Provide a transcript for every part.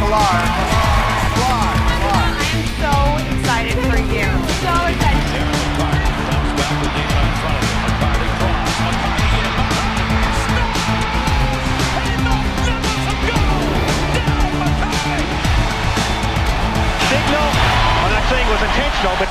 Pilar. I am so excited for you. So excited. Darren McCarty comes back with deep in front of him. McCarty cross. McCarty in behind. Stop! And the Rivers of goal. Darren McCarty. Signal. I'm not saying it was intentional, but.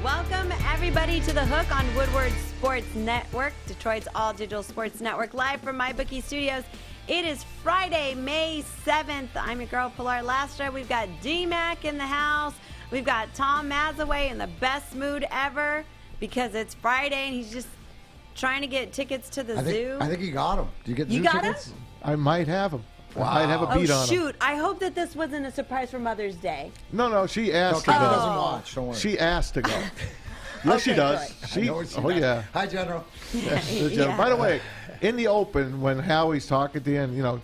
Welcome, everybody, to The Hook on Woodward Sports Network, Detroit's all-digital sports network, live from MyBookie Studios. It is Friday, May 7th. I'm your girl, Pilar Lastra. We've got D-Mac in the house. We've got Tom Mazawey in the best mood ever because it's Friday and he's just trying to get tickets to the zoo. I think you got them. Do you get You zoo got tickets? them? I might have him. Wow. I might have a beat on him. Shoot. I hope that this wasn't a surprise for Mother's Day. No, she asked to Kevin go. doesn't watch. Don't worry. She asked to go. Yes, she Okay, does. good. She, I know she oh, does. yeah. Hi, General. Yeah. By the way, in the open, when Howie's talking to you, and, you know,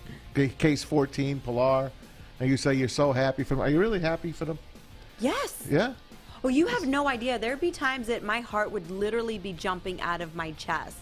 case 14, Pilar, and you say you're so happy for them, are you really happy for them? Yes. Yeah? Well, you have no idea. There'd be times that my heart would literally be jumping out of my chest.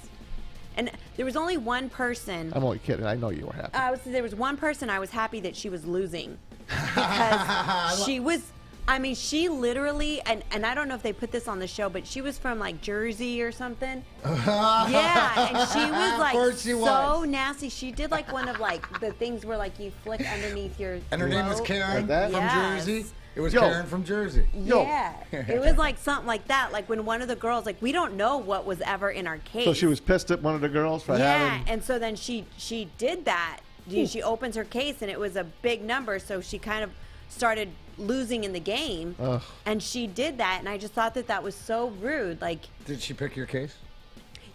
And there was only one person. I'm only kidding. I know you were happy. There was one person I was happy that she was losing. Because she was, I mean, she literally, and I don't know if they put this on the show, but she was from like Jersey or something. Yeah, and she was like so nasty. She did like one of like the things where like you flick underneath your And her name was throat. Karen Like that? from Yes. Jersey. It was Yo. Karen from Jersey. Yeah, it was like something like that. Like when one of the girls, like we don't know what was ever in our case. So she was pissed at one of the girls for Yeah, having... and so then she did that. She opens her case, and it was a big number, so she kind of started losing in the game. Ugh. And she did that, and I just thought that was so rude. Like, Did she pick your case?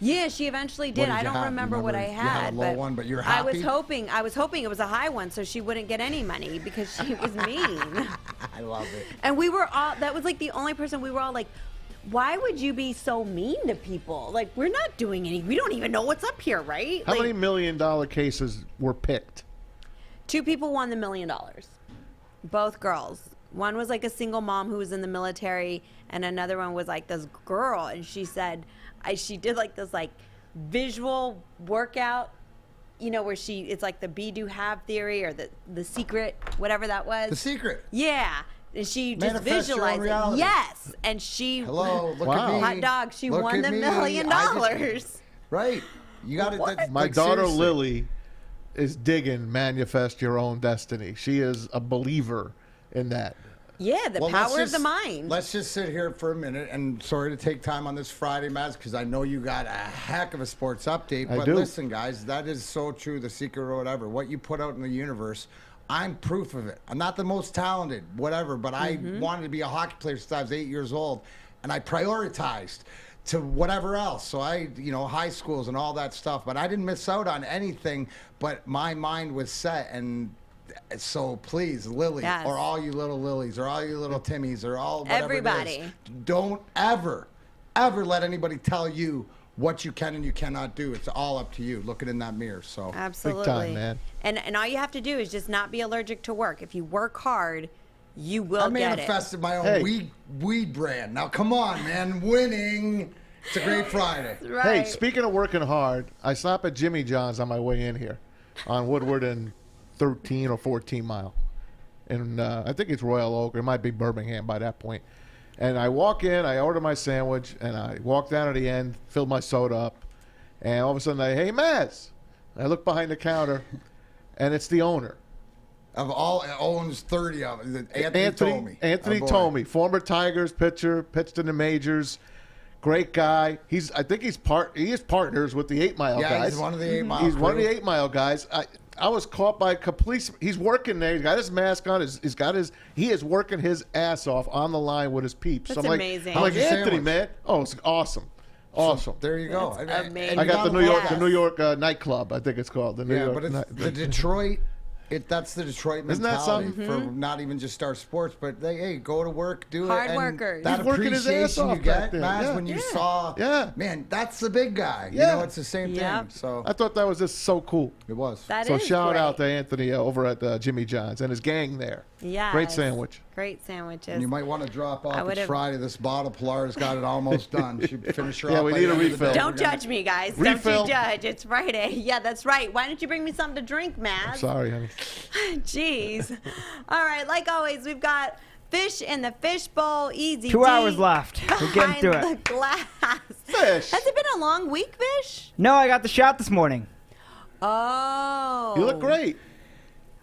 yeah, she eventually did. What did I you don't have? remember You what I remember you had had. a low but one, but you're I was happy? hoping it was a high one, so she wouldn't get any money because she was mean. I love it. And we were all, that was like the only person we were all like, why would you be so mean to people? Like, we're not doing any, we don't even know what's up here, right? How Like, many $1 million cases were picked? 2 people won the $1 million. Both girls. One was like a single mom who was in the military, and another one was like this girl, and she said, she did like this like visual workout, you know, where it's like the be do have theory or the secret, whatever that was. The secret. Yeah. And she just Manifest your own visualized it. reality. Yes. And she, Hello, look Wow. at me. hot dog, she Look won at the me. $1 million. Right. You got it. What? My like, daughter seriously. Lily is digging Manifest Your Own Destiny. She is a believer in that. Yeah, the Well, let's power of the just- mind. Let's just sit here for a minute, and sorry to take time on this Friday, Maz, because I know you got a heck of a sports update. I But do. listen, guys, that is so true, the secret or whatever. What you put out in the universe, I'm proof of it. I'm not the most talented, whatever, but I wanted to be a hockey player since I was 8 years old, and I prioritized to whatever else. So high schools and all that stuff, but I didn't miss out on anything, but my mind was set. And so please, Lily, Yes. or all you little Lilies, or all you little Timmies, or all whatever Everybody. it is, don't ever let anybody tell you what you can and you cannot do. It's all up to you. Look it in that mirror. So Absolutely. Big time, man. And all you have to do is just not be allergic to work. If you work hard, you will I get it. manifested my own Hey. weed brand. Now come on, man, winning. It's a great Friday. Right. Hey, speaking of working hard, I stopped at Jimmy John's on my way in here on Woodward and 13 or 14 Mile. And I think it's Royal Oak. It might be Birmingham by that point. And I walk in, I order my sandwich, and I walk down to the end, fill my soda up. And all of a sudden, hey, Maz. I look behind the counter, and it's the owner. Of all, owns 30 of them. Anthony Tomey. Anthony Our boy. Tomey, former Tigers pitcher, pitched in the majors. Great guy. He is partners with the 8 Mile Yeah, guys. he's one of the 8 Mile He's one of crew. the 8 Mile guys. I was caught by a complete. He's working there. He's got his mask on. He is working his ass off on the line with his peeps. That's I'm like, amazing. I'm like, How's your Anthony, sandwich? man. Oh, it's awesome. Awesome. There you go. That's amazing. I got the New York, Yes. the New York nightclub. I think it's called the New Yeah, York. but it's Night- the Detroit. That's the Detroit Isn't that mentality something? for not even just our sports, but hey, go to work, do it. Hard and workers. That He's working his ass appreciation off you back get, there. Maz, Yeah. when you saw, Yeah. man, that's the big guy. Yeah. You know, it's the same Yeah. thing. So I thought that was just so cool. it was. That So is shout great. out to Anthony over at Jimmy John's and his gang there. Yeah. Great sandwich. Great sandwiches. And you might want to drop off. It's would've- Friday. This bottle, Pilar's got it almost done. She finish her Yeah, off we by need the a end of the refill. day. Don't We're gonna- judge me, guys. Refill. Don't you judge. It's Friday. Yeah, that's right. Why don't you bring me something to drink, Maz? Sorry, honey. Jeez. All right, like always, we've got fish in the fishbowl. Easy. 2 hours left. We're getting through Behind it. the glass. Fish. Has it been a long week, Fish? No, I got the shot this morning. Oh. You look great.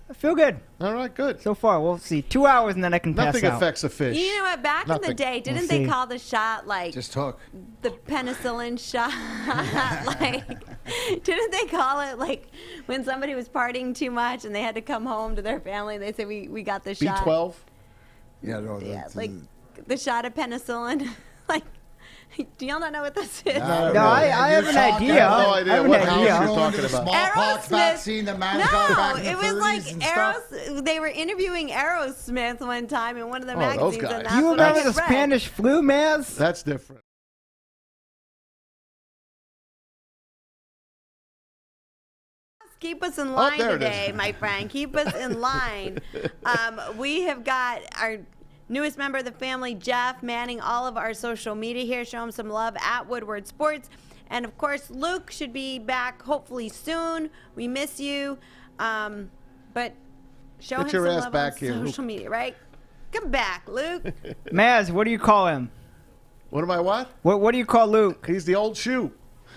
I feel good All right, good. so far. We'll see. 2 hours and then I can pass Nothing out. affects a fish. You know what? Back in the Nothing. day, didn't We'll they see. call the shot like Just hook. the penicillin shot? Like, didn't they call it like when somebody was partying too much and they had to come home to their family and they said, we got the shot. B12. Yeah, no, Yeah, that's- like the shot of penicillin. Like, do y'all not know what this is? I don't No, know. I You're have an talking idea. I have no idea I have an what idea. house you're Going to talking the about. smallpox vaccine that man got back in the it was 30s like and stuff. They were interviewing Aerosmith one time in one of the Oh, those magazines. guys. And Do that's You what I remember the read. Spanish flu, Maz? That's different. Keep us in line there it today, is. my friend. Keep us in line. We have got our newest member of the family, Jeff, manning all of our social media here. Show him some love at Woodward Sports. And, of course, Luke should be back hopefully soon. We miss you. But show Get him your some ass love back on here, social media, right? Come back, Luke. Maz, what do you call him? What am I what? What do you call Luke? He's the old shoe.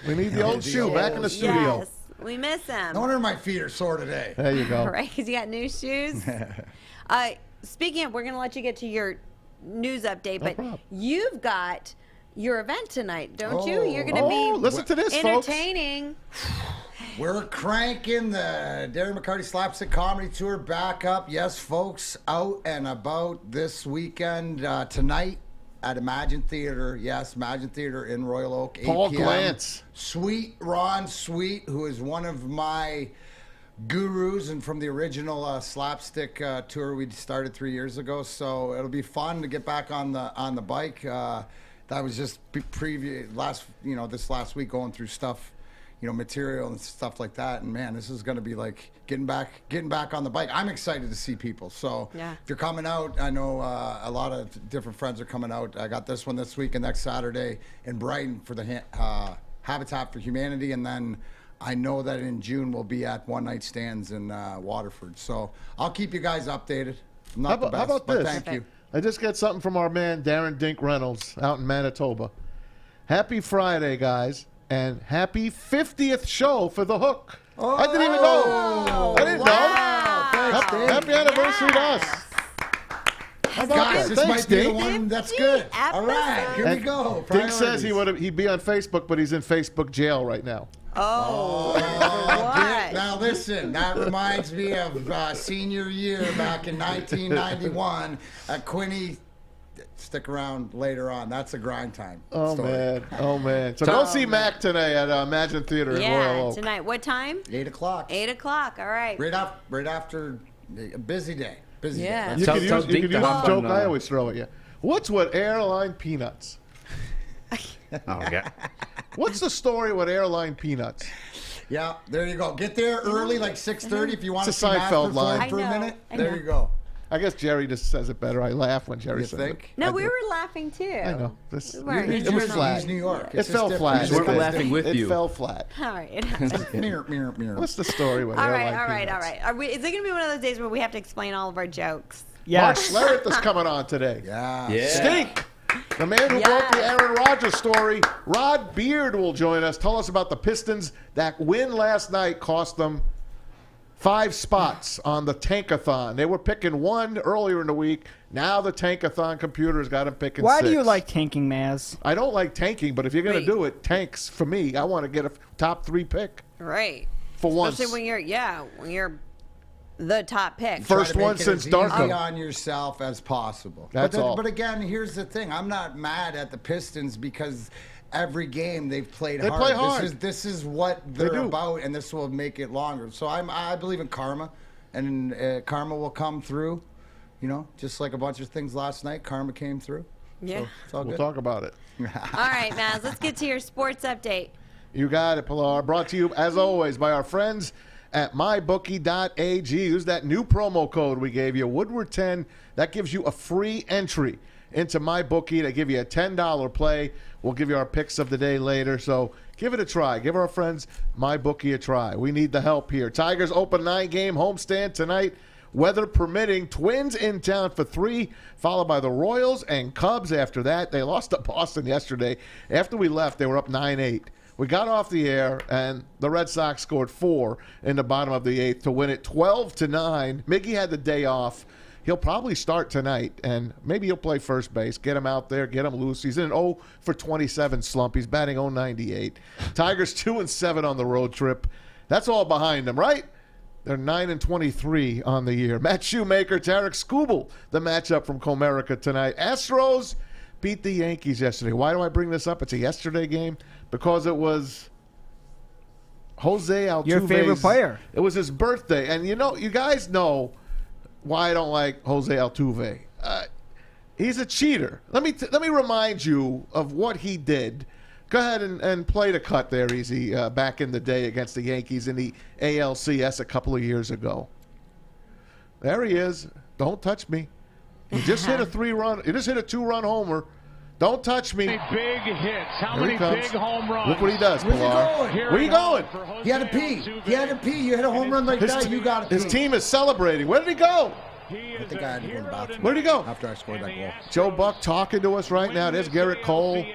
We need the old shoe back in the studio. Yes, we miss him. No wonder my feet are sore today. There you go. Right, because you got new shoes. Speaking of, we're going to let you get to your news update, but problem. you've got your event tonight, don't you? You're going to Oh, be listen to this, folks. entertaining. We're cranking the Darren McCarty Slapstick Comedy Tour back up. Yes, folks, out and about this weekend, tonight at Imagine Theater. Yes, Imagine Theater in Royal Oak, 8 Paul p.m. Glantz. Sweet Ron Sweet, who is one of my gurus and from the original slapstick tour we started 3 years ago. So it'll be fun to get back on the bike. That was just this last week going through stuff, material and stuff like that. And man, this is going to be like getting back on the bike. I'm excited to see people. So Yeah. if you're coming out, I know a lot of different friends are coming out. I got this one this week and next Saturday in Brighton for the Habitat for Humanity, and then I know that in June we'll be at One Night Stands in Waterford. So I'll keep you guys updated. I'm not the best, How about but this? thank you. I just got something from our man Darren Dink Reynolds out in Manitoba. Happy Friday, guys, and happy 50th show for The Hook. I didn't even know. I didn't know. Happy anniversary to us. How about Guys, that? this Thanks, might be the Dink. one that's good. 50 All right, here we And go. Dink says Priorities. he'd be on Facebook, but he's in Facebook jail right now. Oh, Dick, what? now listen, that reminds me of senior year back in 1991 at Quinny. Stick around later on. That's a grind time Oh story. man, oh man. So go see Mac today at Imagine Theater in Royal Yeah, Oak. tonight. What time? 8 o'clock. 8 o'clock. All right. Right after a busy day. Busy Yeah. day. You Tell- could tell use, Dink you could to use hop the joke on, I always throw at you. What's with airline peanuts? Oh, yeah. What's the story with airline peanuts? Yeah, there you go. Get there early, like 6:30 if you want to It's see a Matt Seinfeld perform line. for I a know, minute. I There know. you go. I guess Jerry just says it better. I laugh when Jerry You says think? No, I we do. were laughing too. I know. This, We weren't. it was He's flat. He's New York. It It's just fell different. flat. It's We're different. laughing with It you. fell flat. All right. It happens. Mirror. What's the story with All airline right, all right, peanuts? all right. Is it going to be one of those days where we have to explain all of our jokes? Mark Yes. Schlereth is coming on today. Yeah. Yeah. Stink! The man who broke the Aaron Rodgers story, Rod Beard, will join us. Tell us about the Pistons. That win last night cost them 5 spots on the Tankathon. They were picking 1 earlier in the week. Now the Tankathon computer's got them picking 6. Why do you like tanking, Maz? I don't like tanking, but if you're going Wait. to do it, tanks for me. I want to get a top 3 pick Right. for once. Especially when you're the top pick. First Try to make one it since as easy Darko. on yourself as possible. That's all. But again, here's the thing. I'm not mad at the Pistons because every game they've played They hard. play hard. This is what they're do. about, and this will make it longer. So I believe in karma, and karma will come through. Just like a bunch of things last night, karma came through. Yeah. So it's all We'll good. talk about it. All right, Maz, let's get to your sports update. You got it, Pilar. Brought to you, as always, by our friends at mybookie.ag. Use that new promo code we gave you, Woodward10. That gives you a free entry into MyBookie. They give you a $10 play. We'll give you our picks of the day later. So give it a try. Give our friends MyBookie a try. We need the help here. Tigers open 9-game homestand tonight. Weather permitting. Twins in town for 3, followed by the Royals and Cubs after that. They lost to Boston yesterday. After we left, they were up 9-8. We got off the air, and the Red Sox scored 4 in the bottom of the 8th to win it 12-9. Miggy had the day off. He'll probably start tonight, and maybe he'll play first base. Get him out there, get him loose. He's in an 0-for-27 slump. He's batting .098. Tigers 2-7 on the road trip. That's all behind them, right? They're 9-23 on the year. Matt Shoemaker, Tarek Skubal, the matchup from Comerica tonight. Astros beat the Yankees yesterday. Why do I bring this up? It's a yesterday game. Because it was Jose Altuve's. Your favorite player. It was his birthday. And you guys know why I don't like Jose Altuve. He's a cheater. Let me remind you of what he did. Go ahead and play the cut there, Eazy, back in the day against the Yankees in the ALCS a couple of years ago. There he is. Don't touch me. He just hit a 2-run homer. Don't touch me. Big hits. How Here many he comes. big home runs? Look what he does, Where's he Pilar. going? Where are you going? He had to pee. He had to pee. You hit a home run like that, you got to pee. His team is celebrating. Where did he go? I think I had to go in the bathroom. Where did he go? After I scored that goal. Joe Buck talking to us right now. There's Garrett Cole.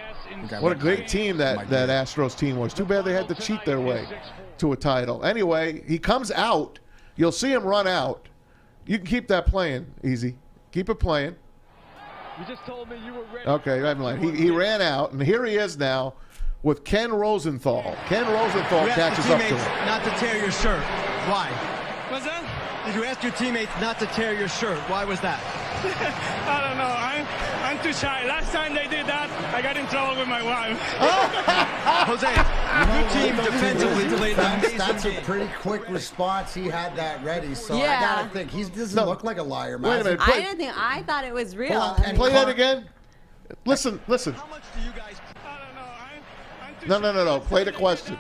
What a great team that Astros team was. Too bad they had to cheat their way to a title. Anyway, he comes out. You'll see him run out. You can keep that playing, Eazy. Keep it playing. You just told me you were ready. Okay, I'm like, he ran out, and here he is now with Ken Rosenthal. Ken Rosenthal catches up to him. Not to tear your shirt. Why? What's that? Did you ask your teammates not to tear your shirt? Why was that? I don't know. I'm too shy. Last time they did that, I got in trouble with my wife. Jose, your team defensively played an amazing That's a game. pretty quick response. He had that ready, so Yeah. I gotta think he doesn't look like a liar, man. Wait a minute. I thought it was real. Hold on, and Play he that caught- again. Listen. How much do you guys... I don't know. I'm too No. Play the question.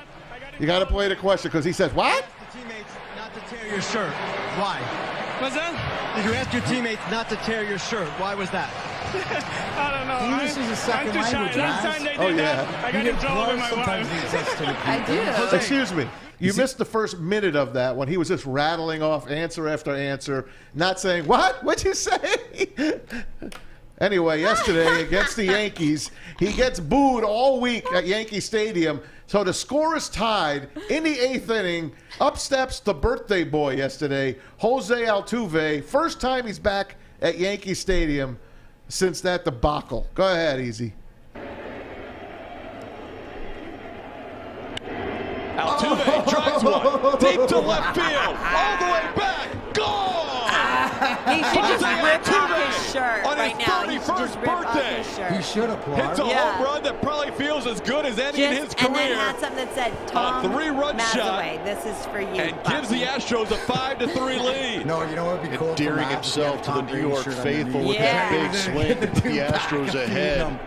You got to play the question because he says, what? The teammates not to tear your shirt. Why? What's that? Did you ask your teammates not to tear your shirt? Why was that? I don't know. English is a second I'm too language, shy. Last guys. time they did Oh, yeah. that, I got in trouble with my Sometimes wife. he exists to repeat. I do. Excuse me. You missed the first minute of that when he was just rattling off answer after answer, not saying, what? What'd you say? Anyway, yesterday against the Yankees, he gets booed all week at Yankee Stadium. So the score is tied in the 8th inning. Up steps the birthday boy yesterday, Jose Altuve. First time he's back at Yankee Stadium since that debacle. Go ahead, Eazy. Altuve drives one deep to left field, all the way back, gone! He should just Jose rip off Altuve his shirt on his right now. He should just 31st rip off birthday. his He shirt. should have, Hits a Pilar. Yeah. home run that probably feels as good as any in his And career. then had something that said, Tom three-run shot. Mazawey, this is for you. And gives the Astros a 5-3 lead. No, you know what would be cool? Endearing for Matt is to himself have to the Tom New Brady York shirt faithful underneath. with Yeah. that big swing to put the Astros ahead.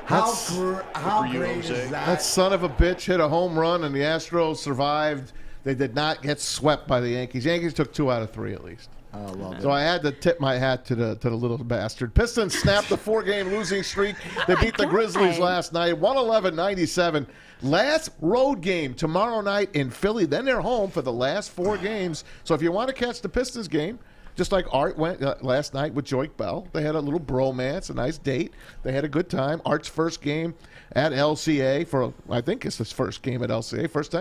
How for you, great Jose. is That that? son of a bitch hit a home run, and the Astros survived. They did not get swept by the Yankees. Yankees took 2 out of 3 at least. Oh, love So I had to tip my hat to the little bastard. Pistons snapped the 4-game losing streak. They beat the Grizzlies last night, 111-97. Last road game tomorrow night in Philly. Then they're home for the last 4 games. So if you want to catch the Pistons game, just like Art went last night with Joik Bell, they had a little bromance, a nice date. They had a good time. Art's first game at LCA for, I think it's his first game at LCA. First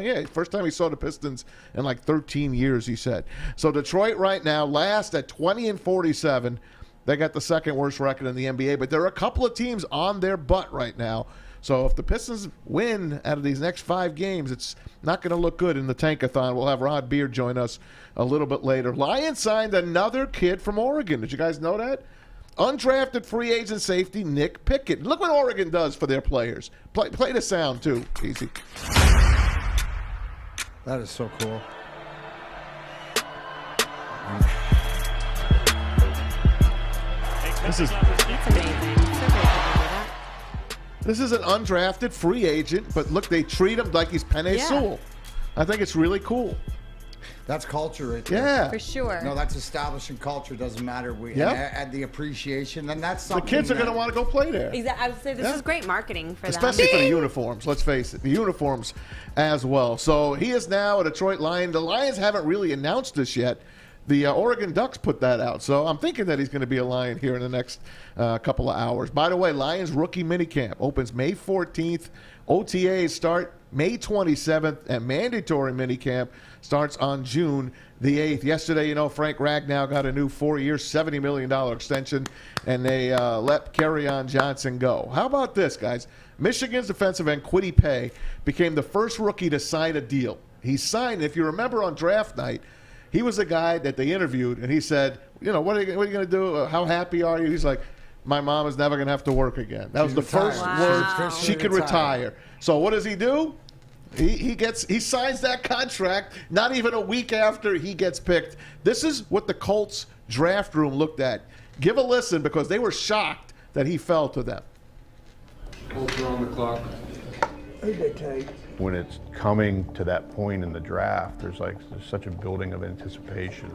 time he saw the Pistons in like 13 years, he said. So Detroit right now, last at 20-47. They got the second worst record in the NBA, but there are a couple of teams on their butt right now. So if the Pistons win out of these next 5 games, it's not going to look good in the Tankathon. We'll have Rod Beard join us a little bit later. Lions signed another kid from Oregon. Did you guys know that? Undrafted free agent safety Nick Pickett. Look what Oregon does for their players. Play the sound, too, Easy. That is so cool. This is That's amazing. So great to do that. This is an undrafted free agent, but look, they treat him like he's Penei Yeah. Sewell. I think it's really cool. That's culture right there. Yeah. For sure. No, that's establishing culture. Doesn't matter. Yep. And the appreciation, and that's The something. kids are going to want to go play there. Exactly. I would say this is great marketing for Especially them. for the uniforms, let's face it. The uniforms as well. So he is now a Detroit Lion. The Lions haven't really announced this yet. The Oregon Ducks put that out. So I'm thinking that he's going to be a Lion here in the next couple of hours. By the way, Lions rookie minicamp opens May 14th. OTAs start May 27th, and mandatory minicamp starts on June the 8th. Yesterday, Frank Ragnow got a new 4-year, $70 million extension, and they let Kerryon Johnson go. How about this, guys? Michigan's defensive end, Kwity Paye, became the first rookie to sign a deal. He signed, if you remember on draft night, he was the guy that they interviewed, and he said, what are you going to do? How happy are you? He's like, my mom is never going to have to work again. That was the first word she could retire. So what does he do? He signs that contract not even a week after he gets picked. This is what the Colts draft room looked at. Give a listen because they were shocked that he fell to them. Colts are on the clock. When it's coming to that point in the draft, there's such a building of anticipation.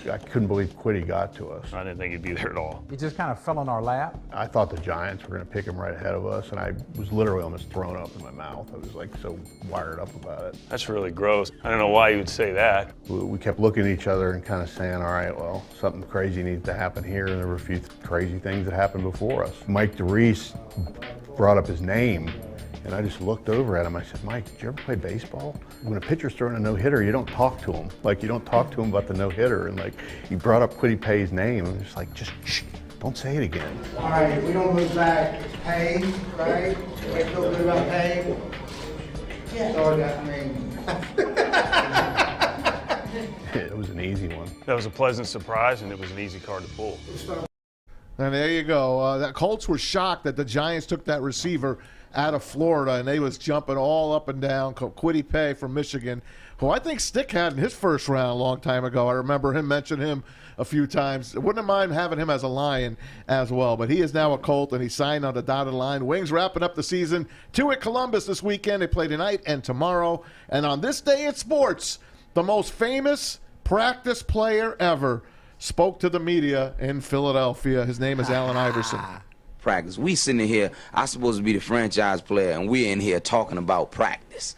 I couldn't believe Kwity got to us. I didn't think he'd be there at all. He just kind of fell in our lap. I thought the Giants were going to pick him right ahead of us, and I was literally almost thrown up in my mouth. I was so wired up about it. That's really gross. I don't know why you would say that. We kept looking at each other and kind of saying, all right, well, something crazy needs to happen here, and there were a few crazy things that happened before us. Mike DeReese brought up his name, and I just looked over at him. I said, Mike, did you ever play baseball? When a pitcher's throwing a no-hitter, you don't talk to him. You don't talk to him about the no-hitter. And he brought up Kwity Paye's name. I'm just just shh, don't say it again. All right, if we don't move back, it's Paye, right? We feel good about Paye? Yeah. Sorry, It was an easy one. That was a pleasant surprise, and it was an easy card to pull. And there you go. The Colts were shocked that the Giants took that receiver out of Florida, and they was jumping all up and down. Kwity Paye from Michigan, who I think Stick had in his first round a long time ago. I remember him mention him a few times. Wouldn't mind having him as a Lion as well, but he is now a Colt, and he signed on the dotted line. Wings wrapping up the season. 2 at Columbus this weekend. They play tonight and tomorrow. And on this day in sports, the most famous practice player ever spoke to the media in Philadelphia. His name is Allen Iverson. Practice. We sitting here, I'm supposed to be the franchise player, and we're in here talking about practice.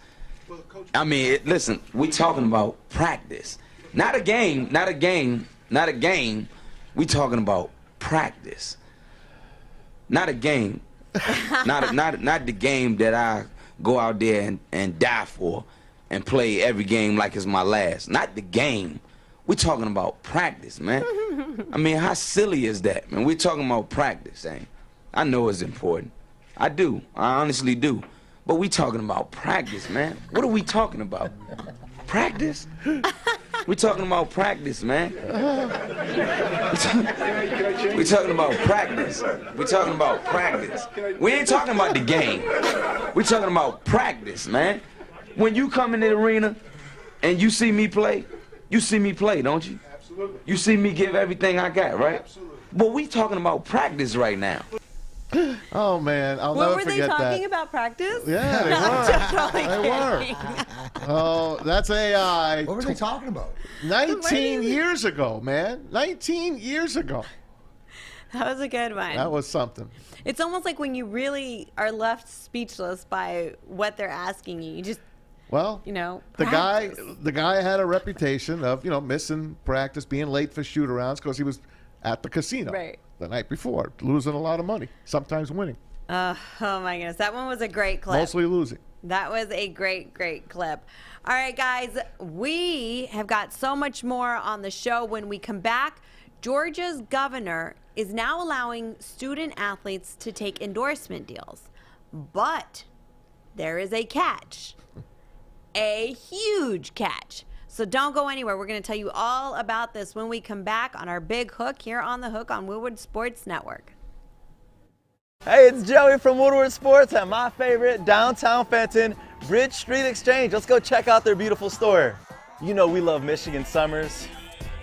I mean, listen, we talking about practice. Not a game, not a game, not a game. We talking about practice. Not a game. not the game that I go out there and die for and play every game like it's my last. Not the game. We're talking about practice, man. I mean, how silly is that, man? We're talking about practice, ain't? I know it's important. I do. I honestly do. But we talking about practice, man. What are we talking about? Practice? We talking about practice, man. We talking about practice. We talking about practice. We ain't talking about the game. We talking about practice, man. When you come in the arena and you see me play, don't you? Absolutely. You see me give everything I got, right? Absolutely. But we talking about practice right now. Oh, man. I'll never forget that. Were they talking about practice? Yeah, they were. Oh, that's AI. What were they talking about? 19 years ago, man. 19 years ago. That was a good one. That was something. It's almost like when you really are left speechless by what they're asking you. You just, the guy had a reputation of, missing practice, being late for shoot-arounds because he was at the casino the night before, losing a lot of money, sometimes winning. Oh, my goodness. That one was a great clip. Mostly losing. That was a great, great clip. All right, guys, we have got so much more on the show. When we come back, Georgia's governor is now allowing student athletes to take endorsement deals. But there is a catch, a huge catch. So don't go anywhere. We're going to tell you all about this when we come back on our big hook here on The Hook on Woodward Sports Network. Hey, it's Joey from Woodward Sports at my favorite downtown Fenton, Bridge Street Exchange. Let's go check out their beautiful store. You know we love Michigan summers.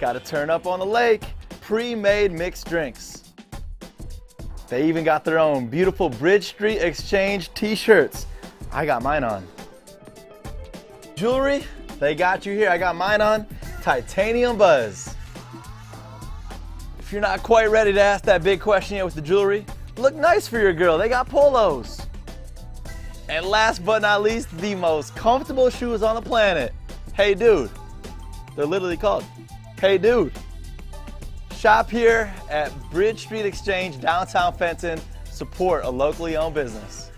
Got to turn up on the lake. Pre-made mixed drinks. They even got their own beautiful Bridge Street Exchange t-shirts. I got mine on. Jewelry, they got you here. I got mine on. Titanium Buzz. If you're not quite ready to ask that big question yet with the jewelry, look nice for your girl. They got polos. And last but not least, the most comfortable shoes on the planet. Hey Dude. They're literally called Hey Dude. Shop here at Bridge Street Exchange, downtown Fenton. Support a locally owned business.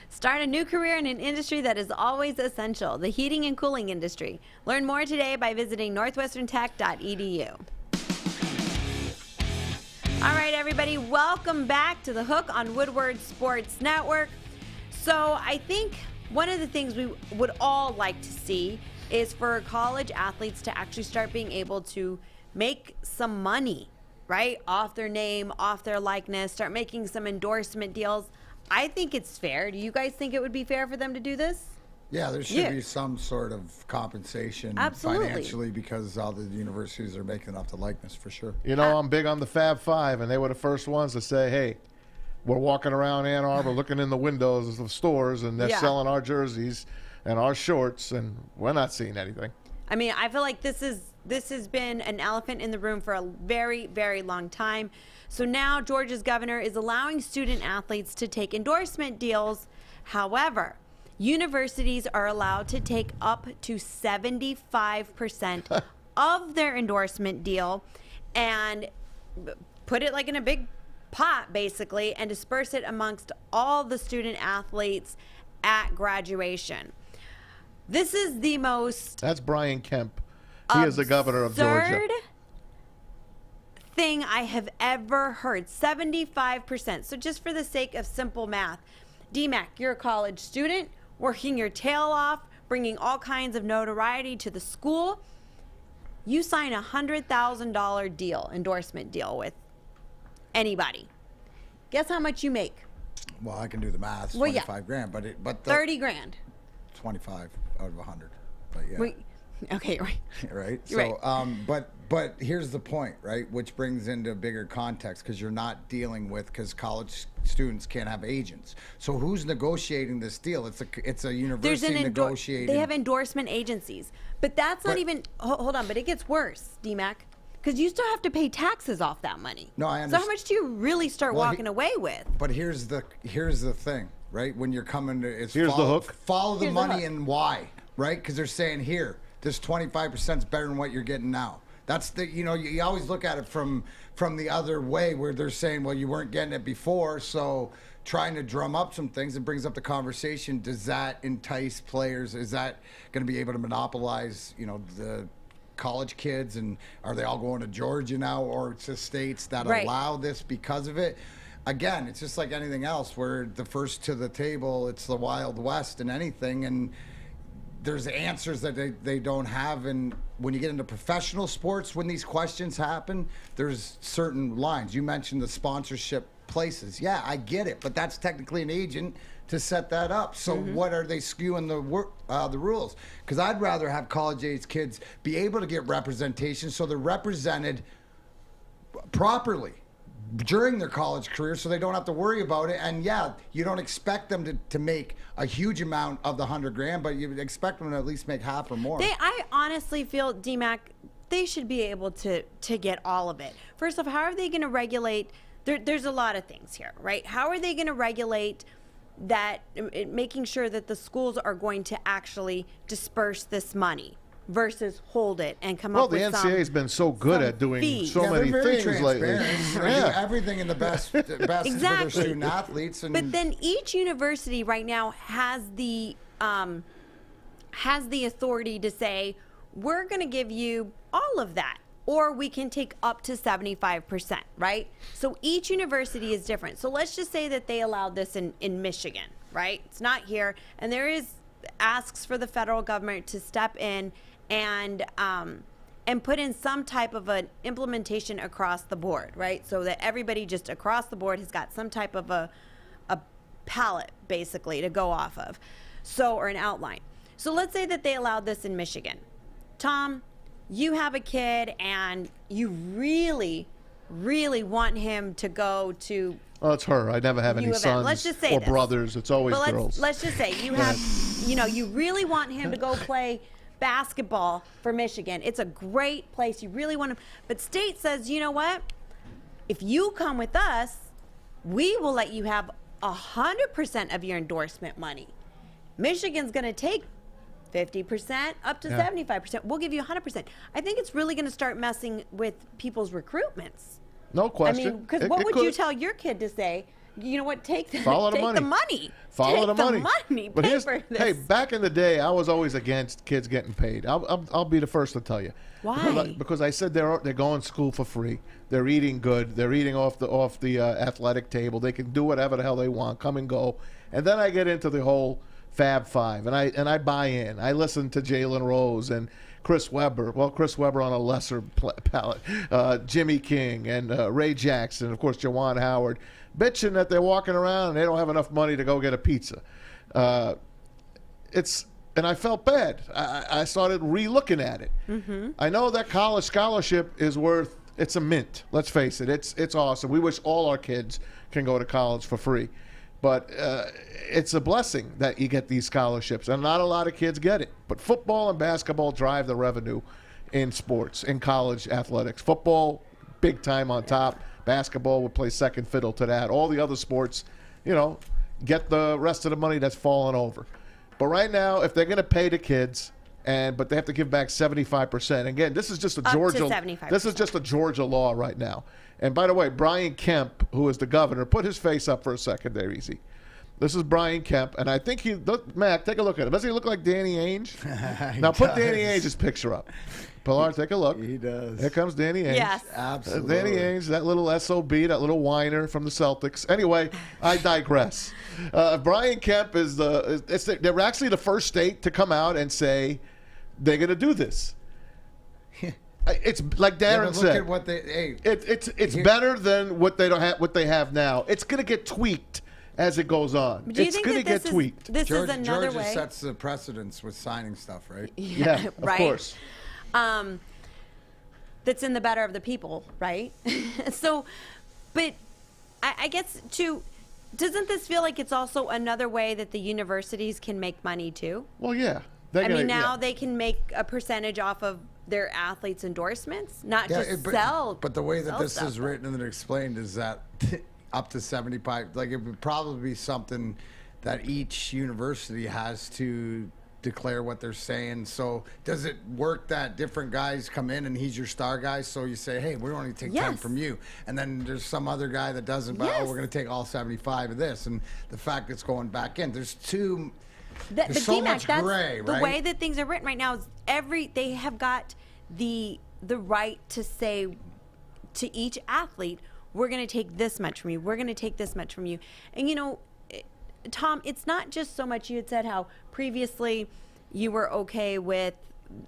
Start a new career in an industry that is always essential, the heating and cooling industry. Learn more today by visiting northwesterntech.edu. All right, everybody, welcome back to The Hook on Woodward Sports Network. So I think one of the things we would all like to see is for college athletes to actually start being able to make some money, right? Off their name, off their likeness, start making some endorsement deals. I think it's fair. Do you guys think it would be fair for them to do this? Yeah, there should be some sort of compensation financially because all the universities are making off the likeness for sure. You know, I'm big on the Fab Five, and they were the first ones to say, hey, we're walking around Ann Arbor looking in the windows of stores, and they're selling our jerseys and our shorts, and we're not seeing anything. I mean, I feel like this has been an elephant in the room for a very, very long time. So now Georgia's governor is allowing student athletes to take endorsement deals. However, universities are allowed to take up to 75% of their endorsement deal and put it like in a big pot, basically, and disperse it amongst all the student athletes at graduation. This is the most... That's Brian Kemp. He is the governor of Georgia. Thing I have ever heard. 75%. So just for the sake of simple math, DMAC, you're a college student, working your tail off, bringing all kinds of notoriety to the school. You sign a $100,000 deal, endorsement deal with anybody. Guess how much you make? Well, I can do the math. 25 grand, but 30 grand. 25 out of 100. But yeah. Okay, right. Right. You're So, right. but here's the point, right? Which brings into bigger context because you're not dealing with because college students can't have agents. So who's negotiating this deal? It's a university negotiating. They have endorsement agencies, but that's not even. Hold on, but it gets worse, DMAC, because you still have to pay taxes off that money. No, I understand. So how much do you really start walking away with? But here's the thing, right? When you're coming to the hook. Follow the money and why, right? Because they're saying here. This 25% is better than what you're getting now. That's the, you always look at it from the other way where they're saying, well, you weren't getting it before. So trying to drum up some things, it brings up the conversation. Does that entice players? Is that going to be able to monopolize, the college kids? And are they all going to Georgia now or to states that allow this because of it? Again, it's just like anything else where the first to the table, it's the Wild West and anything. And there's answers that they don't have, and when you get into professional sports, when these questions happen, there's certain lines. You mentioned the sponsorship places. Yeah, I get it, but that's technically an agent to set that up. So what are they skewing the rules? Because I'd rather have college-age kids be able to get representation so they're represented properly during their college career so they don't have to worry about it. And yeah, you don't expect them to make a huge amount of the 100 grand, but you expect them to at least make half or more. I honestly feel, DMAC, they should be able to get all of it. First off, how are they going to regulate? There's a lot of things here, right? How are they going to regulate that, making sure that the schools are going to actually disperse this money versus hold it and come up with some. Well, the NCAA has been so good at doing so many things lately. Everything in the best exactly. for their student athletes. But then each university right now has the authority to say, we're going to give you all of that, or we can take up to 75%, right? So each university is different. So let's just say that they allowed this in Michigan, right? It's not here. And there is asks for the federal government to step in and put in some type of an implementation across the board, right? So that everybody just across the board has got some type of a palette, basically, to go off of. So, or an outline. So let's say that they allowed this in Michigan. Tom, you have a kid and you really really want him to go to. Well, it's her. I never have any sons Let's just say or this. brothers. It's always But girls. let's just say you have, you really want him to go play basketball for Michigan. It's a great place. You really want him. But state says, you know what? If you come with us, we will let you have 100% of your endorsement money. Michigan's going to take 50% up to 75%. We'll give you 100%. I think it's really going to start messing with people's recruitments. No question. I mean, because what would you tell your kid to say? You know what? Take the Follow the take money. the money. Follow take the money. But Pay for this. hey, back in the day, I was always against kids getting paid. I'll be the first to tell you. Why? Because I said they're going to school for free. They're eating good. They're eating off the athletic table. They can do whatever the hell they want, come and go. And then I get into the whole Fab Five, and I buy in. I listen to Jalen Rose and Chris Webber. Well, Chris Webber on a lesser palette. Jimmy King and Ray Jackson, of course, Jawan Howard, bitching that they're walking around and they don't have enough money to go get a pizza. And I felt bad. I started re-looking at it. Mm-hmm. I know that college scholarship is worth. It's a mint. Let's face it. It's awesome. We wish all our kids can go to college for free. But it's a blessing that you get these scholarships, and not a lot of kids get it. But football and basketball drive the revenue in sports, in college athletics. Football, big time on top. Basketball would play second fiddle to that. All the other sports, get the rest of the money that's fallen over. But right now, if they're going to pay the kids, but they have to give back 75%. Again, this is just a Georgia. Up to 75%. This is just a Georgia law right now. And by the way, Brian Kemp, who is the governor, put his face up for a second there, Eazy. This is Brian Kemp, and I think Mac, take a look at him. Does he look like Danny Ainge? Now put Danny Ainge's picture up. Pilar, take a look. He does. Here comes Danny Ainge. Yes. Absolutely. Danny Ainge, that little SOB, that little whiner from the Celtics. Anyway, I digress. Brian Kemp they're actually the first state to come out and say they're going to do this. It's like Darren look said. at what they. It's better than what they have now. It's going to get tweaked as it goes on. Do you It's think going to that get tweaked. This is another Georgia way. sets the precedence with signing stuff, right? Yeah, right. of course. That's in the better of the people, right? So, but I guess doesn't this feel like it's also another way that the universities can make money too? Well, yeah. Now they can make a percentage off of their athletes' endorsements, not just sell. But the way that this stuff. is written and explained is that up to 75, like it would probably be something that each university has to declare what they're saying. So does it work that different guys come in and he's your star guy, so you say, hey, we're only take 10 from you, and then there's some other guy that doesn't, but we're going to take all 75 of this, and the fact it's going back in, there's so much gray, right? The way that things are written right now is they have got the right to say to each athlete, we're going to take this much from you, we're going to take this much from you. And Tom, it's not just so much, you had said how previously you were okay with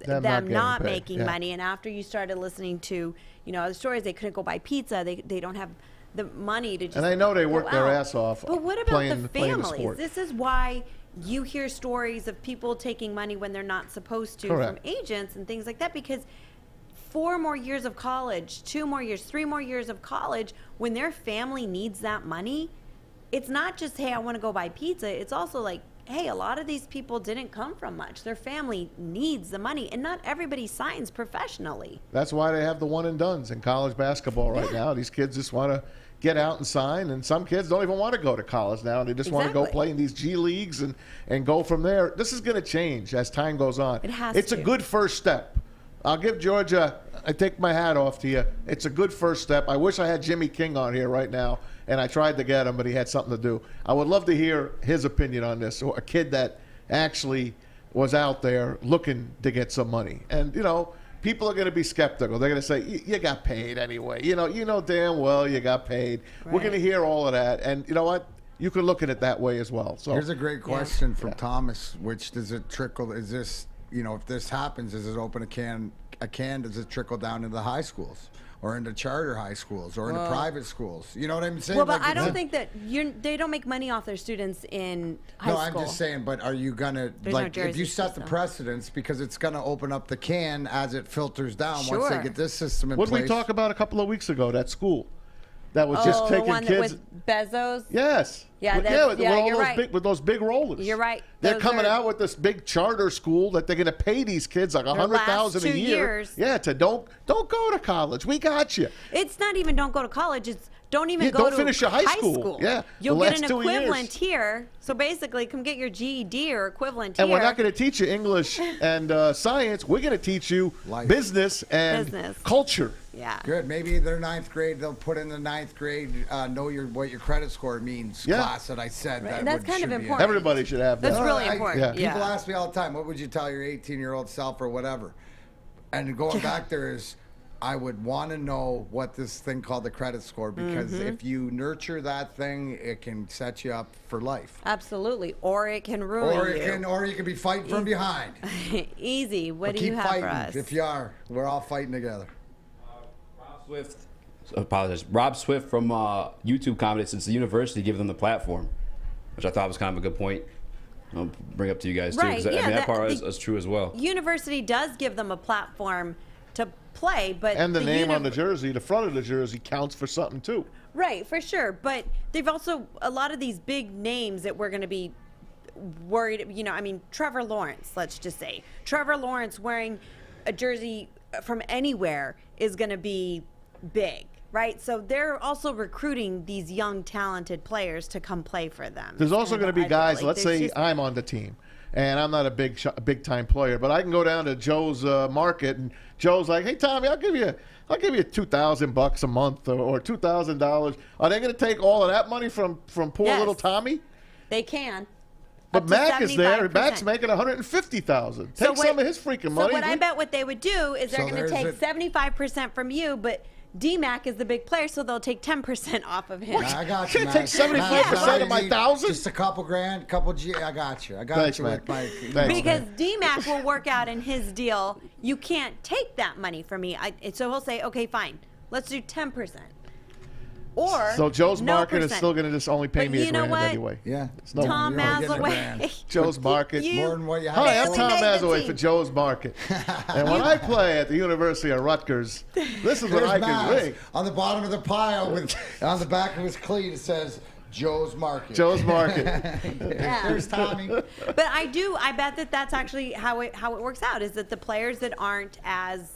them not making money, and after you started listening to other stories, they couldn't go buy pizza, they don't have the money to just and I know they work their out. ass off. But what about the playing the families? sport. This is why you hear stories of people taking money when they're not supposed to from agents and things like that, because 4 more years of college, 2 more years, 3 more years of college, when their family needs that money, it's not just, hey, I want to go buy pizza. It's also like, hey, a lot of these people didn't come from much. Their family needs the money, and not everybody signs professionally. That's why they have the one and dones in college basketball right now. These kids just want to get out and sign, and some kids don't even want to go to college now. They just want to go play in these G leagues and go from there. This is going to change as time goes on. It has It's to. a good first step. I'll give Georgia, I take my hat off to you. It's a good first step. I wish I had Jimmy King on here right now, and I tried to get him, but he had something to do. I would love to hear his opinion on this, or a kid that actually was out there looking to get some money. And, people are going to be skeptical. They're going to say, you got paid anyway. You know damn well you got paid. Right. We're going to hear all of that. And you know what? You can look at it that way as well. So here's a great question from Thomas, which does it trickle? Is this, if this happens, does it open a can a can, does it trickle down into the high schools? Or into charter high schools, or into private schools. You know what I'm saying? Well, but I don't think that they don't make money off their students in high school. No, I'm just saying, but are you going to, like, if you set the precedence, because it's going to open up the can as it filters down once they get this system in place. What did we talk about a couple of weeks ago, that school that was just taking the one kids. with Bezos? Yes. Yeah, you're right. With those big rollers. You're right. They're coming out with this big charter school that they're going to pay these kids like $100,000 a year. Yeah, to don't go to college. We got you. It's not even don't go to college. It's don't even go don't to finish your high school. Yeah, you'll get an equivalent here. So basically, come get your GED or equivalent here. And we're not going to teach you English and science. We're going to teach you business and culture. Yeah. Good. Maybe their 9th grade, they'll put in the 9th grade know what your credit score means class that I said. Right. That's kind of important. Everybody should have that. That's really important. People ask me all the time, what would you tell your 18-year-old self or whatever? And going back there is, I would want to know what this thing called the credit score, because if you nurture that thing, it can set you up for life. Absolutely. Or it can ruin you. Or you can be fighting from behind. Easy. What do you have for us? If you are. We're all fighting together. Rob Swift from YouTube commented, since the university gave them the platform, which I thought was kind of a good point. I'll bring up to you guys too, because that part is true as well. University does give them a platform to play, but and the name on the jersey, the front of the jersey, counts for something too. Right, for sure. But they've also a lot of these big names that we're going to be worried. You know, I mean, Trevor Lawrence. Let's just say Trevor Lawrence wearing a jersey from anywhere is going to be big, right? So they're also recruiting these young, talented players to come play for them. There's also going to be guys, let's say I'm on the team, and I'm not a big-time player, but I can go down to Joe's market, and Joe's like, hey, Tommy, I'll give you $2,000 a month or $2,000. Are they going to take all of that money from poor little Tommy? They can. But Mac is there, and Mac's making $150,000. Take some of his freaking money. So I bet what they would do is they're going to take 75% from you, but D-Mac is the big player, so they'll take 10% off of him. I got you, Can't take 75% of my $1,000? Just a couple grand, couple G. I got you. Thanks, you Mac. with my. Because D-Mac will work out in his deal. You can't take that money from me. So he'll say, okay, fine, let's do 10%. Or so Joe's market is still going to just only pay me a grand anyway. Yeah. Tom Mazawey. Joe's market. More than what you have. Hi, I'm Tom Mazawey for Joe's market. And when I play at the University of Rutgers, this is what I can ring. On the bottom of the pile, on the back of his cleat, it says Joe's Market. Joe's Market. There's Tommy. But I bet that's actually how it works out, is that the players that aren't as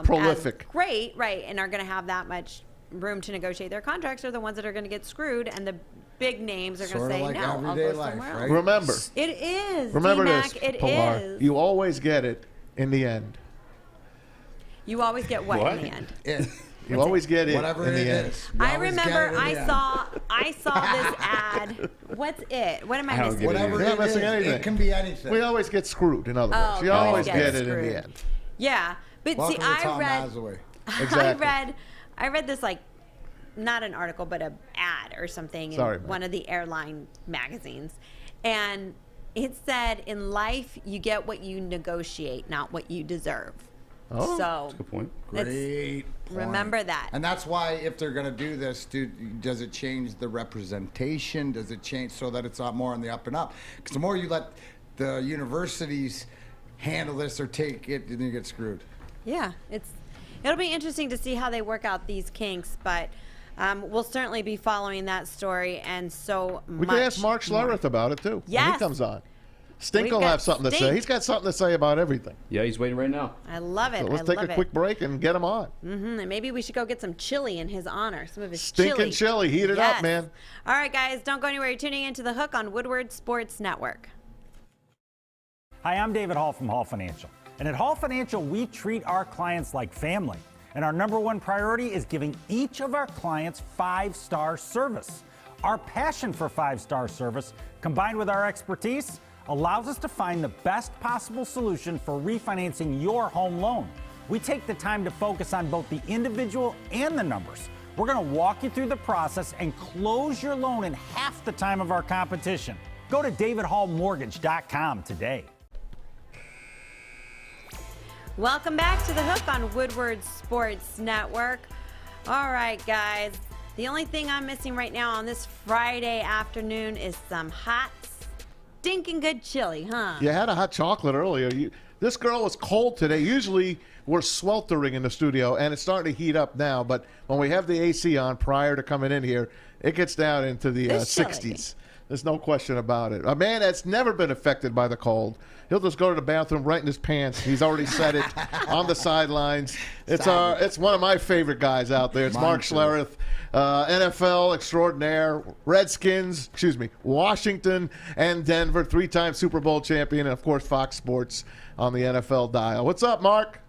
prolific, as great, right, and are going to have that much room to negotiate their contracts are the ones that are going to get screwed, and the big names are going to say, like no, I'll go somewhere else. Remember. It is. Remember D-Mac, this, it Pilar. is. You always get it in the end. You always get what in the end? You always get it Whatever in it the end. is. I remember I saw this ad. What's it? What am I missing? Whatever You're not missing anything. It can be anything. We always get screwed, in other words. You always get it in the end. Yeah. But Welcome see, to Tom Mazawey. Exactly. I read this, like, not an article, but an ad or something in one of the airline magazines. And it said, in life, you get what you negotiate, not what you deserve. Oh, so that's a good point. Great point. Remember that. And that's why, if they're going to do this, does it change the representation? Does it change so that it's more on the up and up? Because the more you let the universities handle this or take it, then you get screwed. Yeah, it'll be interesting to see how they work out these kinks, but we'll certainly be following that story and so much. We can ask Mark Schlereth about it too. Yes. When he comes on. Stink will have something to say. He's got something to say about everything. Yeah, he's waiting right now. I love it. So let's take a quick break and get him on. And maybe we should go get some chili in his honor. Some of his Stinking chili. Heat it up, man. All right, guys, don't go anywhere. You're tuning into The Hook on Woodward Sports Network. Hi, I'm David Hall from Hall Financial. And at Hall Financial, we treat our clients like family. And our number one priority is giving each of our clients 5-star service. Our passion for 5-star service, combined with our expertise, allows us to find the best possible solution for refinancing your home loan. We take the time to focus on both the individual and the numbers. We're going to walk you through the process and close your loan in half the time of our competition. Go to davidhallmortgage.com today. Welcome back to The Hook on Woodward Sports Network. All right, guys. The only thing I'm missing right now on this Friday afternoon is some hot, stinking good chili, huh? You had a hot chocolate earlier. This girl was cold today. Usually we're sweltering in the studio, and it's starting to heat up now. But when we have the AC on prior to coming in here, it gets down into the 60s. There's no question about it. A man that's never been affected by the cold, he'll just go to the bathroom right in his pants. He's already said it on the sidelines. It's one of my favorite guys out there. It's Mark Schlereth, NFL extraordinaire, Washington and Denver, 3-time Super Bowl champion, and, of course, Fox Sports on the NFL dial. What's up, Mark?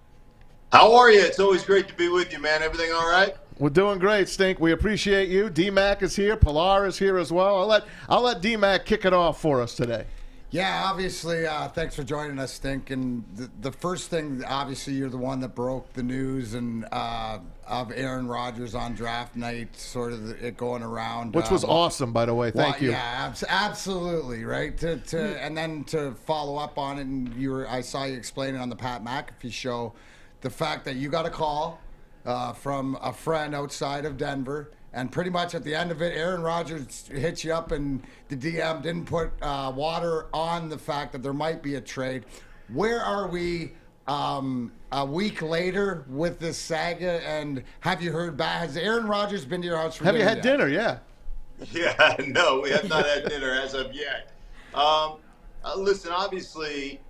How are you? It's always great to be with you, man. Everything all right? We're doing great, Stink. We appreciate you. D-Mac is here. Pilar is here as well. I'll let D-Mac kick it off for us today. Yeah, obviously, thanks for joining us, Stink. And the first thing, obviously, you're the one that broke the news and of Aaron Rodgers on draft night, sort of it going around. Which was awesome, by the way. Thank you. Yeah, absolutely, right? And then to follow up on it, and I saw you explain it on the Pat McAfee show, the fact that you got a call from a friend outside of Denver, and pretty much at the end of it, Aaron Rodgers hits you up, and the DM didn't put water on the fact that there might be a trade. Where are we a week later with this saga, and have you heard back? Has Aaron Rodgers been to your house for dinner? Have you had dinner? Yeah. Yeah, no, we have not had dinner as of yet. Listen, obviously,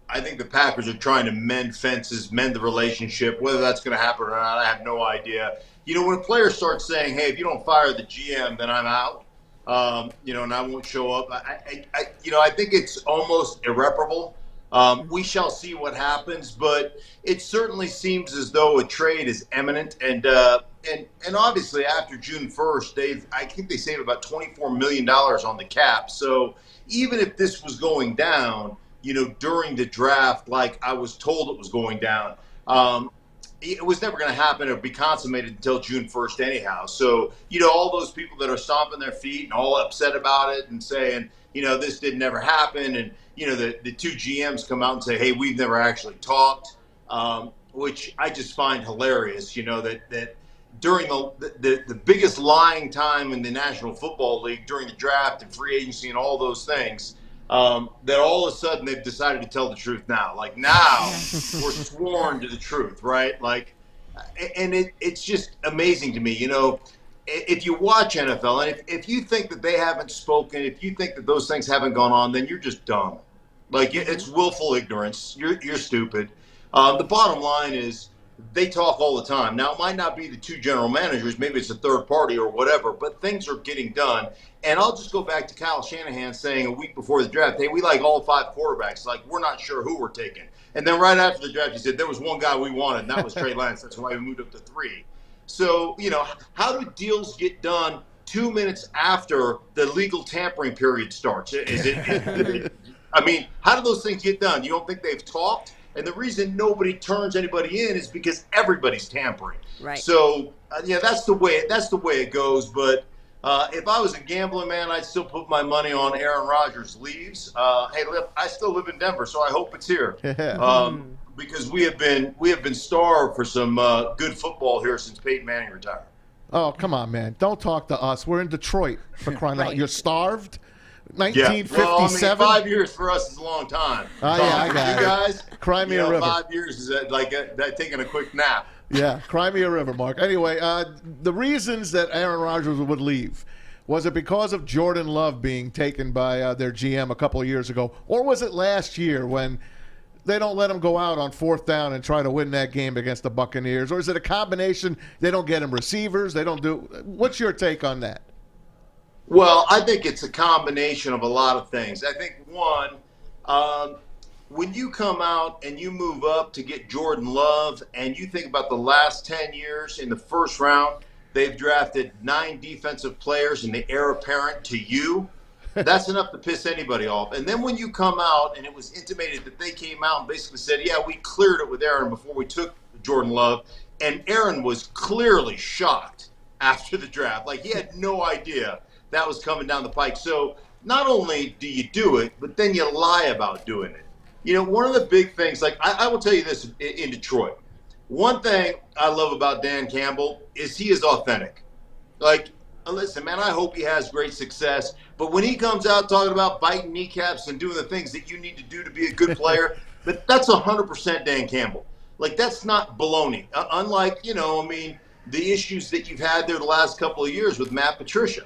I think the Packers are trying to mend fences, mend the relationship. Whether that's going to happen or not, I have no idea. You know, when a player starts saying, hey, if you don't fire the GM, then I'm out, and I won't show up, I think it's almost irreparable. We shall see what happens, but it certainly seems as though a trade is imminent. And obviously after June 1st, I think they saved about $24 million on the cap. So even if this was going down, during the draft, like I was told it was going down, it was never going to happen or be consummated until June 1st anyhow. So, all those people that are stomping their feet and all upset about it and saying, this didn't ever happen. And, the two GMs come out and say, hey, we've never actually talked, which I just find hilarious, that during the biggest lying time in the National Football League during the draft and free agency and all those things, that all of a sudden they've decided to tell the truth now. Like now we're sworn to the truth, right? Like, and it's just amazing to me, if you watch NFL and if you think that they haven't spoken, if you think that those things haven't gone on, then you're just dumb. Like it's willful ignorance. You're stupid. The bottom line is they talk all the time. Now, it might not be the two general managers. Maybe it's a third party or whatever, but things are getting done. And I'll just go back to Kyle Shanahan saying a week before the draft, hey, we like all 5 quarterbacks. Like, we're not sure who we're taking. And then right after the draft, he said there was one guy we wanted, and that was Trey Lance. That's why we moved up to 3. So, how do deals get done 2 minutes after the legal tampering period starts? How do those things get done? You don't think they've talked? And the reason nobody turns anybody in is because everybody's tampering. Right. So, that's the way it goes. But if I was a gambling man, I'd still put my money on Aaron Rodgers leaves. Hey, I still live in Denver, so I hope it's here. Because we have been starved for some good football here since Peyton Manning retired. Oh, come on, man! Don't talk to us. We're in Detroit, for crying out. You're starved. 1957. Well, 5 years for us is a long time. Oh, yeah, I got you guys. Cry me a river. 5 years is like taking a quick nap. Yeah, cry me a river, Mark. Anyway, the reasons that Aaron Rodgers would leave, was it because of Jordan Love being taken by their GM a couple of years ago, or was it last year when they don't let him go out on 4th down and try to win that game against the Buccaneers, or is it a combination? They don't get him receivers. They don't do. What's your take on that? Well, I think it's a combination of a lot of things. I think, one, when you come out and you move up to get Jordan Love and you think about the last 10 years in the first round, they've drafted 9 defensive players and the heir apparent to you. That's enough to piss anybody off. And then when you come out and it was intimated that they came out and basically said, yeah, we cleared it with Aaron before we took Jordan Love, and Aaron was clearly shocked after the draft. Like, he had no idea that was coming down the pike. So not only do you do it, but then you lie about doing it. one of the big things, like I will tell you this in Detroit. One thing I love about Dan Campbell is he is authentic. Like, listen, man, I hope he has great success. But when he comes out talking about biting kneecaps and doing the things that you need to do to be a good player, that's 100% Dan Campbell. Like, that's not baloney. Unlike, the issues that you've had there the last couple of years with Matt Patricia.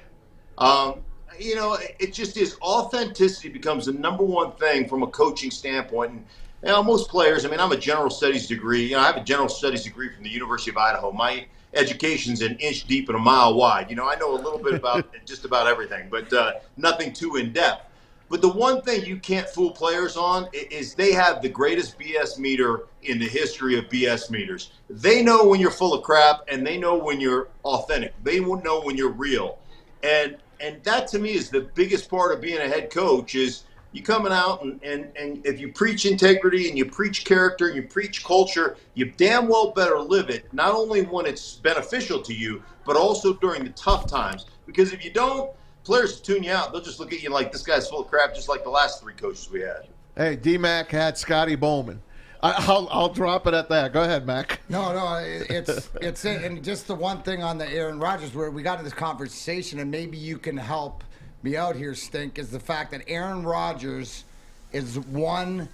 It just is. Authenticity becomes the number one thing from a coaching standpoint. And most players, I'm a general studies degree. I have a general studies degree from the University of Idaho. My education's an inch deep and a mile wide. I know a little bit about just about everything, but nothing too in-depth. But the one thing you can't fool players on is they have the greatest BS meter in the history of BS meters. They know when you're full of crap, and they know when you're authentic. They will know when you're real. And that, to me, is the biggest part of being a head coach is you coming out and if you preach integrity and you preach character and you preach culture, you damn well better live it, not only when it's beneficial to you, but also during the tough times. Because if you don't, players will tune you out. They'll just look at you like this guy's full of crap, just like the last three coaches we had. Hey, D-Mac had Scotty Bowman. I'll drop it at that. Go ahead, Mac. No, it's it. And just the one thing on the Aaron Rodgers, where we got into this conversation, and maybe you can help me out here, Stink, is the fact that Aaron Rodgers is one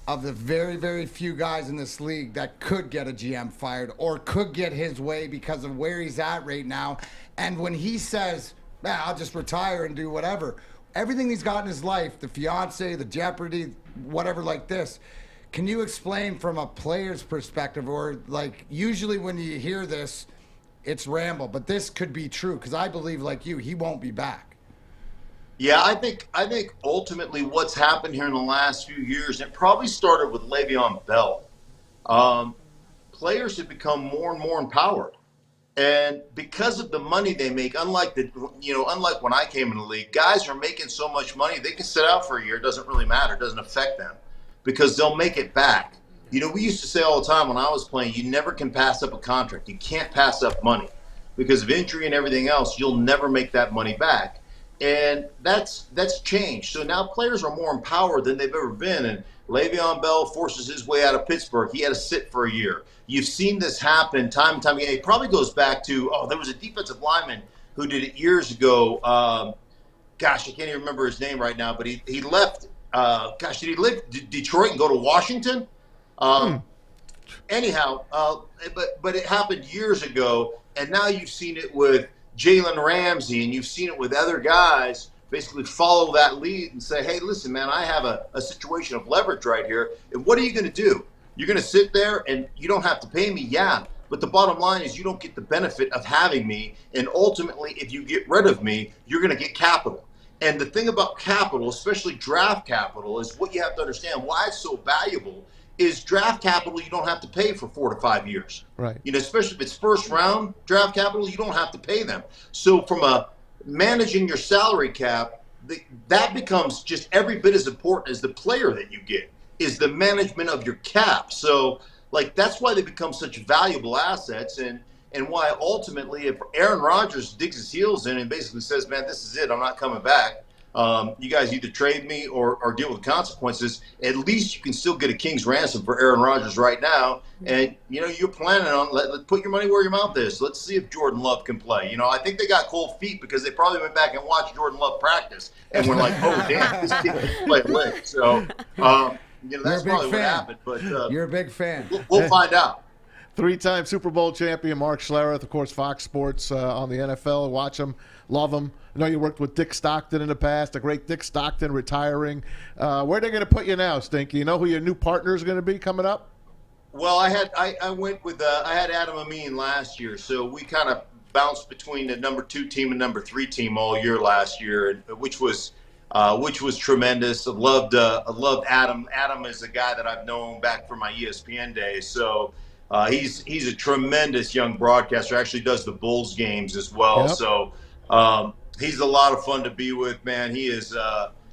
of the very, very few guys in this league that could get a GM fired or could get his way because of where he's at right now. And when he says, I'll just retire and do whatever, everything he's got in his life, the fiance, the Jeopardy, whatever like this, can you explain from a player's perspective, or like usually when you hear this, it's ramble, but this could be true because I believe, like you, he won't be back. Yeah, I think ultimately what's happened here in the last few years, it probably started with Le'Veon Bell. Players have become more and more empowered, and because of the money they make, unlike when I came in the league, guys are making so much money they can sit out for a year. It doesn't really matter. It doesn't affect them because they'll make it back. We used to say all the time when I was playing, you never can pass up a contract. You can't pass up money because of injury and everything else. You'll never make that money back. And that's changed. So now players are more empowered than they've ever been. And Le'Veon Bell forces his way out of Pittsburgh. He had to sit for a year. You've seen this happen time and time again. It probably goes back to, there was a defensive lineman who did it years ago. I can't even remember his name right now, but he left. Did he leave Detroit and go to Washington? Anyhow, but it happened years ago, and now you've seen it with Jalen Ramsey, and you've seen it with other guys basically follow that lead and say, hey, listen, man, I have a situation of leverage right here. And what are you going to do? You're going to sit there and you don't have to pay me? Yeah. But the bottom line is you don't get the benefit of having me. And ultimately, if you get rid of me, you're going to get capital. And the thing about capital, especially draft capital, is what you have to understand why it's so valuable is draft capital you don't have to pay for 4 to 5 years. Right. Especially if it's first round draft capital, you don't have to pay them. So from managing your salary cap, that becomes just every bit as important as the player that you get, is the management of your cap. So that's why they become such valuable assets, and why ultimately if Aaron Rodgers digs his heels in and basically says, man, this is it, I'm not coming back, you guys either trade me or deal with the consequences, at least you can still get a king's ransom for Aaron Rodgers right now. And, you're planning on, let's put your money where your mouth is. Let's see if Jordan Love can play. I think they got cold feet because they probably went back and watched Jordan Love practice and were like, oh, damn, this kid can play a lick. So, that's probably what happened. But you're a big fan. We'll find out. 3-time Super Bowl champion Mark Schlereth, of course, Fox Sports on the NFL. Watch him, love him. I know you worked with Dick Stockton in the past, the great Dick Stockton retiring. Where are they going to put you now, Stinky? You know who your new partner is going to be coming up? Well, I went with I had Adam Amin last year, so we kind of bounced between the number 2 team and number 3 team all year last year, which was tremendous. I loved Adam. Adam is a guy that I've known back from my ESPN days, so. He's a tremendous young broadcaster. Actually does the Bulls games as well. Yep. So he's a lot of fun to be with, man. He is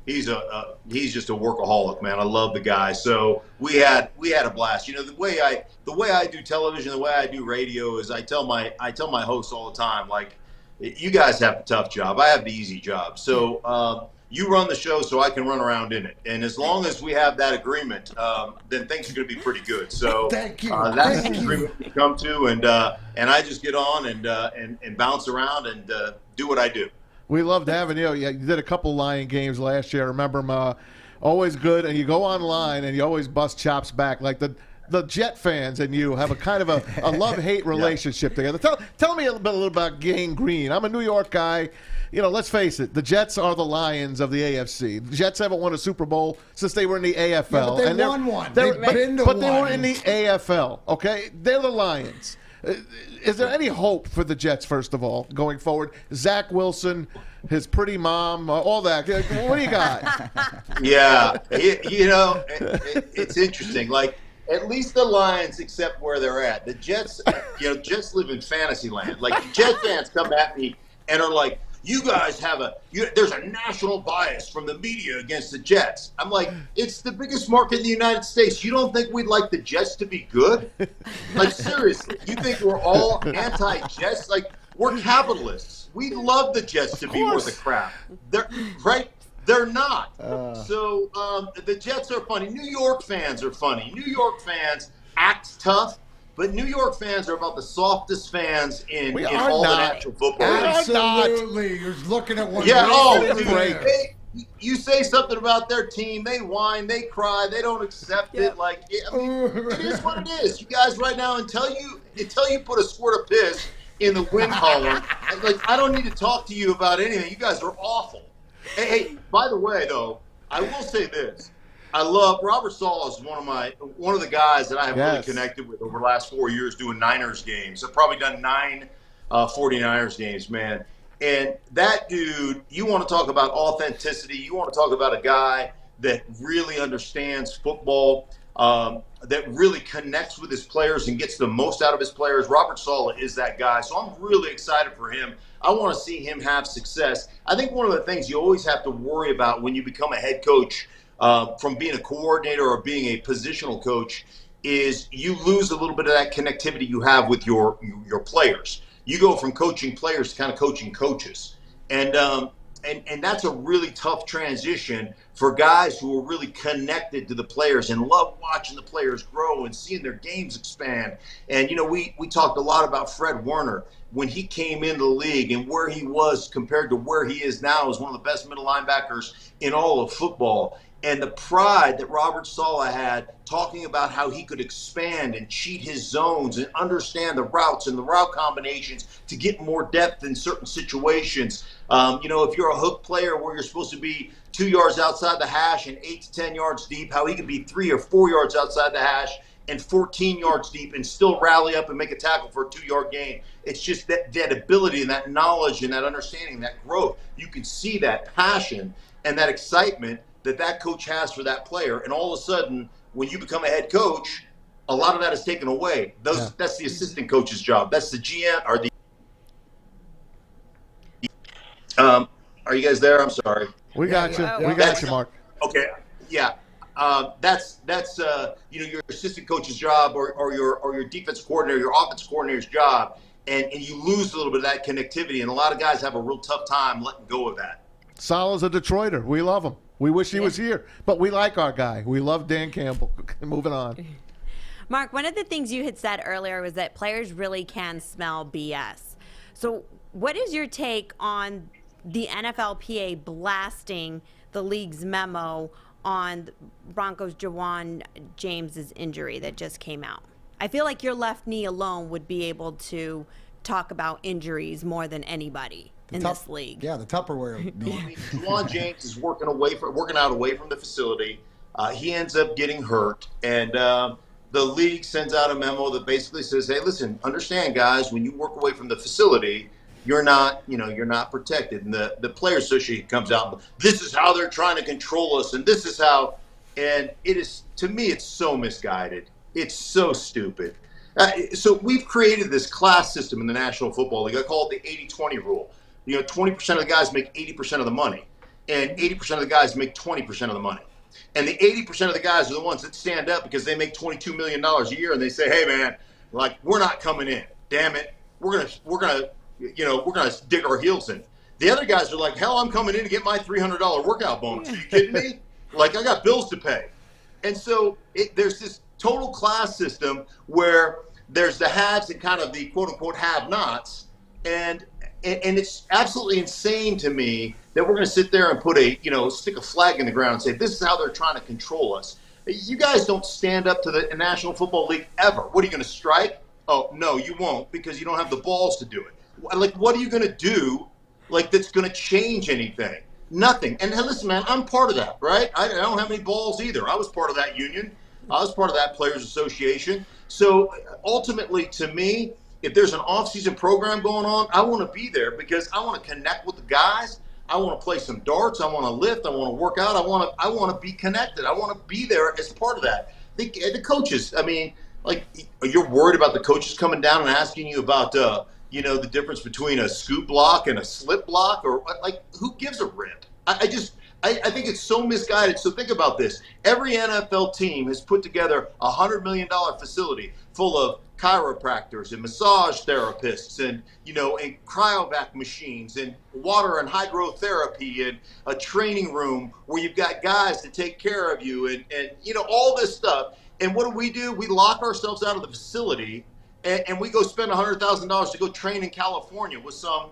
he's just a workaholic, man. I love the guy. So we had a blast. The way I do television, the way I do radio is I tell my hosts all the time, like, you guys have a tough job. I have the easy job. So you run the show so I can run around in it. And as long as we have that agreement, then things are going to be pretty good. So Thank you. That's the agreement we come to, and I just get on and bounce around and do what I do. We loved having you. Yeah, you did a couple Lion games last year. I remember them, always good. And you go online and you always bust chops back. Like the Jet fans and you have a kind of a love-hate relationship together. Tell me a little about Gang Green. I'm a New York guy. You know, let's face it, the Jets are the Lions of the AFC. The Jets haven't won a Super Bowl since they were in the AFL. Yeah, but they won one. They've been to but they one. were in the AFL, okay? They're the Lions. Is there any hope for the Jets, first of all, going forward? Zach Wilson, his pretty mom, all that. What do you got? Yeah, it's interesting. Like, at least the Lions accept where they're at. The Jets, Jets live in fantasy land. Like, the Jet fans come at me and are like, you guys have there's a national bias from the media against the Jets. I'm like, it's the biggest market in the United States. You don't think we'd like the Jets to be good? Like, seriously, you think we're all anti-Jets? Like, we're capitalists. We love the Jets to be worth a crap. They're not. So the Jets are funny. New York fans are funny. New York fans act tough. But New York fans are about the softest fans in all the National Football League. Absolutely. You're looking at one. Yeah, dude, you say something about their team, they whine, they cry, they don't accept it. Like, it is what it is. You guys right now, until you put a squirt of piss in the win column, like, I don't need to talk to you about anything. You guys are awful. Hey, by the way, though, I will say this. I love Robert Saleh is one of the guys that I have really connected with over the last 4 years doing Niners games. I've probably done 9 49ers games, man. And that dude, you want to talk about authenticity. You want to talk about a guy that really understands football, that really connects with his players and gets the most out of his players. Robert Saleh is that guy. So I'm really excited for him. I want to see him have success. I think one of the things you always have to worry about when you become a head coach from being a coordinator or being a positional coach is you lose a little bit of that connectivity you have with your players. You go from coaching players to kind of coaching coaches. And that's a really tough transition for guys who are really connected to the players and love watching the players grow and seeing their games expand. And, we talked a lot about Fred Warner when he came into the league and where he was compared to where he is now as one of the best middle linebackers in all of football. And the pride that Robert Saleh had talking about how he could expand and cheat his zones and understand the routes and the route combinations to get more depth in certain situations. If you're a hook player where you're supposed to be 2 yards outside the hash and 8 to 10 yards deep, how he could be 3 or 4 yards outside the hash and 14 yards deep and still rally up and make a tackle for a 2-yard gain. It's just that ability and that knowledge and that understanding, that growth. You can see that passion and that excitement that coach has for that player. And all of a sudden, when you become a head coach, a lot of that is taken away. That's the assistant coach's job. That's the GM or the. Are you guys there? I'm sorry. We got you. We got you, Mark. Okay. Yeah. That's your assistant coach's job or your defense coordinator, your offense coordinator's job, and you lose a little bit of that connectivity. And a lot of guys have a real tough time letting go of that. Saleh's a Detroiter. We love him. We wish he was here, but we like our guy. We love Dan Campbell. Moving on. Mark, one of the things you had said earlier was that players really can smell BS. So what is your take on the NFLPA blasting the league's memo on Broncos' Jawan James's injury that just came out? I feel like your left knee alone would be able to talk about injuries more than anybody in this league. Yeah, the Tupperware. Jawan James is working out away from the facility. He ends up getting hurt, and the league sends out a memo that basically says, "Hey, listen, understand, guys, when you work away from the facility, you're not protected." And the Players Association comes out, "This is how they're trying to control us, and this is how." And it is, to me, it's so misguided. It's so stupid. So we've created this class system in the National Football League. I call it the 80-20 rule. 20% of the guys make 80% of the money, and 80% of the guys make 20% of the money. And the 80% of the guys are the ones that stand up because they make $22 million a year, and they say, "Hey, man, like, we're not coming in. Damn it, we're gonna dig our heels in." The other guys are like, hell, I'm coming in to get my $300 workout bonus. Are you kidding me? Like, I got bills to pay. And so there's this total class system where there's the haves and kind of the quote-unquote have-nots. And it's absolutely insane to me that we're going to sit there and put stick a flag in the ground and say, this is how they're trying to control us. You guys don't stand up to the National Football League ever. What, are you going to strike? Oh, no, you won't, because you don't have the balls to do it. Like, what are you going to do, like, that's going to change anything? Nothing. And listen, man, I'm part of that, right? I don't have any balls either. I was part of that union. I was part of that Players Association. So ultimately, to me, if there's an off-season program going on, I want to be there because I want to connect with the guys. I want to play some darts. I want to lift. I want to work out. I want to be connected. I want to be there as part of that. The coaches, I mean, like, you're worried about the coaches coming down and asking you about, the difference between a scoop block and a slip block, or like, who gives a rip? I think it's so misguided. So think about this. Every NFL team has put together a $100 million facility full of chiropractors and massage therapists and cryovac machines and water and hydrotherapy and a training room where you've got guys to take care of you and all this stuff. And what do? We lock ourselves out of the facility and we go spend $100,000 to go train in California with some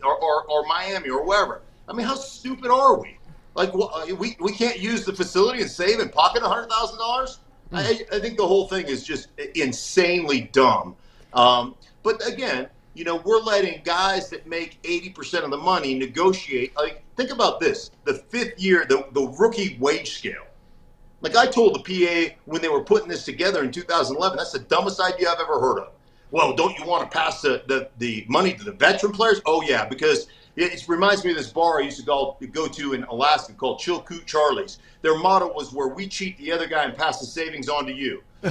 or Miami or wherever. I mean, how stupid are we? Like, we can't use the facility and save and pocket $100,000? I think the whole thing is just insanely dumb. But again, we're letting guys that make 80% of the money negotiate. Like, think about this: the fifth year, the rookie wage scale. Like, I told the PA when they were putting this together in 2011, that's the dumbest idea I've ever heard of. Well, don't you want to pass the money to the veteran players? Oh yeah, because it reminds me of this bar I used to go to in Alaska called Chilkoot Charlie's. Their motto was, where we cheat the other guy and pass the savings on to you. So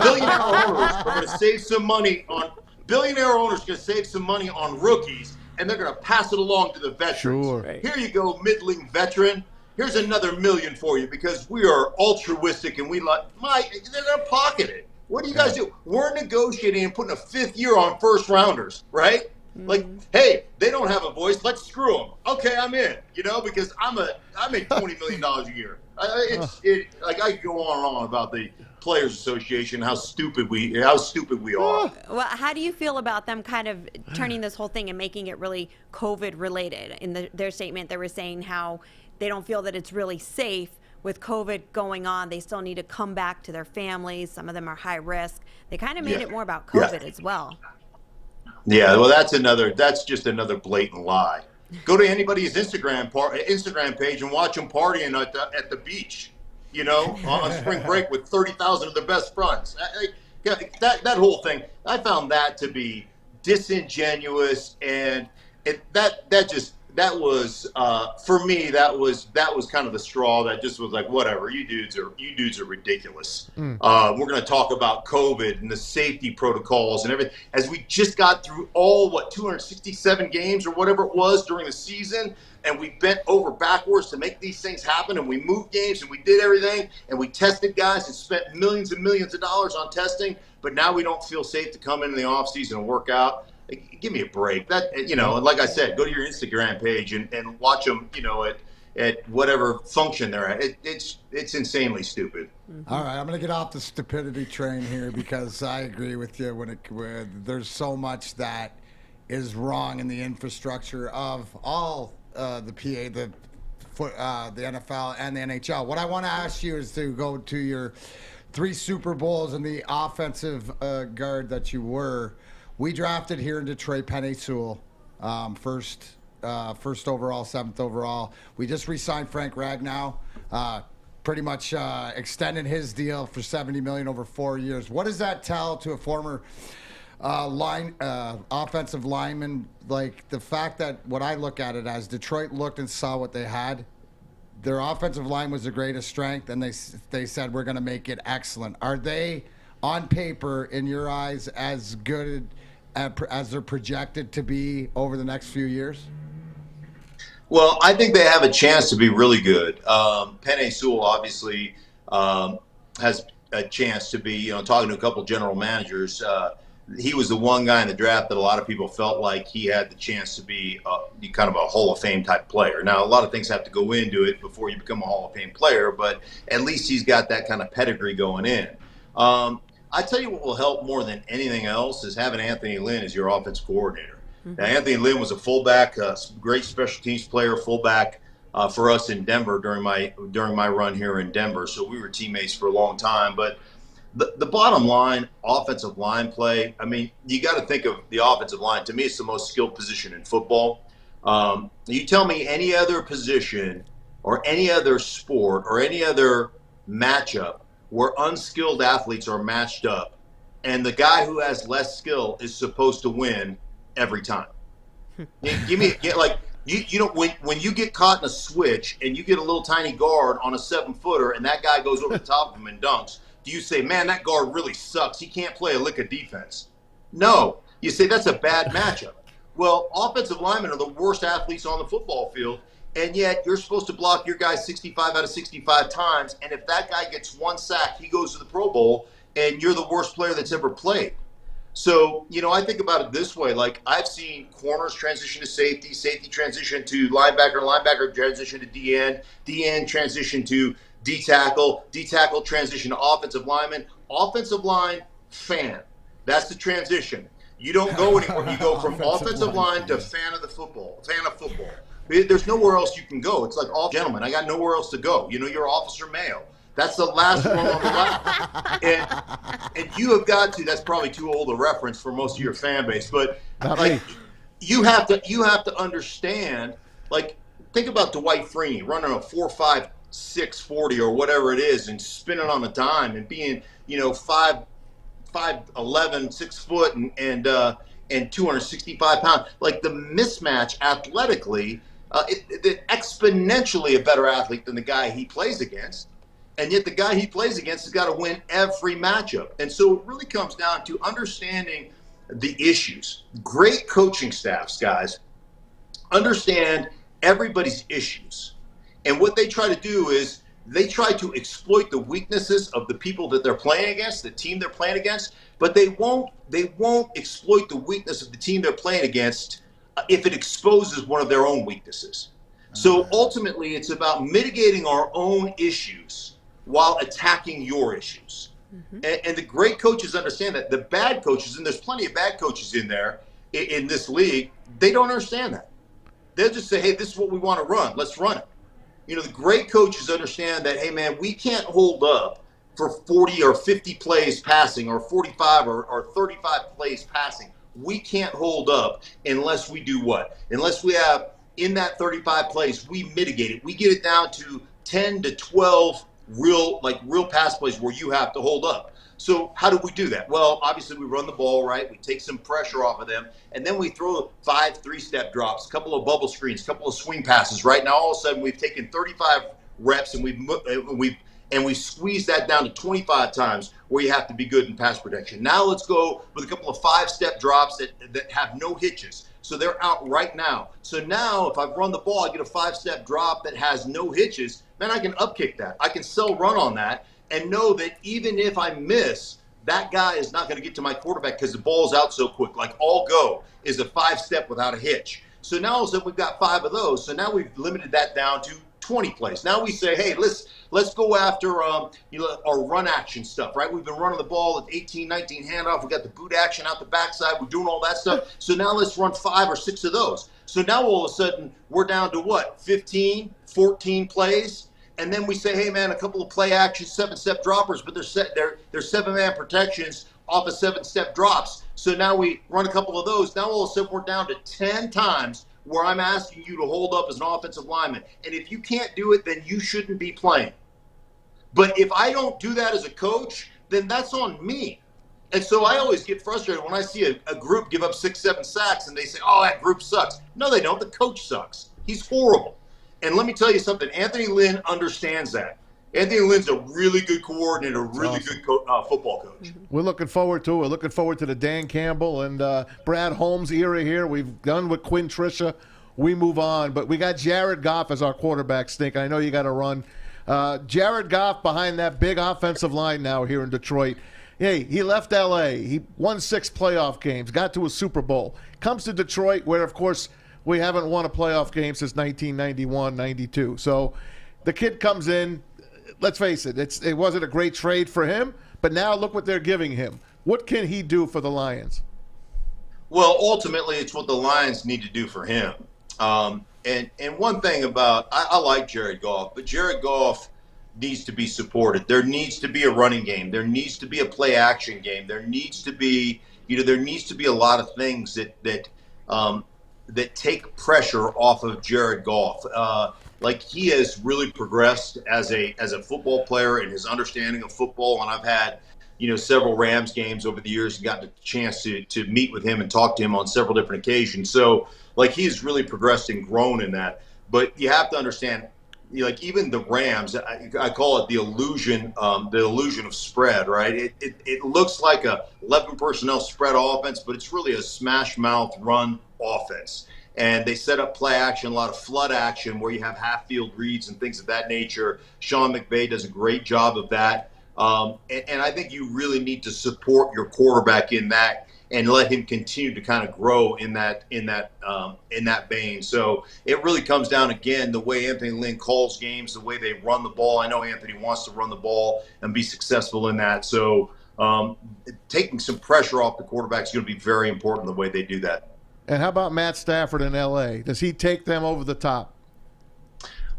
billionaire owners are going to save some money on rookies, and they're going to pass it along to the veterans. Sure. Right. Here you go, middling veteran. Here's another $1 million for you because we are altruistic and they're going to pocket it. What do you guys do? We're negotiating and putting a fifth year on first rounders, right? Like, hey, they don't have a voice. Let's screw them. Okay, I'm in. Because I make $20 million a year. I could go on and on about the Players Association, how stupid we are. Well, how do you feel about them kind of turning this whole thing and making it really COVID related? In their statement, they were saying how they don't feel that it's really safe with COVID going on. They still need to come back to their families. Some of them are high risk. They kind of made it more about COVID as well. Yeah, well, that's just another blatant lie. Go to anybody's Instagram page and watch them partying at the beach, on spring break with 30,000 of their best friends. That whole thing, I found that to be disingenuous, and that was for me. That was kind of the straw that just was like, whatever. You dudes are ridiculous. We're going to talk about COVID and the safety protocols and everything as we just got through 267 games or whatever it was during the season, and we bent over backwards to make these things happen, and we moved games and we did everything, and we tested guys and spent millions and millions of dollars on testing, but now we don't feel safe to come into the offseason and work out. Give me a break. And like I said, go to your Instagram page and watch them, at whatever function they're at. It's insanely stupid. All right, I'm going to get off the stupidity train here because I agree with you when there's so much that is wrong in the infrastructure of all the PA, the NFL, and the NHL. What I want to ask you is to go to your 3 Super Bowls and the offensive guard that you were. We drafted here in Detroit Penei Sewell, first overall, 7th overall. We just re-signed Frank Ragnow, pretty much extended his deal for $70 million over 4 years. What does that tell to a former offensive lineman? Like, the fact that what I look at it as, Detroit looked and saw what they had. Their offensive line was the greatest strength, and they said, we're going to make it excellent. Are they, on paper, in your eyes, as good as they're projected to be over the next few years? Well, I think they have a chance to be really good. Penei Sewell obviously has a chance to be, talking to a couple general managers, he was the one guy in the draft that a lot of people felt like he had the chance to be kind of a Hall of Fame type player. Now, a lot of things have to go into it before you become a Hall of Fame player, but at least he's got that kind of pedigree going in. I tell you what will help more than anything else is having Anthony Lynn as your offense coordinator. Now, Anthony Lynn was a fullback, great special teams player, fullback for us in Denver during my run here in Denver. So we were teammates for a long time. But the bottom line, offensive line play, I mean, you got to think of the offensive line. To me, it's the most skilled position in football. You tell me any other position or any other sport or any other matchup where unskilled athletes are matched up and the guy who has less skill is supposed to win every time. You know, when you get caught in a switch and you get a little tiny guard on a 7-footer and that guy goes over the top of him and dunks, do you say, man, that guard really sucks, he can't play a lick of defense? No. You say that's a bad matchup. Well, offensive linemen are the worst athletes on the football field, and yet you're supposed to block your guy 65 out of 65 times, and if that guy gets one sack, he goes to the Pro Bowl, and you're the worst player that's ever played. So, you know, I think about it this way. Like, I've seen corners transition to safety, safety transition to linebacker, linebacker transition to D-end, D-end transition to D-tackle, D-tackle transition to offensive lineman, offensive line fan. That's the transition. You don't go anywhere. You go from offensive line to fan of football. There's nowhere else you can go. It's like, all gentlemen, I got nowhere else to go. You know, you're Officer Mayo. That's the last one on the left. And you have got to, that's probably too old a reference for most of your fan base, but like, you have to understand, like, think about Dwight Freeney running a 4.56 40 or whatever it is and spinning on a dime and being, you know, 5'11", 6 foot and 265 pounds. Like, the mismatch athletically, they're exponentially a better athlete than the guy he plays against. And yet the guy he plays against has got to win every matchup. And so it really comes down to understanding the issues. Great coaching staffs, guys, understand everybody's issues. And what they try to do is they try to exploit the weaknesses of the people that they're playing against, the team they're playing against, but they won't exploit the weakness of the team they're playing against if it exposes one of their own weaknesses. So ultimately, it's about mitigating our own issues while attacking your issues. And the great coaches understand that. The bad coaches, and there's plenty of bad coaches in there in this league, they don't understand that. They'll just say, hey, this is what we want to run. Let's run it. You know, the great coaches understand that, hey, man, we can't hold up for 40 or 50 plays passing or 45 or 35 plays passing. We can't hold up unless we do what? Unless we have, in that 35 plays, we mitigate it. We get it down to 10 to 12 real pass plays where you have to hold up. So how do we do that? Well, obviously we run the ball right. We take some pressure off of them, and then we throw 5 3-step drops, a couple of bubble screens, a couple of swing passes. Right now, all of a sudden, we've taken 35 reps and we've squeezed that down to 25 times where you have to be good in pass protection. Now let's go with a couple of 5-step drops that have no hitches. So they're out right now. So now if I run the ball, I get a 5-step drop that has no hitches, then I can upkick that. I can sell run on that and know that even if I miss, that guy is not going to get to my quarterback because the ball's out so quick. Like, all go is a 5-step without a hitch. So now all of a sudden we've got 5 of those. So now we've limited that down to 20 plays. Now we say, hey, let's go after our run action stuff, right? We've been running the ball at 18, 19 handoff. We got the boot action out the backside. We're doing all that stuff. So now let's run 5 or 6 of those. So now all of a sudden we're down to what? 15, 14 plays. And then we say, hey, man, a couple of play action 7-step droppers, but they're 7-man protections off of 7-step drops. So now we run a couple of those. Now all of a sudden we're down to 10 times where I'm asking you to hold up as an offensive lineman. And if you can't do it, then you shouldn't be playing. But if I don't do that as a coach, then that's on me. And so I always get frustrated when I see a group give up 6-7 sacks and they say, oh, that group sucks. No, they don't. The coach sucks. He's horrible. And let me tell you something. Anthony Lynn understands that. Anthony Lynn's a really good coordinator, a really good football coach. We're looking forward to it. We're looking forward to the Dan Campbell and Brad Holmes era here. We've done with Quinn Trisha. We move on. But we got Jared Goff as our quarterback, Stink. I know you got to run. Jared Goff behind that big offensive line now here in Detroit. Hey, he left L.A. He won 6 playoff games, got to a Super Bowl. Comes to Detroit, where, of course, we haven't won a playoff game since 1991, 92. So the kid comes in. Let's face it, it wasn't a great trade for him, but now look what they're giving him. What can he do for the Lions? Well, ultimately, it's what the Lions need to do for him. And one thing about I like Jared Goff, but Jared Goff needs to be supported. There needs to be a running game. There needs to be a play action game. There needs to be a lot of things that take pressure off of Jared Goff. Like, he has really progressed as a football player and his understanding of football. And I've had several Rams games over the years and gotten a chance to meet with him and talk to him on several different occasions. So, like, he's really progressed and grown in that. But you have to understand, like, even the Rams, I call it the illusion of spread, right? It looks like a 11 personnel spread offense, but it's really a smash mouth run offense. And they set up play action, a lot of flood action where you have half field reads and things of that nature. Sean McVay does a great job of that. And I think you really need to support your quarterback in that and let him continue to kind of grow in that vein. So it really comes down, again, the way Anthony Lynn calls games, the way they run the ball. I know Anthony wants to run the ball and be successful in that. So taking some pressure off the quarterback is going to be very important the way they do that. And how about Matt Stafford in L.A.? Does he take them over the top?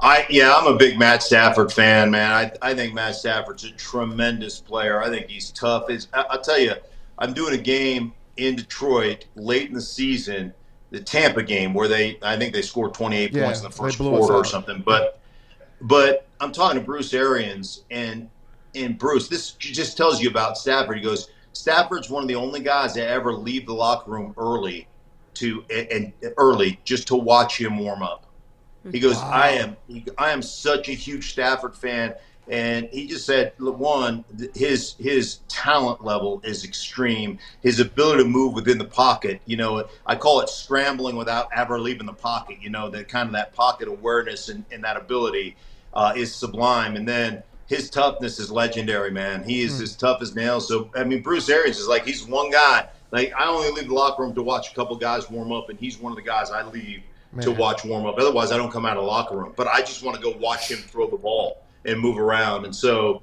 I'm a big Matt Stafford fan, man. I think Matt Stafford's a tremendous player. I think he's tough. I'll tell you, I'm doing a game in Detroit late in the season, the Tampa game, where I think they scored 28 points in the first quarter or something. But I'm talking to Bruce Arians, and Bruce, this just tells you about Stafford. He goes, Stafford's one of the only guys that ever leave the locker room early just to watch him warm up. He goes, wow. I am such a huge Stafford fan. And he just said, one, his talent level is extreme. His ability to move within the pocket, I call it scrambling without ever leaving the pocket. That pocket awareness and that ability is sublime. And then his toughness is legendary, man. He is as tough as nails. So, I mean, Bruce Arians is like, he's one guy. Like, I only leave the locker room to watch a couple guys warm up, and he's one of the guys I leave to watch warm up. Otherwise, I don't come out of the locker room. But I just want to go watch him throw the ball and move around. And so,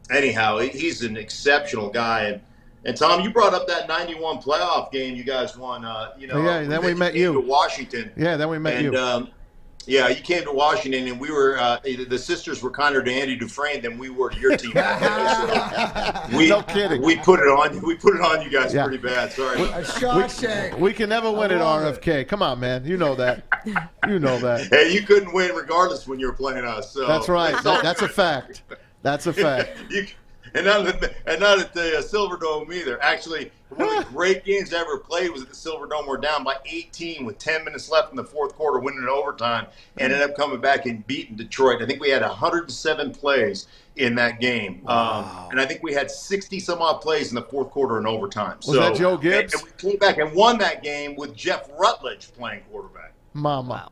anyhow, he's an exceptional guy. And Tom, you brought up that 91 playoff game you guys won. Then we met you to Washington. Yeah, then we met you. Yeah, you came to Washington, and we were the sisters were kinder to Andy Dufresne than we were to your team. No kidding. We put it on. We put it on you guys pretty bad. Sorry. We can never win at RFK. Come on, man. You know that. You know that. Hey, you couldn't win regardless when you were playing us. So. That's right. That's a fact. That's a fact. And not at the Silverdome either. Actually, one of the great games I ever played was at the Silverdome. We're down by 18 with 10 minutes left in the fourth quarter, winning in overtime, and ended up coming back and beating Detroit. I think we had 107 plays in that game. Wow. And I think we had 60-some-odd plays in the fourth quarter in overtime. Was that Joe Gibbs? And we came back and won that game with Jeff Rutledge playing quarterback. Mama.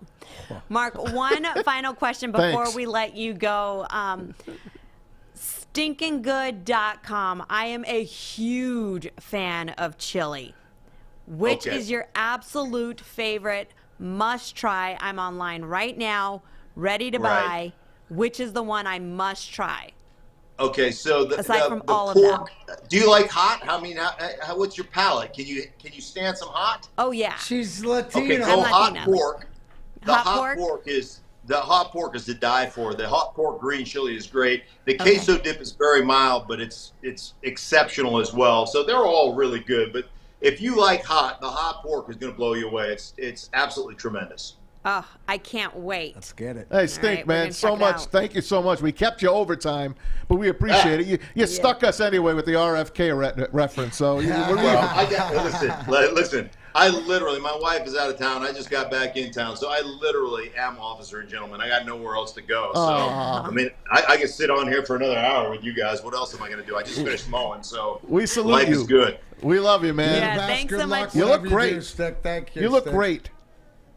Wow. Mark, one final question before we let you go. Stinkinggood.com. I am a huge fan of chili. Which is your absolute favorite must try? I'm online right now, ready to buy. Which is the one I must try? Okay, so aside from all pork, of them. Do you like hot? I mean, what's your palate? Can you stand some hot? Oh yeah. She's Latina. Okay, so hot pork. The hot pork is to die for. The hot pork green chili is great. The queso dip is very mild, but it's exceptional as well. So they're all really good. But if you like hot, the hot pork is going to blow you away. It's absolutely tremendous. Oh, I can't wait. Let's get it. Hey, Stink, man, so much. Thank you so much. We kept you overtime, but we appreciate it. You stuck us anyway with the RFK reference. So listen. I literally, my wife is out of town. I just got back in town, so I literally am officer and gentleman. I got nowhere else to go. So, I mean, I could sit on here for another hour with you guys. What else am I going to do? I just finished mowing, so we salute life you. is good. We love you, man. Yeah, thanks so much. You look great. Thank you. You look great.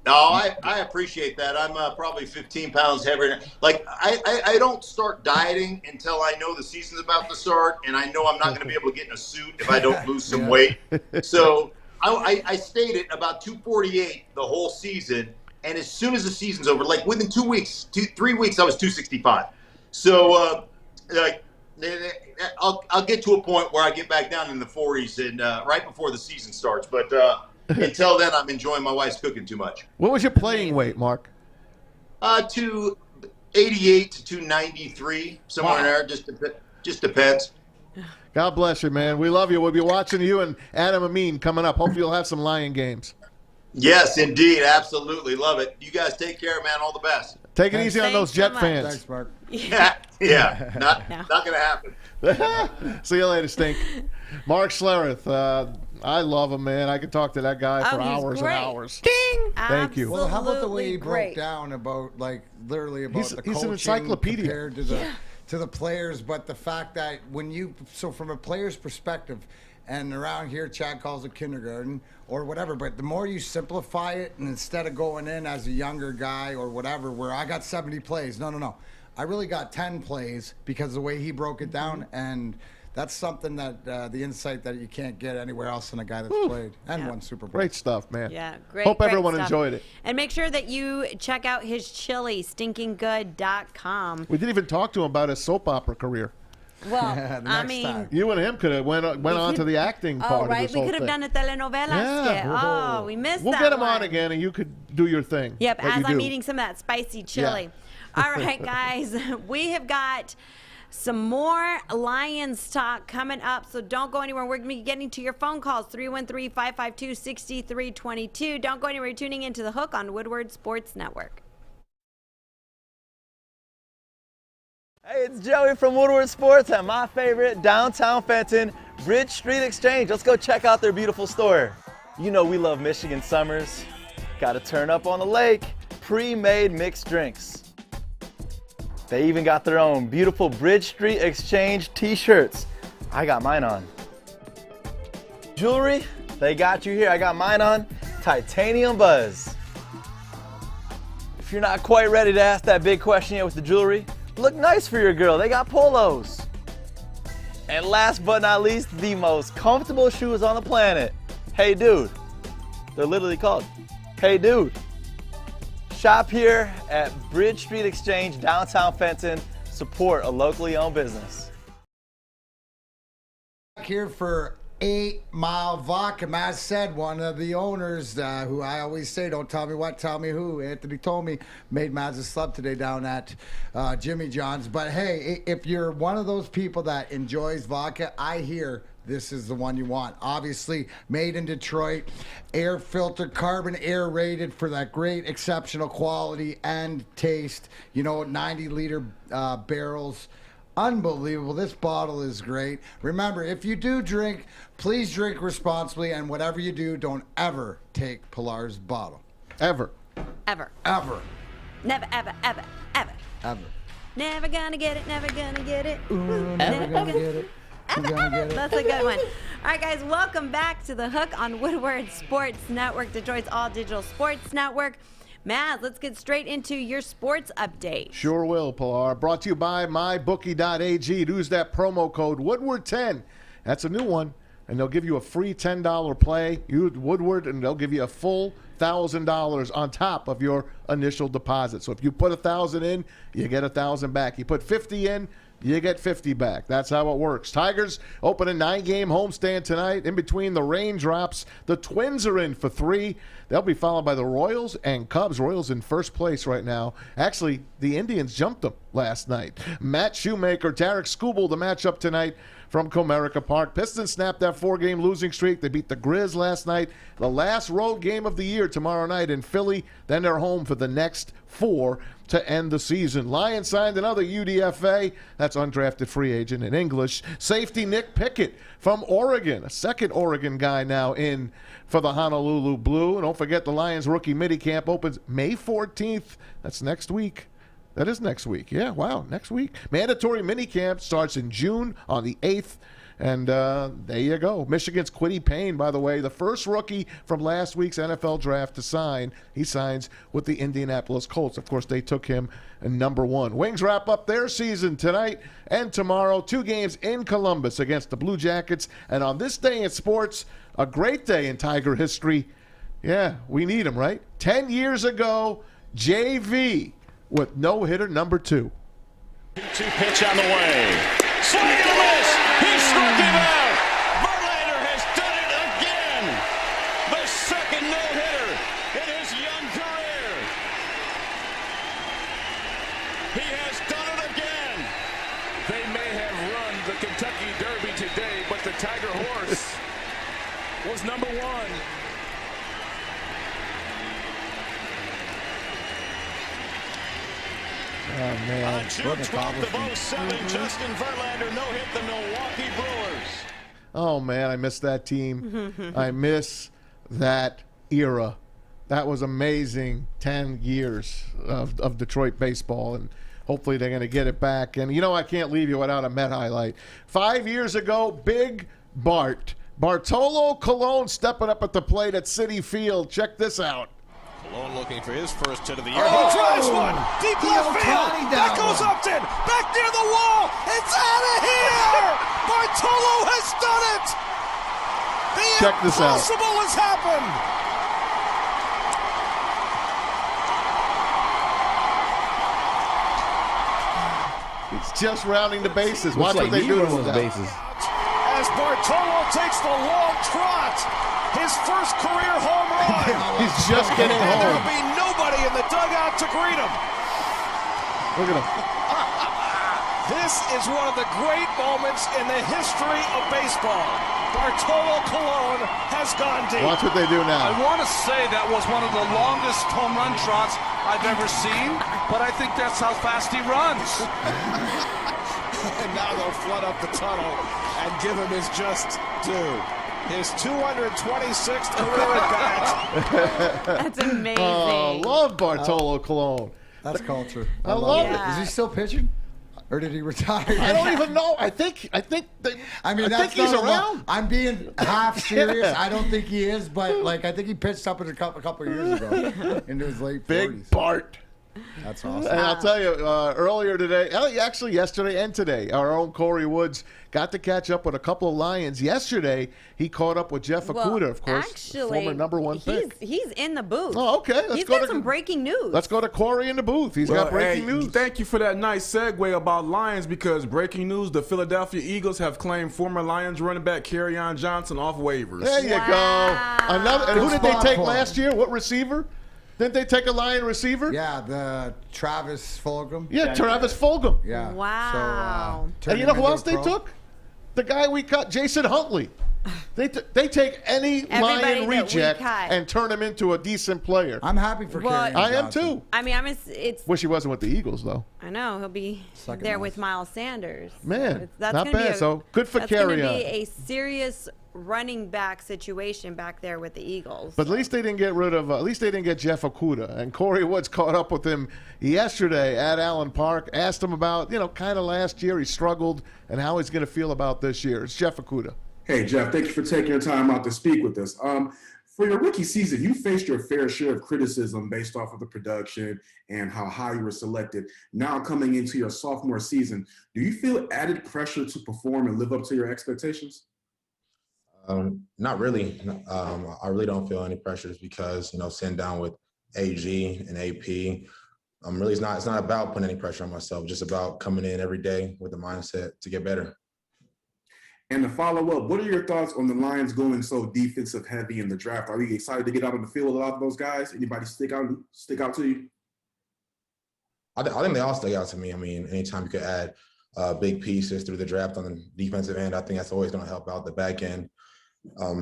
No, I appreciate that. I'm probably 15 pounds heavier. Like, I don't start dieting until I know the season's about to start, and I know I'm not going to be able to get in a suit if I don't lose some weight. So I stayed at about 248 the whole season, and as soon as the season's over, like within 3 weeks, I was 265. So, like, I'll get to a point where I get back down in the 40s and right before the season starts. But until then, I'm enjoying my wife's cooking too much. What was your playing weight, Mark? 288 to 293, somewhere in there. Just depends. God bless you, man. We love you. We'll be watching you and Adam Amin coming up. Hopefully you'll have some Lion games. Yes, indeed. Absolutely. Love it. You guys take care, man. All the best. Take it easy on those Jet fans. Thanks, Mark. Yeah. Not going to happen. See you later, Stink. Mark Schlereth. I love him, man. I could talk to that guy for hours and hours. Ding! Thank you. Well, how about the way he broke down about, like, literally about the coaching he's an encyclopedia compared to the players, but the fact that from a player's perspective, and around here Chad calls it kindergarten or whatever, but the more you simplify it, and instead of going in as a younger guy or whatever, where I got 70 plays, no. I really got 10 plays because of the way he broke it down, and that's something that the insight that you can't get anywhere else in a guy that's played and won Super Bowl. Great stuff, man. Yeah, great. Hope everyone stuff. enjoyed it. And make sure that you check out his chili, stinkinggood.com. We didn't even talk to him about his soap opera career. Well, I mean, you and him could have went on to the acting part right. of this We whole could have thing. done a telenovela skit. Oh, we missed that. We'll get him on again, and you could do your thing. Yep, as I'm eating some of that spicy chili. Yeah. All right, guys, we have got some more Lions talk coming up, so don't go anywhere. We're going to be getting to your phone calls, 313-552-6322. Don't go anywhere. You're tuning into The Hook on Woodward Sports Network. Hey, it's Joey from Woodward Sports at my favorite downtown Fenton, Bridge Street Exchange. Let's go check out their beautiful store. You know we love Michigan summers. Got to turn up on the lake. Pre-made mixed drinks. They even got their own beautiful Bridge Street Exchange t-shirts. I got mine on. Jewelry, they got you here. I got mine on. Titanium Buzz. If you're not quite ready to ask that big question yet with the jewelry, look nice for your girl. They got polos. And last but not least, the most comfortable shoes on the planet. Hey Dude. They're literally called Hey Dude. Shop here at Bridge Street Exchange, downtown Fenton. Support a locally owned business. Here for 8 Mile Vodka. Matt said one of the owners, who I always say, don't tell me what, tell me who. Anthony told me, made Maz a sub today down at Jimmy John's. But hey, if you're one of those people that enjoys vodka, I hear this is the one you want. Obviously, made in Detroit, air filtered, carbon air rated for that great, exceptional quality and taste. 90-liter barrels. Unbelievable. This bottle is great. Remember, if you do drink, please drink responsibly, and whatever you do, don't ever take Pilar's bottle. Ever. Ever. Ever. Never, ever, ever, ever. Ever. Never gonna get it, never gonna get it. Ooh, never gonna get it. That's a good one. All right, guys, welcome back to The Hook on Woodward Sports Network, Detroit's all-digital sports network. Matt, let's get straight into your sports update. Sure will, Pilar. Brought to you by mybookie.ag. Use that promo code Woodward10. That's a new one, and they'll give you a free $10 play. Use Woodward, and they'll give you a full $1,000 on top of your initial deposit. So if you put $1,000 in, you get $1,000 back. You put $50 in, you get $50 back. That's how it works. Tigers open a 9-game homestand tonight. In between the raindrops, the Twins are in for 3. They'll be followed by the Royals and Cubs. Royals in first place right now. Actually, the Indians jumped them last night. Matt Shoemaker, Tarek Skubal, the matchup tonight from Comerica Park. Pistons snapped that 4-game losing streak. They beat the Grizz last night. The last road game of the year tomorrow night in Philly. Then they're home for the next 4 to end the season. Lions signed another UDFA. That's undrafted free agent in English. Safety Nick Pickett from Oregon. A second Oregon guy now in for the Honolulu Blue. And don't forget the Lions rookie minicamp opens May 14th. That's next week. That is next week. Yeah, wow, next week. Mandatory minicamp starts in June on the 8th. And there you go. Michigan's Kwity Paye, by the way, the first rookie from last week's NFL draft to sign. He signs with the Indianapolis Colts. Of course, they took him number 1. Wings wrap up their season tonight and tomorrow. 2 games in Columbus against the Blue Jackets. And on this day in sports, a great day in Tiger history. Yeah, we need him, right? 10 years ago, JV with no-hitter number 2. 2 pitch on the way. Swing and a miss. He struck him out. Verlander has done it again. The second no-hitter in his young career. He has done it again. They may have run the Kentucky Derby today, but the Tiger horse was number 1. Oh, man. On June 12th of 07, Justin Verlander no-hit the Milwaukee Brewers. Oh, man, I miss that team. I miss that era. That was amazing 10 years of Detroit baseball, and hopefully they're going to get it back. And, I can't leave you without a Met highlight. 5 years ago, Big Bart. Bartolo Colon stepping up at the plate at Citi Field. Check this out. Colon looking for his first hit of the year. He drives one. Deep left field. That goes Upton. Back near the wall. It's out of here. Bartolo has done it. The Check this out. impossible has happened. It's just rounding the bases. Watch what they do to the bases. As Bartolo takes the long trot. His first career home run. He's just getting and home. There will be nobody in the dugout to greet him. Look at him. This is one of the great moments in the history of baseball. Bartolo Colon has gone deep. Watch what they do now. I want to say that was one of the longest home run trots I've ever seen, but I think that's how fast he runs. And now they'll flood up the tunnel and give him his just due. His 226th career at bat. That's amazing. Oh, love Bartolo Colon. That's culture. I love it. Is he still pitching? Or did he retire? I don't even know. I think he's around. I'm being half serious. I don't think he is, but I think he pitched up a couple of years ago into his late 40s. Big Bart. That's awesome. And I'll tell you, earlier today, actually yesterday and today, our own Corey Woods got to catch up with a couple of Lions. Yesterday, he caught up with Jeff Okuda, of course, former number 1 pick. He's in the booth. Oh, okay. He's got some breaking news. Let's go to Corey in the booth. He's got breaking news. Thank you for that nice segue about Lions, because breaking news, the Philadelphia Eagles have claimed former Lions running back Kerryon Johnson off waivers. There you go. And who did they take last year? What receiver? Didn't they take a Lion receiver? Yeah, the Travis Fulgham. Yeah, Travis Fulgham. Yeah. Wow. So, and you know who else they took? The guy we cut, Jason Huntley. They take any Lion reject and turn him into a decent player. I'm happy for Kerryon Johnson. I am too. I mean, it's. Wish he wasn't with the Eagles though. I know he'll be there with Miles Sanders. Man, that's not bad. So good for Kerryon. That's going to be a serious running back situation back there with the Eagles. But at least they didn't get rid of. At least they didn't get Jeff Okuda. And Corey Woods caught up with him yesterday at Allen Park. Asked him about kind of last year he struggled and how he's going to feel about this year. It's Jeff Okuda. Hey Jeff, thank you for taking your time out to speak with us. For your rookie season, you faced your fair share of criticism based off of the production and how high you were selected. Now coming into your sophomore season, do you feel added pressure to perform and live up to your expectations? Not really. I really don't feel any pressures because, sitting down with AG and AP, really it's not about putting any pressure on myself, just about coming in every day with the mindset to get better. And to follow up, what are your thoughts on the Lions going so defensive heavy in the draft? Are you excited to get out on the field with a lot of those guys? Anybody stick out to you? I think they all stick out to me. I mean, anytime you could add big pieces through the draft on the defensive end, I think that's always going to help out the back end.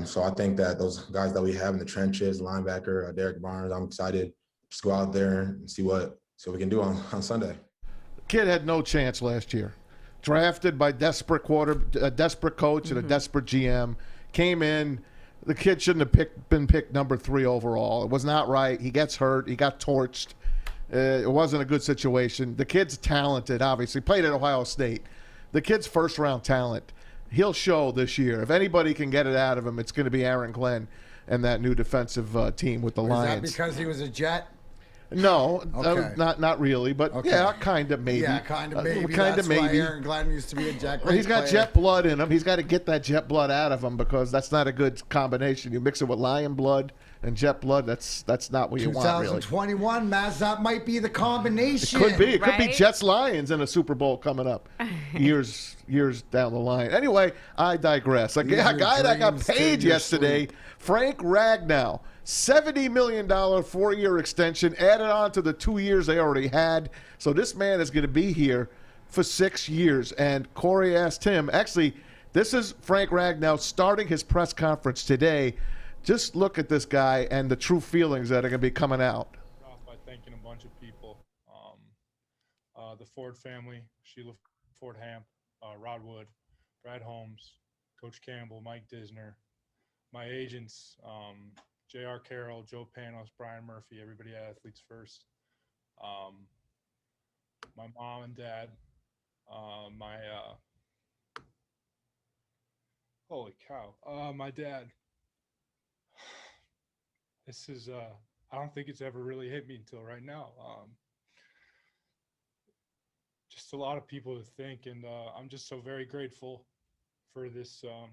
So I think that those guys that we have in the trenches, linebacker, Derek Barnes, I'm excited. Just go out there and see what we can do on Sunday. Kid had no chance last year. Drafted by a desperate coach and a desperate GM. Came in. The kid shouldn't have been picked number 3 overall. It was not right. He gets hurt. He got torched. It wasn't a good situation. The kid's talented, obviously. Played at Ohio State. The kid's first-round talent. he'll show this year. If anybody can get it out of him, it's going to be Aaron Glenn and that new defensive team with the Lions. Is that because he was a Jet? No, Okay. not really, but yeah, kind of maybe. Yeah, kind of maybe. Kind That's of maybe. why Aaron Glenn used to be a Jet. Well, he's got player. jet blood in him. He's got to get that jet blood out of him because that's not a good combination. You mix it with lion blood and jet blood, that's not what you want, really. 2021, Maz, that might be the combination. It could be. It could be Right? Jets Lions in a Super Bowl coming up years down the line. Anyway, I digress. A guy that got paid yesterday, Frank Ragnow. $70 million 4-year extension added on to the 2 years they already had. So this man is going to be here for 6 years. And Corey asked him, actually, this is Frank Ragnow starting his press conference today. Just look at this guy and the true feelings that are going to be coming out. Off by thanking a bunch of people. The Ford family, Sheila Ford Hamp, Rod Wood, Brad Holmes, Coach Campbell, Mike Disner, my agents, J.R. Carroll, Joe Panos, Brian Murphy, everybody at Athletes First. My mom and dad, holy cow, my dad. This is, I don't think it's ever really hit me until right now. Just a lot of people to think, and I'm just so very grateful for this, to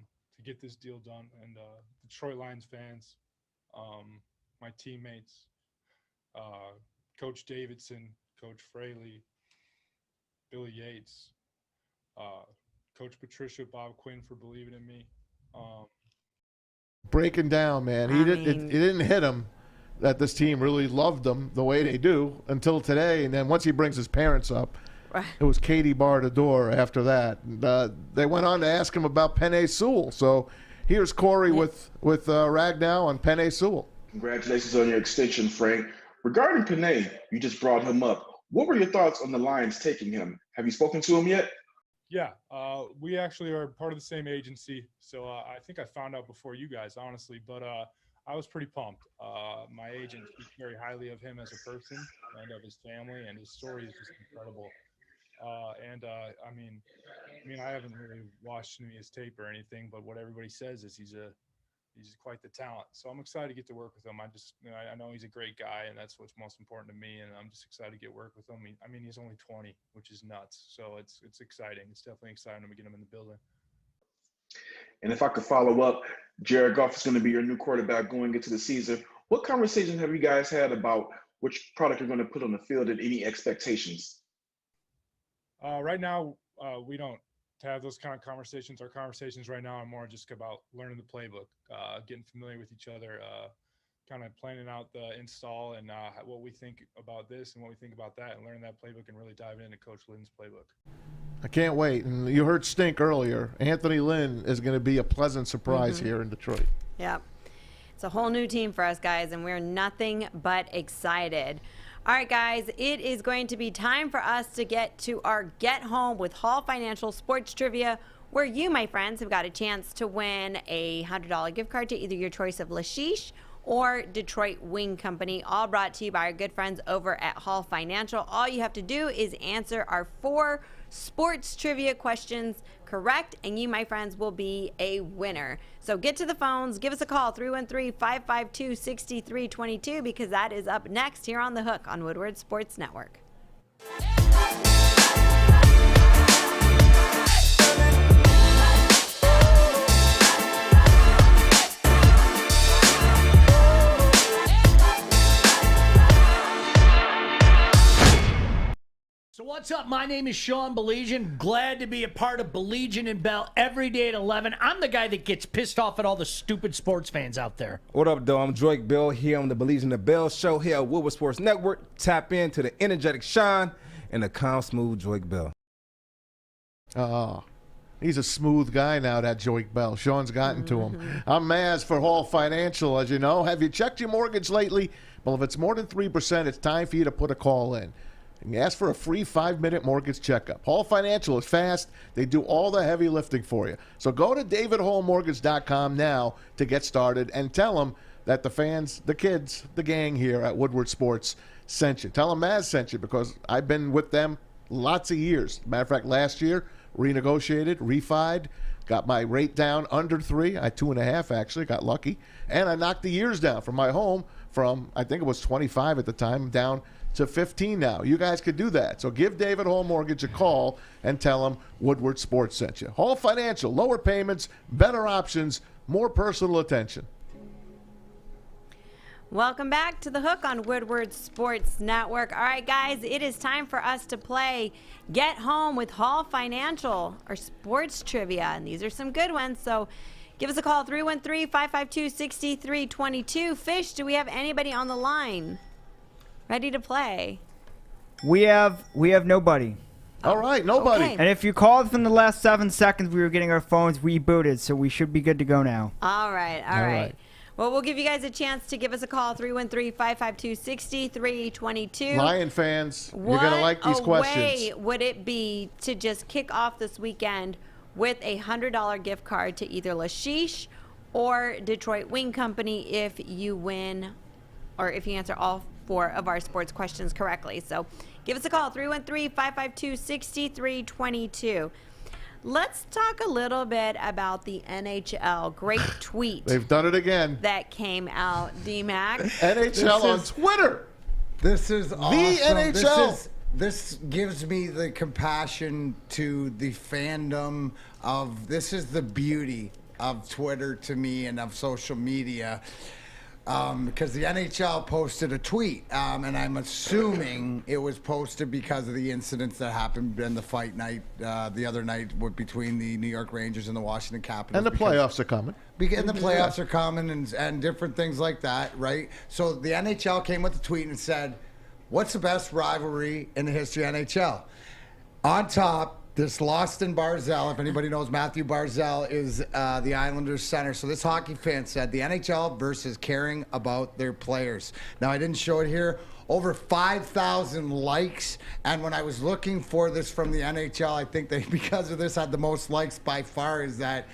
get this deal done. And Detroit Lions fans, my teammates, Coach Davidson, Coach Fraley, Billy Yates, Coach Patricia, Bob Quinn for believing in me. Breaking down, man. It didn't hit him that this team really loved him the way they do until today. And then once he brings his parents up, it was Katie bar the door after that. And, they went on to ask him about Penei Sewell. So here's Corey with Ragnow on Penei Sewell. Congratulations on your extension, Frank. Regarding Penei, you just brought him up. What were your thoughts on the Lions taking him? Have you spoken to him yet? Yeah, we actually are part of the same agency, so I think I found out before you guys, honestly, but I was pretty pumped. My agent speaks very highly of him as a person and of his family, and his story is just incredible. I mean, I haven't really watched any of his tape or anything, but what everybody says is he's quite the talent. So I'm excited to get to work with him. I know he's a great guy, and that's what's most important to me. And I'm just excited to get work with him. I mean, he's only 20, which is nuts. So it's exciting. It's definitely exciting to get him in the building. And if I could follow up, Jared Goff is going to be your new quarterback going into the season. What conversations have you guys had about which product you're going to put on the field and any expectations? Right now, we don't have those kind of conversations. Our conversations right now are more just about learning the playbook, getting familiar with each other, kind of planning out the install and what we think about this and what we think about that, and learning that playbook and really diving into Coach Lynn's playbook. I can't wait. And you heard Stink earlier. Anthony Lynn is going to be a pleasant surprise here in Detroit. Yep. It's a whole new team for us, guys, and we're nothing but excited. All right, guys, it is going to be time for us to get to our Get Home with Hall Financial Sports Trivia, where you, my friends, have got a chance to win a $100 gift card to either your choice of Lashish or Detroit Wing Company, all brought to you by our good friends over at Hall Financial. All you have to do is answer our 4 sports trivia questions correct, and you, my friends, will be a winner. So get to the phones. Give us a call, 313-552-6322, because that is up next here on The Hook on Woodward Sports Network. So what's up? My name is Sean Baligian. Glad to be a part of Baligian and Bell every day at 11. I'm the guy that gets pissed off at all the stupid sports fans out there. What up, though? I'm Drake Bell here on the Baligian and Bell show here at Woodward Sports Network. Tap into the energetic Sean and the calm, smooth Drake Bell. He's a smooth guy now, that Joik Bell. Sean's gotten to him. I'm Maz for Hall Financial, as you know. Have you checked your mortgage lately? Well, if it's more than 3%, it's time for you to put a call in. And you ask for a free 5-minute mortgage checkup. Hall Financial is fast. They do all the heavy lifting for you. So go to davidhallmortgage.com now to get started and tell them that the fans, the kids, the gang here at Woodward Sports sent you. Tell them Maz sent you, because I've been with them lots of years. Matter of fact, last year, renegotiated, refied, got my rate down under 3. I had 2.5 actually, got lucky. And I knocked the years down from my home from, I think it was 25 at the time, down to 15 now. You guys could do that. So give David Hall Mortgage a call and tell him Woodward Sports sent you. Hall Financial, lower payments, better options, more personal attention. Welcome back to The Hook on Woodward Sports Network. All right, guys, it is time for us to play Get Home with Hall Financial, or sports trivia, and these are some good ones. So give us a call, 313-552-6322. Fish, do we have anybody on the line ready to play? We have nobody. All right, nobody. Okay. And if you called from the last 7 seconds, we were getting our phones rebooted, so we should be good to go now. All right. Well, we'll give you guys a chance to give us a call, 313-552-6322. Lion fans, you're going to like these questions. What way would it be to just kick off this weekend with a $100 gift card to either Lashish or Detroit Wing Company if you win, or if you answer all 4 of our sports questions correctly? So give us a call, 313-552-6322. Let's talk a little bit about the NHL. Great tweet. They've done it again. That came out, D-Mac. NHL on Twitter. This is awesome. The NHL. This gives me the compassion to the fandom of, this is the beauty of Twitter to me and of social media. Because the NHL posted a tweet, and I'm assuming it was posted because of the incidents that happened in the fight night the other night between the New York Rangers and the Washington Capitals. And the playoffs are coming. And the playoffs are coming and different things like that, right? So the NHL came with a tweet and said, what's the best rivalry in the history of NHL? On top, this Lawson Barzell, if anybody knows, Matthew Barzell is the Islanders center. So this hockey fan said the NHL versus caring about their players. Now, I didn't show it here. Over 5,000 likes. And when I was looking for this from the NHL, I think they, because of this, had the most likes by far, is that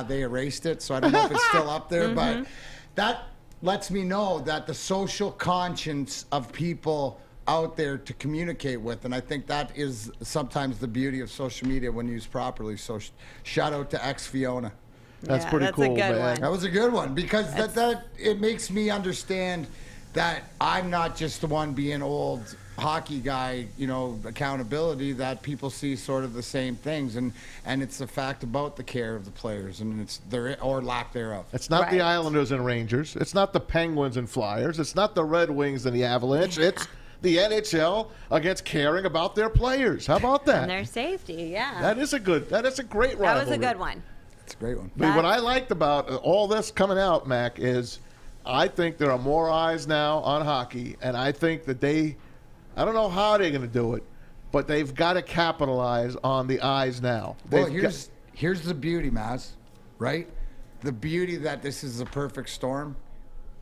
they erased it. So I don't know if it's still up there. But that lets me know that the social conscience of people out there to communicate with, and I think that is sometimes the beauty of social media when used properly. So shout out to X Fiona. That's pretty cool, man. One. That was a good one, because that it makes me understand that I'm not just the one being old hockey guy, accountability, that people see sort of the same things, and it's the fact about the care of the players and it's their, or lack thereof. It's not the Islanders and Rangers. It's not the Penguins and Flyers. It's not the Red Wings and the Avalanche. It's the NHL against caring about their players. How about that? And their safety, yeah. That is a great rivalry. That was a good one. It's a great one. What I liked about all this coming out, Mac, is I think there are more eyes now on hockey, and I think that I don't know how they're going to do it, but they've got to capitalize on the eyes now. Well, here's the beauty, Maz, right? The beauty that this is a perfect storm.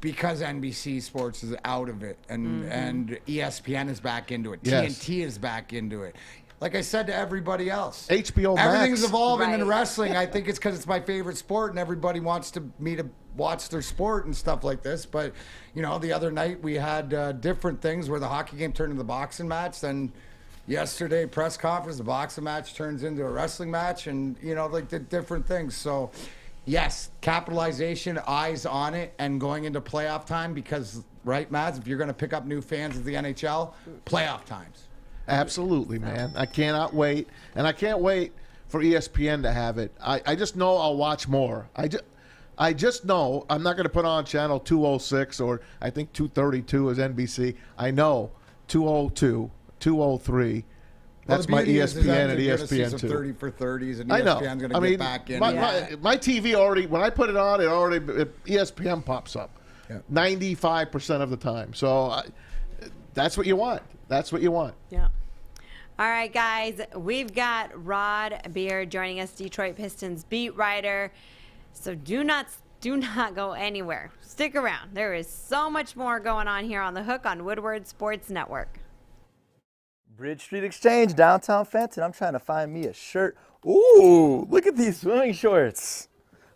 Because NBC Sports is out of it, and ESPN is back into it. Yes. TNT is back into it. Like I said to everybody else, HBO Max. Everything's evolving in wrestling. I think it's because it's my favorite sport, and everybody wants me to watch their sport and stuff like this. But, the other night we had different things where the hockey game turned into the boxing match. Then yesterday, press conference, the boxing match turns into a wrestling match, and, the different things. So, yes, capitalization, eyes on it, and going into playoff time because, right, Mads, if you're going to pick up new fans of the NHL, playoff times. Absolutely, man. I cannot wait. And I can't wait for ESPN to have it. I just know I'll watch more. I just know I'm not going to put on channel 206 or I think 232 is NBC. I know 202, 203. That's my ESPN and ESPN2. 30 for 30s, and ESPN's going to get back in. My TV already, when I put it on, ESPN pops up 95% of the time. So that's what you want. That's what you want. Yeah. All right, guys, we've got Rod Beard joining us, Detroit Pistons beat writer. So do not go anywhere. Stick around. There is so much more going on here on The Hook on Woodward Sports Network. Bridge Street Exchange, downtown Fenton. I'm trying to find me a shirt. Ooh, look at these swimming shorts.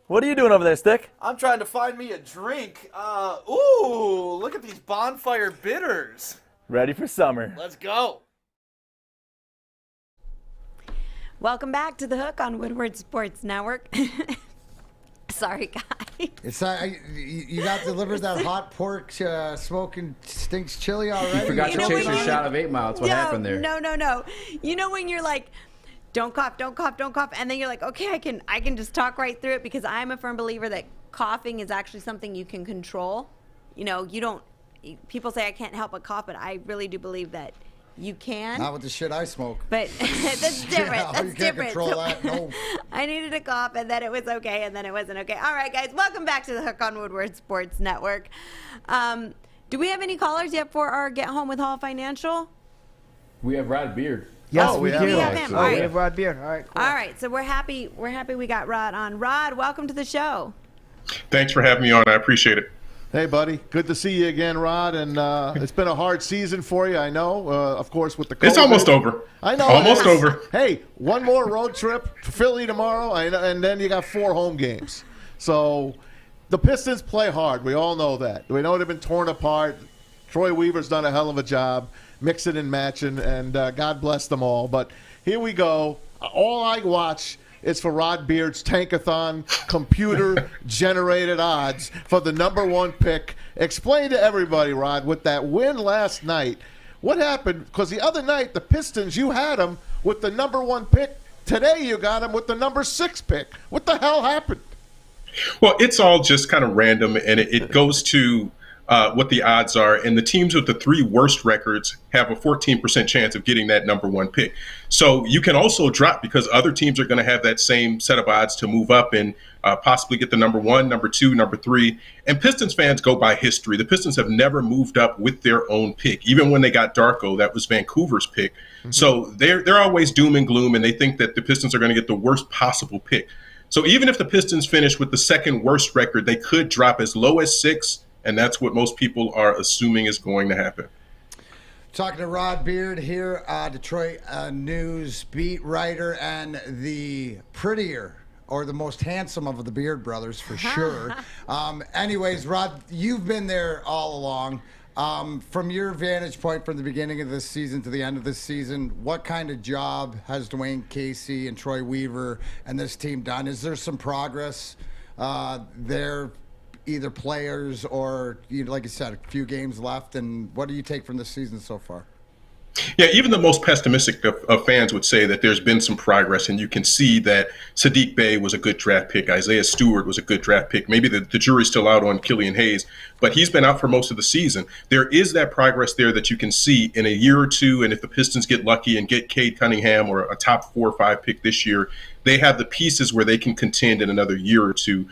What are you doing over there, Stick? I'm trying to find me a drink. Ooh, look at these bonfire bitters. Ready for summer. Let's go. Welcome back to The Hook on Woodward Sports Network. Sorry, guys. It's you got delivered that hot pork smoking stinks chili already. You forgot to chase your shot of 8 Mile. That's what happened there. No. You know when you're like, don't cough, and then you're like, okay, I can just talk right through it, because I'm a firm believer that coughing is actually something you can control. You know, people say I can't help but cough, but I really do believe that you can. Not with the shit I smoke. But that's different. Yeah, that's you can't different. control So that. No. I needed to cough, and then it was okay, and then it wasn't okay. All right, guys, welcome back to The Hook on Woodward Sports Network. Do we have any callers yet for our Get Home with Hall Financial? We have Rod Beard. Yes, we do. We have him. All right. We have Rod Beard. All right. Cool. All right, so we're happy we got Rod on. Rod, welcome to the show. Thanks for having me on. I appreciate it. Hey, buddy. Good to see you again, Rod. And it's been a hard season for you, I know. Of course, with the COVID. It's almost over. I know. Almost over. Hey, one more road trip to Philly tomorrow, and then you got 4 home games. So the Pistons play hard. We all know that. We know they've been torn apart. Troy Weaver's done a hell of a job mixing and matching, and God bless them all. But here we go. All I watch is for Rod Beard's Tankathon computer-generated odds for the #1 pick. Explain to everybody, Rod, with that win last night, what happened? Because the other night, the Pistons, you had them with the #1 pick. Today, you got them with the #6 pick. What the hell happened? Well, it's all just kind of random, and it goes to what the odds are. And the teams with the 3 worst records have a 14% chance of getting that #1 pick. So you can also drop, because other teams are going to have that same set of odds to move up and possibly get the #1, #2, #3. And Pistons fans go by history. The Pistons have never moved up with their own pick. Even when they got Darko, that was Vancouver's pick. Mm-hmm. So they're always doom and gloom, and they think that the Pistons are going to get the worst possible pick. So even if the Pistons finish with the 2nd worst record, they could drop as low as 6. And that's what most people are assuming is going to happen. Talking to Rod Beard here, Detroit News beat writer, and the prettier or the most handsome of the Beard brothers for sure. Anyways, Rod, you've been there all along. From your vantage point from the beginning of this season to the end of this season, what kind of job has Dwayne Casey and Troy Weaver and this team done? Is there some progress there? Either players or, like you said, a few games left. And what do you take from this season so far? Yeah, even the most pessimistic of fans would say that there's been some progress, and you can see that Sadiq Bey was a good draft pick. Isaiah Stewart was a good draft pick. Maybe the jury's still out on Killian Hayes, but he's been out for most of the season. There is that progress there that you can see in a year or two, and if the Pistons get lucky and get Cade Cunningham or a top 4 or 5 pick this year, they have the pieces where they can contend in another year or two.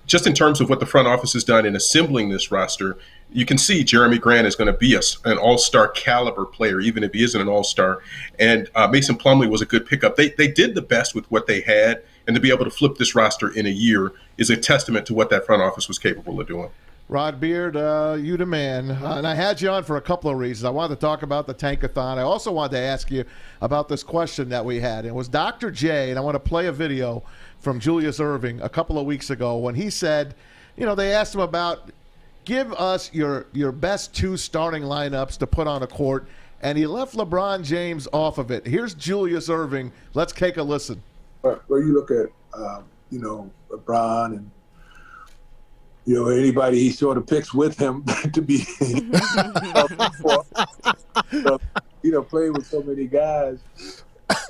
Just in terms of what the front office has done in assembling this roster, you can see Jeremy Grant is going to be an all-star caliber player, even if he isn't an all-star. And Mason Plumlee was a good pickup. They did the best with what they had, and to be able to flip this roster in a year is a testament to what that front office was capable of doing. Rod Beard, you the man. And I had you on for a couple of reasons. I wanted to talk about the Tankathon. I also wanted to ask you about this question that we had. It was Dr. J, and I want to play a video from Julius Erving a couple of weeks ago when he said, they asked him about, give us your best 2 starting lineups to put on a court, and he left LeBron James off of it. Here's Julius Erving. Let's take a listen. Where you look at, LeBron and, anybody he sort of picks with him to be, playing with so many guys,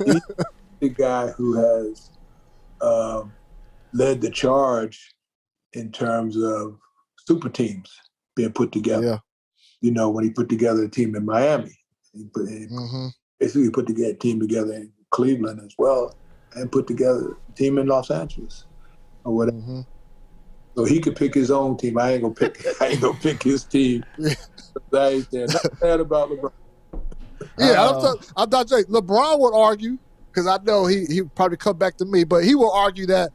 he's the guy who has led the charge in terms of super teams being put together. Yeah. When he put together a team in Miami, he basically put together a team together in Cleveland as well, and put together a team in Los Angeles or whatever. Mm-hmm. So he could pick his own team. I ain't gonna pick his team. I ain't there. Not bad about LeBron. Yeah, I'm not saying LeBron would argue, because I know he probably come back to me, but he will argue that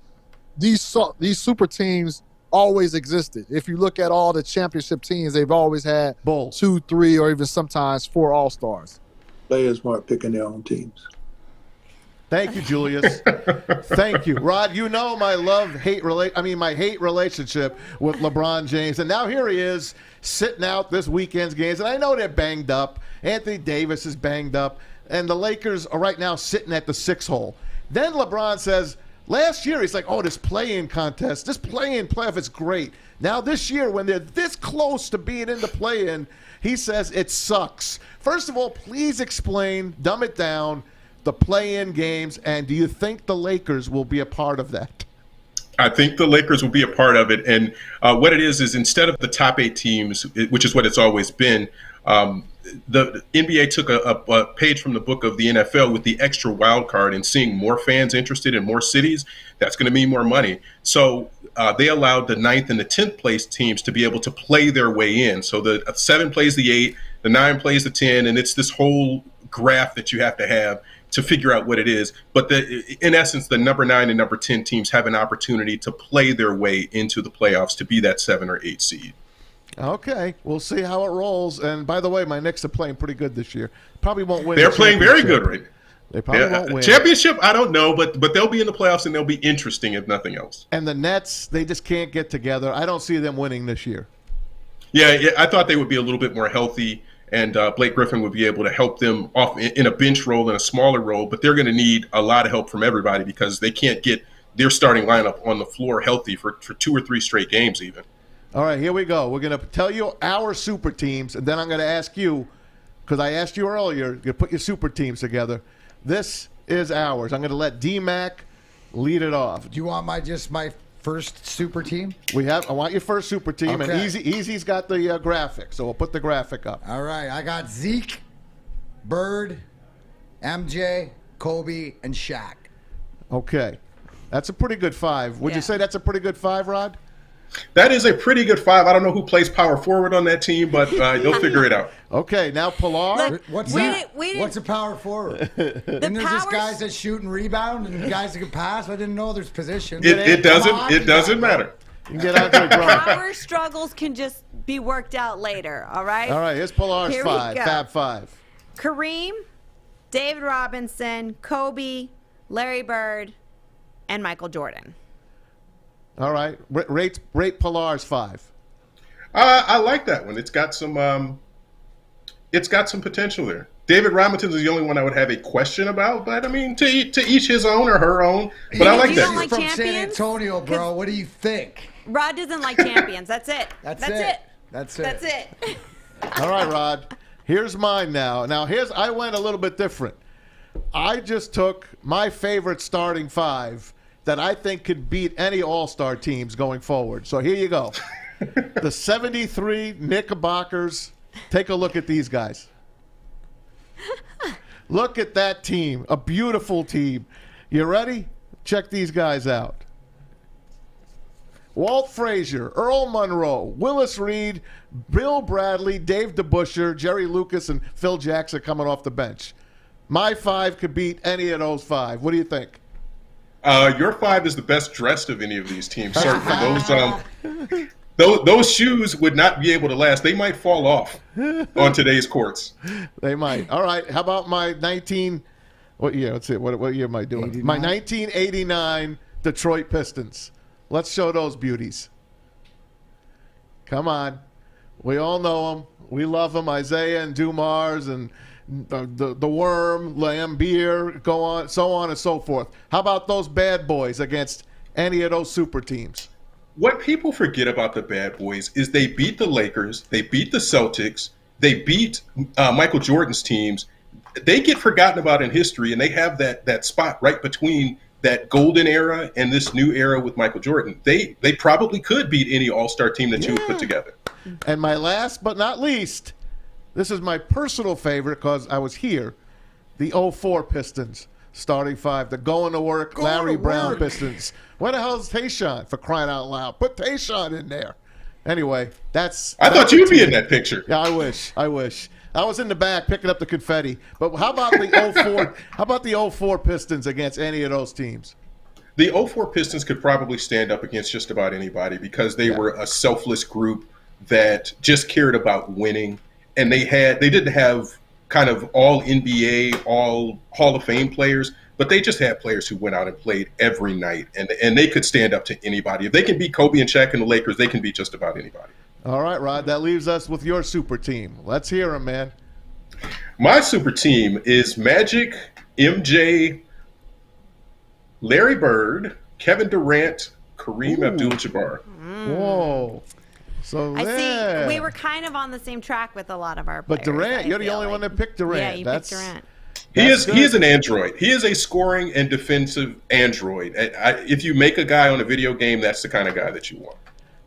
these super teams always existed. If you look at all the championship teams, they've always had 2, 3, or even sometimes 4 All-Stars. Players weren't picking their own teams. Thank you, Julius. Thank you. Rod, my hate relationship with LeBron James. And now here he is sitting out this weekend's games. And I know they're banged up. Anthony Davis is banged up. And the Lakers are right now sitting at the 6 hole. Then LeBron says, last year he's like, oh, this play-in contest, this play-in playoff is great. Now this year, when they're this close to being in the play-in, he says it sucks. First of all, please explain, dumb it down, the play-in games, and do you think the Lakers will be a part of that? I think the Lakers will be a part of it. And what it is instead of the top 8 teams, which is what it's always been, the NBA took a page from the book of the NFL with the extra wild card, and seeing more fans interested in more cities, that's going to mean more money. So they allowed the 9th and the 10th place teams to be able to play their way in. So the 7 plays the 8, the 9 plays the 10, and it's this whole graph that you have to figure out what it is. But in essence, the number 9 and number 10 teams have an opportunity to play their way into the playoffs to be that 7 or 8 seed. Okay, we'll see how it rolls. And by the way, my Knicks are playing pretty good this year. Probably won't win. They're playing very good, right? They probably won't win. Championship, I don't know, but they'll be in the playoffs and they'll be interesting if nothing else. And the Nets, they just can't get together. I don't see them winning this year. Yeah, I thought they would be a little bit more healthy, and Blake Griffin would be able to help them off in a bench role, in a smaller role. But they're going to need a lot of help from everybody because they can't get their starting lineup on the floor healthy for 2 or 3 straight games even. All right, here we go. We're going to tell you our super teams, and then I'm going to ask you, because I asked you earlier, you put your super teams together. This is ours. I'm going to let D-Mac lead it off. Do you want my first super team? I want your first super team, okay. And Easy's got the graphic, so we'll put the graphic up. All right, I got Zeke, Bird, MJ, Kobe, and Shaq. Okay, that's a pretty good 5. Would you say that's a pretty good 5, Rod? That is a pretty good 5. I don't know who plays power forward on that team, but they'll figure it out. Okay, now Pilar. What's that? What's a power forward? Isn't there just guys that shoot and rebound and guys that can pass? I didn't know there's positions. It doesn't matter. You can get out there. Power struggles can just be worked out later, all right? All right, here's Pilar's Here 5, Fab 5. Kareem, David Robinson, Kobe, Larry Bird, and Michael Jordan. All right, rate Pilar's 5. I like that one. It's got some potential there. David Robinson is the only one I would have a question about, but I mean, to each his own or her own. But I like that. He's from San Antonio, bro. What do you think? Rod doesn't like champions. That's it. That's it. That's it. All right, Rod. Here's mine now. I went a little bit different. I just took my favorite starting 5 that I think could beat any All-Star teams going forward. So here you go. The 73 Knickerbockers. Take a look at these guys. Look at that team. A beautiful team. You ready? Check these guys out. Walt Frazier, Earl Monroe, Willis Reed, Bill Bradley, Dave DeBusschere, Jerry Lucas, and Phil Jackson coming off the bench. My 5 could beat any of those 5. What do you think? Your 5 is the best dressed of any of these teams. Certainly, those shoes would not be able to last. They might fall off on today's courts. They might. All right. How about my 19? What year? Let's see. What year am I doing? 89? My 1989 Detroit Pistons. Let's show those beauties. Come on. We all know them. We love them. Isaiah and Dumars and the Worm, Lambeer, so on and so forth. How about those bad boys against any of those super teams? What people forget about the bad boys is they beat the Lakers, they beat the Celtics, they beat Michael Jordan's teams. They get forgotten about in history, and they have that spot right between that golden era and this new era with Michael Jordan. They probably could beat any All-Star team that you would put together. And my last but not least, this is my personal favorite because I was here, the 04 Pistons. Starting 5, the going to work Larry Brown Pistons. Where the hell is Tayshaun, for crying out loud? Put Tayshaun in there. Anyway, I thought you'd be in that picture. Yeah, I wish. I was in the back picking up the confetti. But how about the 04? How about the 04 Pistons against any of those teams? The 04 Pistons could probably stand up against just about anybody because they were a selfless group that just cared about winning, and they didn't have kind of all NBA, all Hall of Fame players, but they just had players who went out and played every night, and they could stand up to anybody. If they can beat Kobe and Shaq and the Lakers, they can beat just about anybody. All right, Rod, that leaves us with your super team. Let's hear him, man. My super team is Magic, MJ, Larry Bird, Kevin Durant, Kareem Abdul-Jabbar. Whoa. So I see. We were kind of on the same track with a lot of our players. But Durant, you're the only one that picked Durant. Yeah, you picked Durant. He is an android. He is a scoring and defensive android. If you make a guy on a video game, that's the kind of guy that you want.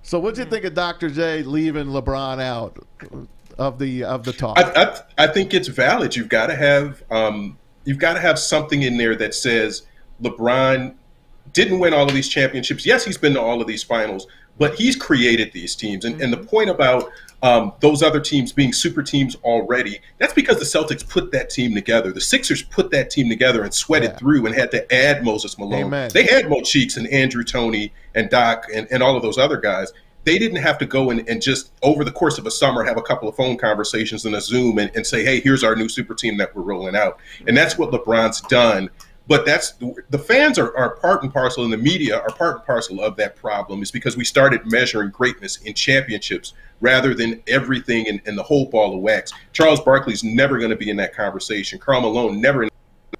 So what'd you think of Dr. J leaving LeBron out of the talk? I think it's valid. You've got to have something in there that says LeBron didn't win all of these championships. Yes, he's been to all of these finals, but he's created these teams. And the point about those other teams being super teams already, that's because the Celtics put that team together. The Sixers put that team together and sweated through and had to add Moses Malone. Amen. They had Mo Cheeks and Andrew Toney and Doc and all of those other guys. They didn't have to go and just over the course of a summer have a couple of phone conversations and a Zoom and say, hey, here's our new super team that we're rolling out. And that's what LeBron's done. But that's the fans are part and parcel, and the media are part and parcel of that problem. Is because we started measuring greatness in championships rather than everything in the whole ball of wax. Charles Barkley's never going to be in that conversation. Karl Malone never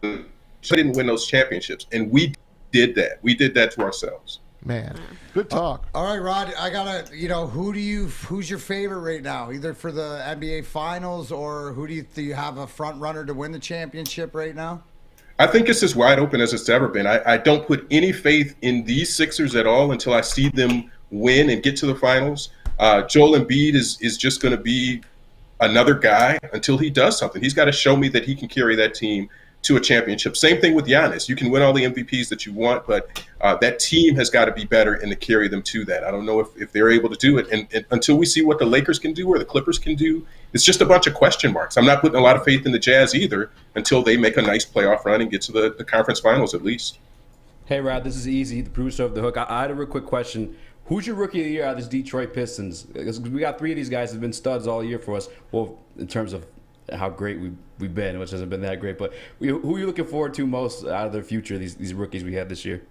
didn't win those championships, and we did that. We did that to ourselves. Man, good talk. All right, Rod, I gotta, who's your favorite right now, either for the NBA Finals or do you have a front runner to win the championship right now? I think it's as wide open as it's ever been. I don't put any faith in these Sixers at all until I see them win and get to the finals. Joel Embiid is just going to be another guy until he does something. He's got to show me that he can carry that team to a championship. Same thing with Giannis. You can win all the MVPs that you want, but that team has got to be better and to carry them to that. I don't know if they're able to do it. And until we see what the Lakers can do or the Clippers can do, it's just a bunch of question marks. I'm not putting a lot of faith in the Jazz either until they make a nice playoff run and get to the conference finals at least. Hey, Rod, this is Eazy, the producer of The Hook. I had a real quick question. Who's your rookie of the year out of this Detroit Pistons? Because we got three of these guys that have been studs all year for us. Well, in terms of how great we've been, which hasn't been that great. But who are you looking forward to most out of their future, these rookies we had this year?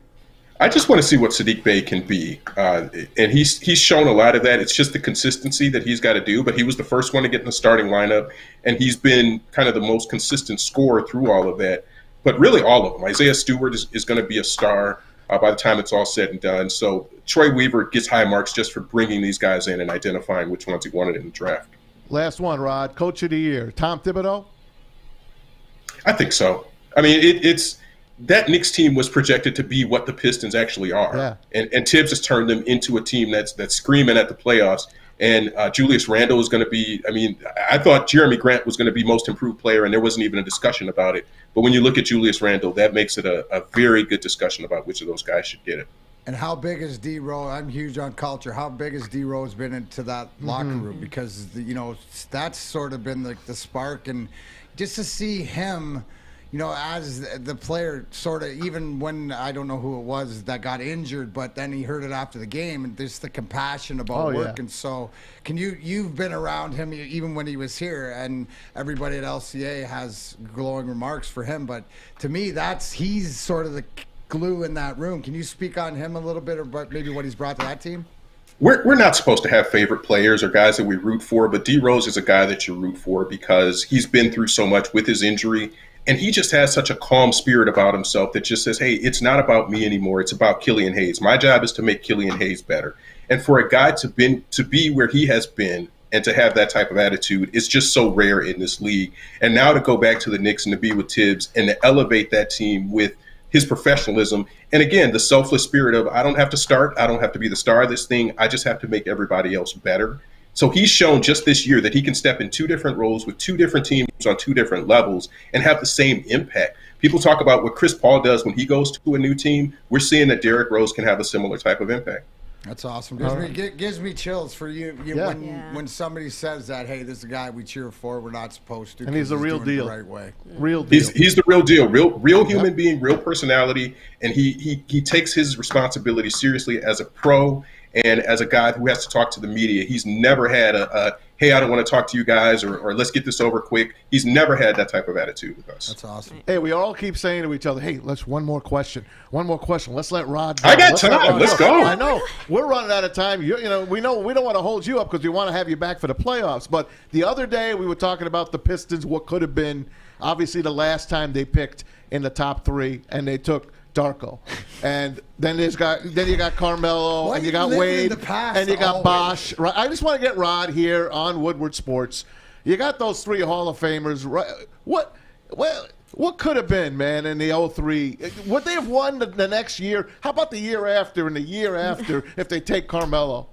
I just want to see what Saddiq Bey can be. And he's shown a lot of that. It's just the consistency that he's got to do. But he was the first one to get in the starting lineup, and he's been kind of the most consistent scorer through all of that. But really all of them. Isaiah Stewart is going to be a star by the time it's all said and done. So Troy Weaver gets high marks just for bringing these guys in and identifying which ones he wanted in the draft. Last one, Rod. Coach of the year, Tom Thibodeau? I think so. I mean, it's that Knicks team was projected to be what the Pistons actually are. Yeah. And Tibbs has turned them into a team that's screaming at the playoffs. And Julius Randle is going to be – I mean, I thought Jeremy Grant was going to be most improved player, and there wasn't even a discussion about it. But when you look at Julius Randle, that makes it a very good discussion about which of those guys should get it. And how big is D-Rose? I'm huge on culture. How big has D-Rose been into that locker room? Because, that's sort of been the spark. And just to see him, as the player sort of, even when I don't know who it was that got injured, but then he heard it after the game, and there's the compassion about work. And so you've been around him even when he was here, and everybody at LCA has glowing remarks for him. But to me, he's sort of the glue in that room. Can you speak on him a little bit about maybe what he's brought to that team? We're not supposed to have favorite players or guys that we root for, but D Rose is a guy that you root for because he's been through so much with his injury, and he just has such a calm spirit about himself that just says, hey, it's not about me anymore. It's about Killian Hayes. My job is to make Killian Hayes better. And for a guy to be where he has been and to have that type of attitude is just so rare in this league. And now to go back to the Knicks and to be with Tibbs and to elevate that team with his professionalism. And again, the selfless spirit of, I don't have to start. I don't have to be the star of this thing. I just have to make everybody else better. So he's shown just this year that he can step in two different roles with two different teams on two different levels and have the same impact. People talk about what Chris Paul does when he goes to a new team. We're seeing that Derrick Rose can have a similar type of impact. That's awesome. Gives me chills for you, when somebody says that, hey, this is a guy we cheer for, we're not supposed to. And he's the real deal. The right way. Real deal. He's the real deal. Real human being, real personality, and he takes his responsibility seriously as a pro and as a guy who has to talk to the media. He's never had a hey, I don't want to talk to you guys, or let's get this over quick. He's never had that type of attitude with us. That's awesome. Hey, we all keep saying to each other, hey, one more question. Let's let Rod go. I got time. Let's go. I know. We're running out of time. We know we don't want to hold you up because we want to have you back for the playoffs. But the other day we were talking about the Pistons, what could have been, obviously the last time they picked in the top three, and they took Darko. And then you got Carmelo, Why and you you got living Wade, in the past and you got always? Bosch. Right? I just want to get Rod here on Woodward Sports. You got those 3 Hall of Famers. Right? What could have been, man, in the 03? Would they have won the next year? How about the year after and the year after if they take Carmelo?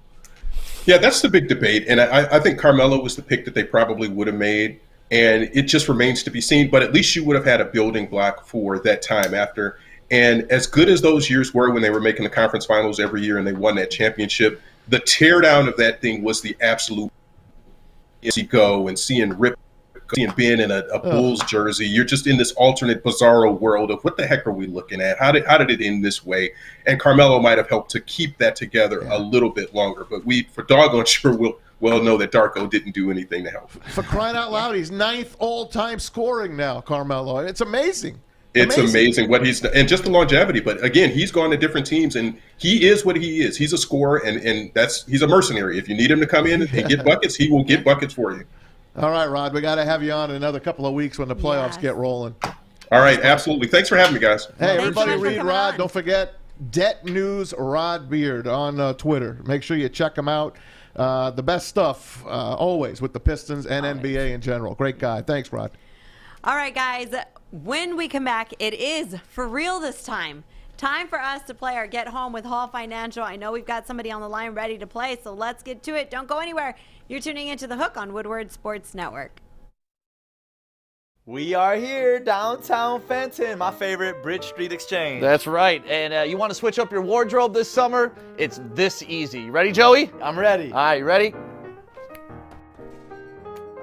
Yeah, that's the big debate. And I think Carmelo was the pick that they probably would have made. And it just remains to be seen. But at least you would have had a building block for that time after. And as good as those years were when they were making the conference finals every year and they won that championship, the teardown of that thing was the absolute go and seeing Ben in a Bulls jersey. You're just in this alternate bizarro world of what the heck are we looking at? How did it end this way? And Carmelo might have helped to keep that together a little bit longer. But we, for doggone sure, will know that Darko didn't do anything to help. For crying out loud, he's 9th all-time scoring now, Carmelo. It's amazing. It's amazing what he's done, and just the longevity. But again, he's gone to different teams, and he is what he is. He's a scorer, and he's a mercenary. If you need him to come in and get buckets, he will get buckets for you. All right, Rod, we got to have you on in another couple of weeks when the playoffs get rolling. All right, absolutely. Thanks for having me, guys. Hey, everybody read Rod. Don't forget Debt News Rod Beard on Twitter. Make sure you check him out. The best stuff always with the Pistons and NBA in general. Great guy. Thanks, Rod. All right, guys. When we come back, it is for real this time. Time for us to play our Get Home with Hall Financial. I know we've got somebody on the line ready to play, so let's get to it. Don't go anywhere. You're tuning into The Hook on Woodward Sports Network. We are here, downtown Fenton, my favorite Bridge Street Exchange. That's right. And you want to switch up your wardrobe this summer? It's this easy. You ready, Joey? I'm ready. All right, you ready?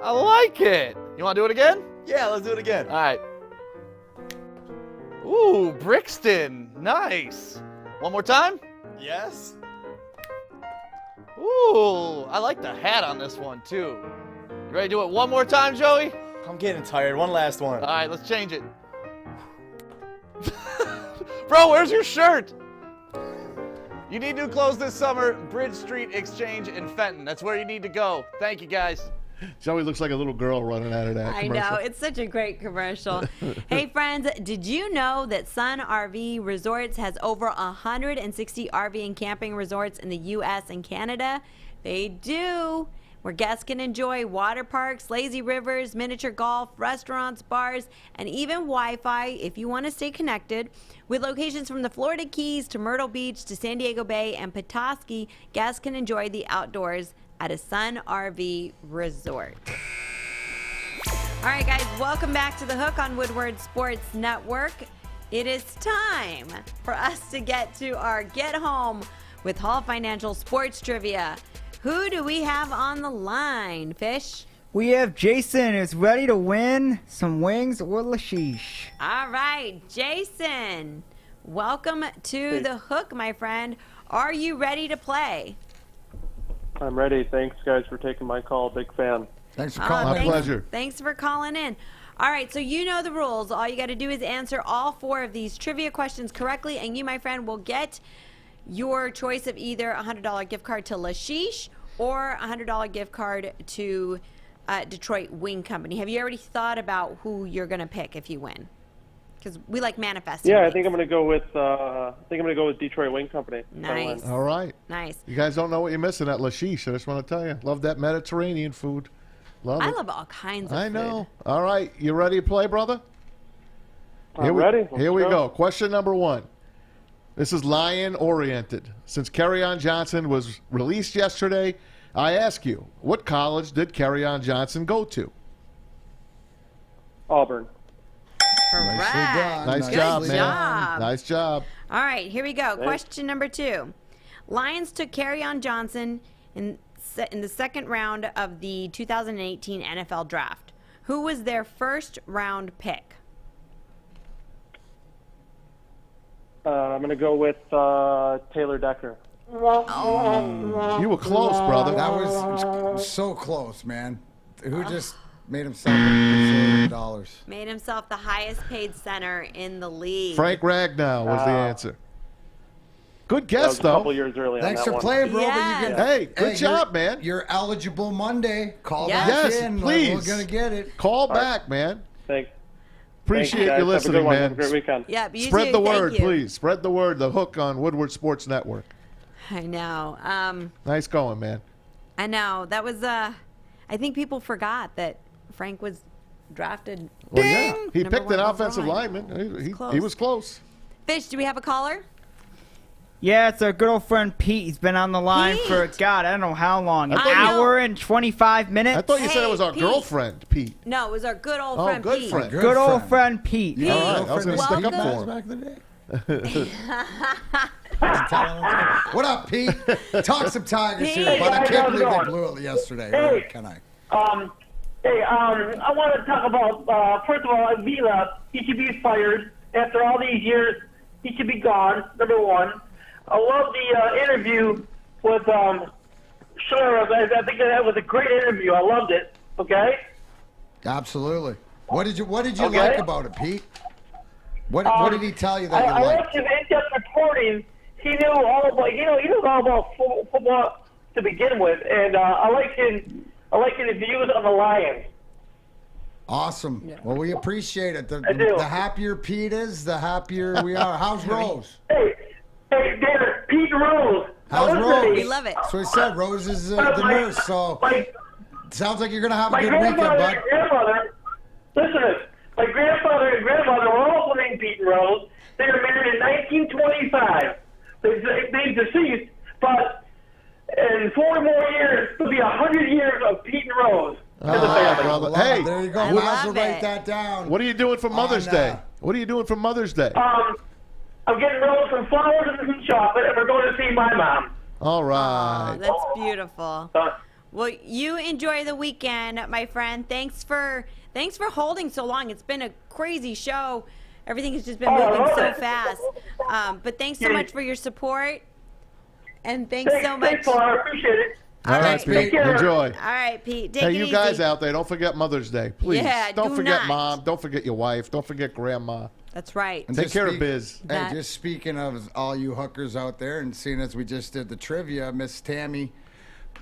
I like it. You want to do it again? Yeah, let's do it again. All right. Ooh, Brixton. Nice. One more time? Yes. Ooh, I like the hat on this one, too. You ready to do it one more time, Joey? I'm getting tired. One last one. All right, let's change it. Bro, where's your shirt? You need new clothes this summer. Bridge Street Exchange in Fenton. That's where you need to go. Thank you, guys. Joey looks like a little girl running out of that commercial. I know. It's such a great commercial. Hey, friends, did you know that Sun RV Resorts has over 160 RV and camping resorts in the U.S. and Canada? They do. Where guests can enjoy water parks, lazy rivers, miniature golf, restaurants, bars, and even Wi-Fi if you want to stay connected. With locations from the Florida Keys to Myrtle Beach to San Diego Bay and Petoskey, guests can enjoy the outdoors at a Sun RV Resort. All right, guys, welcome back to The Hook on Woodward Sports Network. It is time for us to get to our Get Home with Hall Financial Sports Trivia. Who do we have on the line, Fish? We have Jason who's ready to win some wings or lashish. All right, Jason, welcome to The Hook, my friend. Are you ready to play? I'm ready. Thanks, guys, for taking my call. Big fan. Thanks for calling. My pleasure. Thanks for calling in. All right, so you know the rules. All you got to do is answer all 4 of these trivia questions correctly, and you, my friend, will get your choice of either a $100 gift card to Lashish or a $100 gift card to Detroit Wing Company. Have you already thought about who you're going to pick if you win? Because we like manifesting. Yeah, I think I'm going to go with Detroit Wing Company. Nice. All right. Nice. You guys don't know what you're missing at Lashish. I just want to tell you. Love that Mediterranean food. Love I it. love all kinds of I food. know. All right. You ready to play, brother? I'm ready. Here we go. Question number 1. This is Lion-oriented. Since Kerryon Johnson was released yesterday, I ask you, what college did Kerryon Johnson go to? Auburn. Correct. Nice Good job, man. job. Nice job. All right, here we go. Thanks. Question number 2. Lions took Kerryon Johnson in the second round of the 2018 NFL Draft. Who was their first round pick? I'm going to go with Taylor Decker. Oh. You were close, brother. That was so close, man. Who just made himself $1 billion? Made himself the highest paid center in the league. Frank Ragnow was the answer. Good guess, That was a though. couple years early Thanks on for that one. playing, bro. Yes. But Hey, good job, man. You're eligible Monday. Call Yes. back Yes, in. please. We're going to get it. Call back, man. Thanks. Appreciate Thanks, you guys. Have a good listening, one. man. Have a great weekend. Yeah, you Spread too. the Thank word, you. please. Spread the word. The Hook on Woodward Sports Network. I know. Nice going, man. I know. That was, I think people forgot that Frank was drafted. Well, yeah. He Number picked an one offensive overall. lineman. He Close. was close. Fish, do we have a caller? Yeah, it's our good old friend Pete. He's been on the line for, God, I don't know how long. An I thought you- hour and 25 minutes? I thought you said it was our Pete. girlfriend, Pete. No, it was our good old Oh, friend good Pete. friend. Good old friend Pete. All right, I was going to stick up welcome. for him. Back in the day. What up, Pete? Talk some Tigers here, Hey, but I guys, can't how's it believe they going? blew it yesterday. Hey. Or can I? I want to talk about, first of all, Vila. He should be fired. After all these years, he should be gone, number one. I love the interview with Schlereth. I think that was a great interview. I loved it. Okay? Absolutely. What did you Okay. like about it, Pete? What did he tell you that I you liked liked? his in-depth reporting. He knew all about he knew all about football to begin with, and I like his views on the Lions. Awesome. Well, we appreciate it. I do. The happier Pete is, the happier we are. How's Rose? Hey, Darren, Pete Rose. How's Listen, Rose? We love it. So he said Rose is the My- nurse. So sounds like you're gonna have a My good weekend, grandfather bud. and grandmother, listen to this. My grandfather and grandmother were also named Pete and Rose. They were married in 1925. They deceased, but in 4 more years, it'll be 100 years of Pete and Rose. Brother. Hey, there you go. Might as well write that down. What are you doing for Mother's Day? What are you doing for Mother's Day? I'm getting Rose some flowers and some chocolate, and we're going to see my mom. All right. Oh, that's beautiful. Well, you enjoy the weekend, my friend. Thanks for holding so long. It's been a crazy show. Everything has just been moving so fast. But thanks so much for your support. And thanks so much. Thanks, Paul. I appreciate it. All right, Pete. Enjoy. All right, Pete. Take Hey, it you easy. guys out there, don't forget Mother's Day, please. Yeah, don't do forget not. Mom. Don't forget your wife. Don't forget Grandma. That's right. And Take just care of Biz. Hey, just speaking of all you hookers out there, and seeing as we just did the trivia, Miss Tammy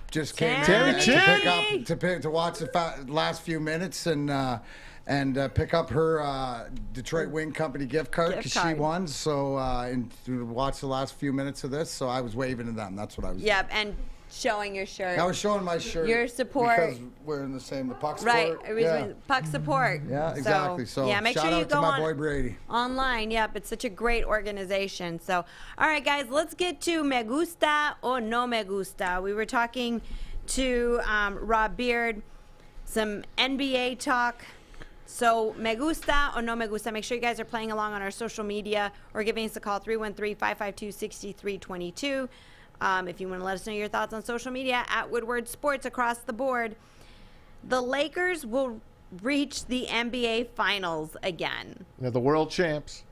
just came in to watch the last few minutes and pick up her Detroit Wing Company gift card because she won. So and to watch the last few minutes of this, so I was waving to them. That's what I was. Yep, and showing your shirt. I was showing my shirt. Your support. because we're in the Puck support. Right, Puck support. Yeah, exactly. So yeah, make shout sure you out go to my on boy Brady. online. Yep, it's such a great organization. So, all right, guys, let's get to me gusta o no me gusta. We were talking to Rob Beard, some NBA talk. So, me gusta or no me gusta. Make sure you guys are playing along on our social media or giving us a call, 313-552-6322. If you want to let us know your thoughts on social media, at Woodward Sports across the board. The Lakers will reach the NBA Finals again. They're the world champs.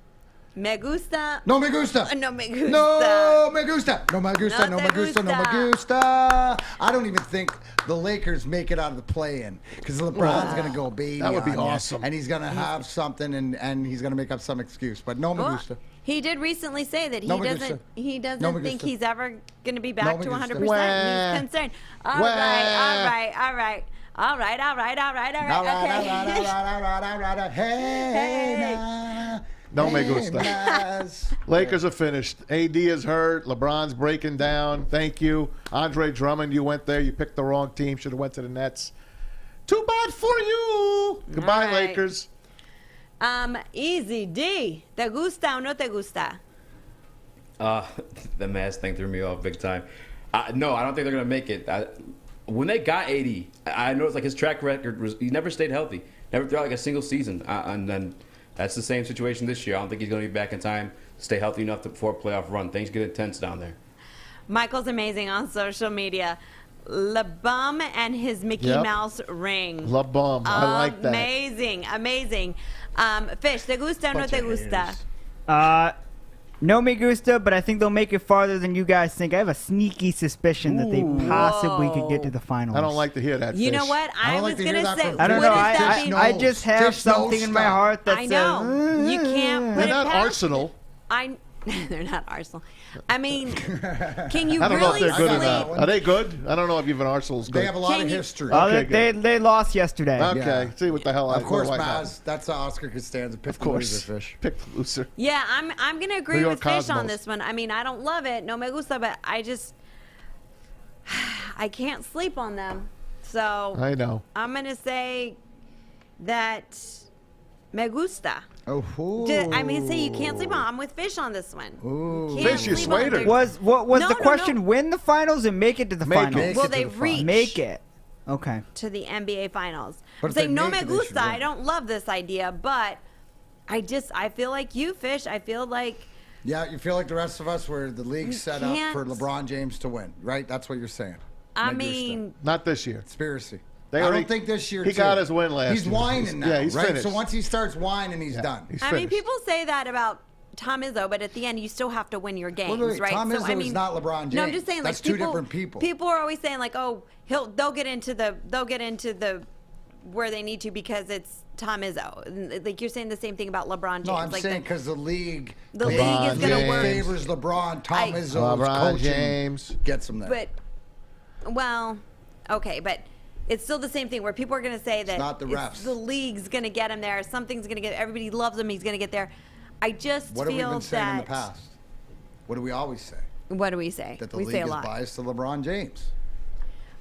Me gusta. No me gusta. No me gusta. No me gusta. No me gusta. No No te me gusta. No me gusta. I don't even think the Lakers make it out of the play-in because LeBron's going to go baby. That would be on you, awesome. and he's going to have something, and he's going to make up some excuse. But no me Well, gusta. he did recently say that No he me doesn't gusta. he doesn't No me think gusta. he's ever going to be No back me to gusta. 100%. Wah. He's concerned. All Wah. right. Okay. All right. Hey, nah. No me Hey, gusta. Maz. Lakers are finished. AD is hurt. LeBron's breaking down. Thank you. Andre Drummond, you went there. You picked the wrong team. Should have went to the Nets. Too bad for you. Goodbye, right. Lakers. Easy D. ¿Te gusta o no te gusta? The Mavs thing threw me off big time. No, I don't think they're going to make it. When they got 80, I noticed like his track record was he never stayed healthy. Never throughout like a single season. And then that's the same situation this year. I don't think he's going to be back in time to stay healthy enough for a playoff run. Things get intense down there. Michael's amazing on social media. Le Bum and his Mickey Mouse ring. Le Bum. I like that. Amazing. Fish, ¿te gusta o no te gusta? No me gusta, but I think they'll make it farther than you guys think. I have a sneaky suspicion that they possibly could get to the finals. I don't like to hear that. You know Fish. what? I was going to say, I don't know. I just have Fish knows something in my stuff. heart that I says, know. You can't put They're it not past Arsenal. I They're not Arsenal. I mean, can you I don't know really if they're good or sleep? not. Are they good? I don't know if even Arsenal's good. They have a lot of history. They lost yesterday. Okay, see what the hell I Of course, what I Maz. That's how Oscar Costanza picked the course. loser fish. Pick the loser. Yeah, I'm gonna agree New with York Fish on Cosmos. this one. I mean, I don't love it, no me gusta, but I can't sleep on them. So I know. I'm gonna say that me gusta. Oh, I mean, say you can't sleep on. I'm with Fish on this one. Ooh. Can't Fish, you sleep on swayed her. their- Was No, the question win the finals and make it to the finals? Will they reach Make it. Okay. to the NBA finals? But I'm if they saying no make me it, they should gusta. I win. don't love this idea, but I feel like you, Fish. I feel like Yeah, you feel like the rest of us where the league's set up can't- for LeBron James to win, right? That's what you're saying. I mean, Not this year. Conspiracy. They I already- don't think this year. he too. got his win last He's year. whining now, Yeah, he's right? finished. So once he starts whining, he's done. I mean, people say that about Tom Izzo, but at the end, you still have to win your games, wait, right? Tom so, Izzo I is mean, not LeBron James. No, I'm just saying, That's like two people, different people. People are always saying, like, oh, they'll get into the where they need to because it's Tom Izzo. Like you're saying the same thing about LeBron James. No, I'm like saying because the league is going to work. favors LeBron. Tom Izzo's LeBron coaching James gets him there. But, well, okay, but it's still the same thing where people are going to say that not the refs. the league's going to get him there. Something's going to get. Everybody loves him. He's going to get there. I just What have we feel been saying in the that. past? What do we always say? What do we say? That the we league say a is lot. biased to LeBron James.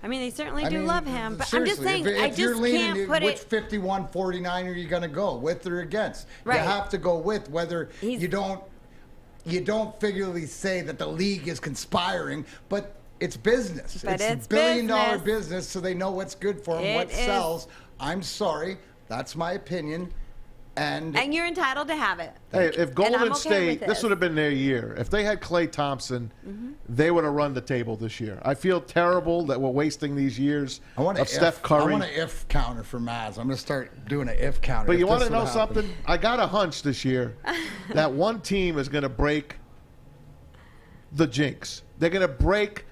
I mean, they certainly I do mean, love him, but I'm just seriously, saying, if I you're just leaning, can't put which it. 51-49 are you going to go with or against? Right. You have to go with whether you don't figuratively say that the league is conspiring, but it's business. But it's it's a billion-dollar business. business, so they know what's good for them, It what is. sells. I'm sorry, that's my opinion, and And you're entitled to have it. Hey, if And I'm Golden okay State, with this it. would have been their year. If they had Klay Thompson, they would have run the table this year. I feel terrible that we're wasting these years of Steph Curry. I want an if counter for Maz. I'm going to start doing an if counter. But if you want this to know would happen. something? I got a hunch this year that one team is going to break the jinx. They're going to break.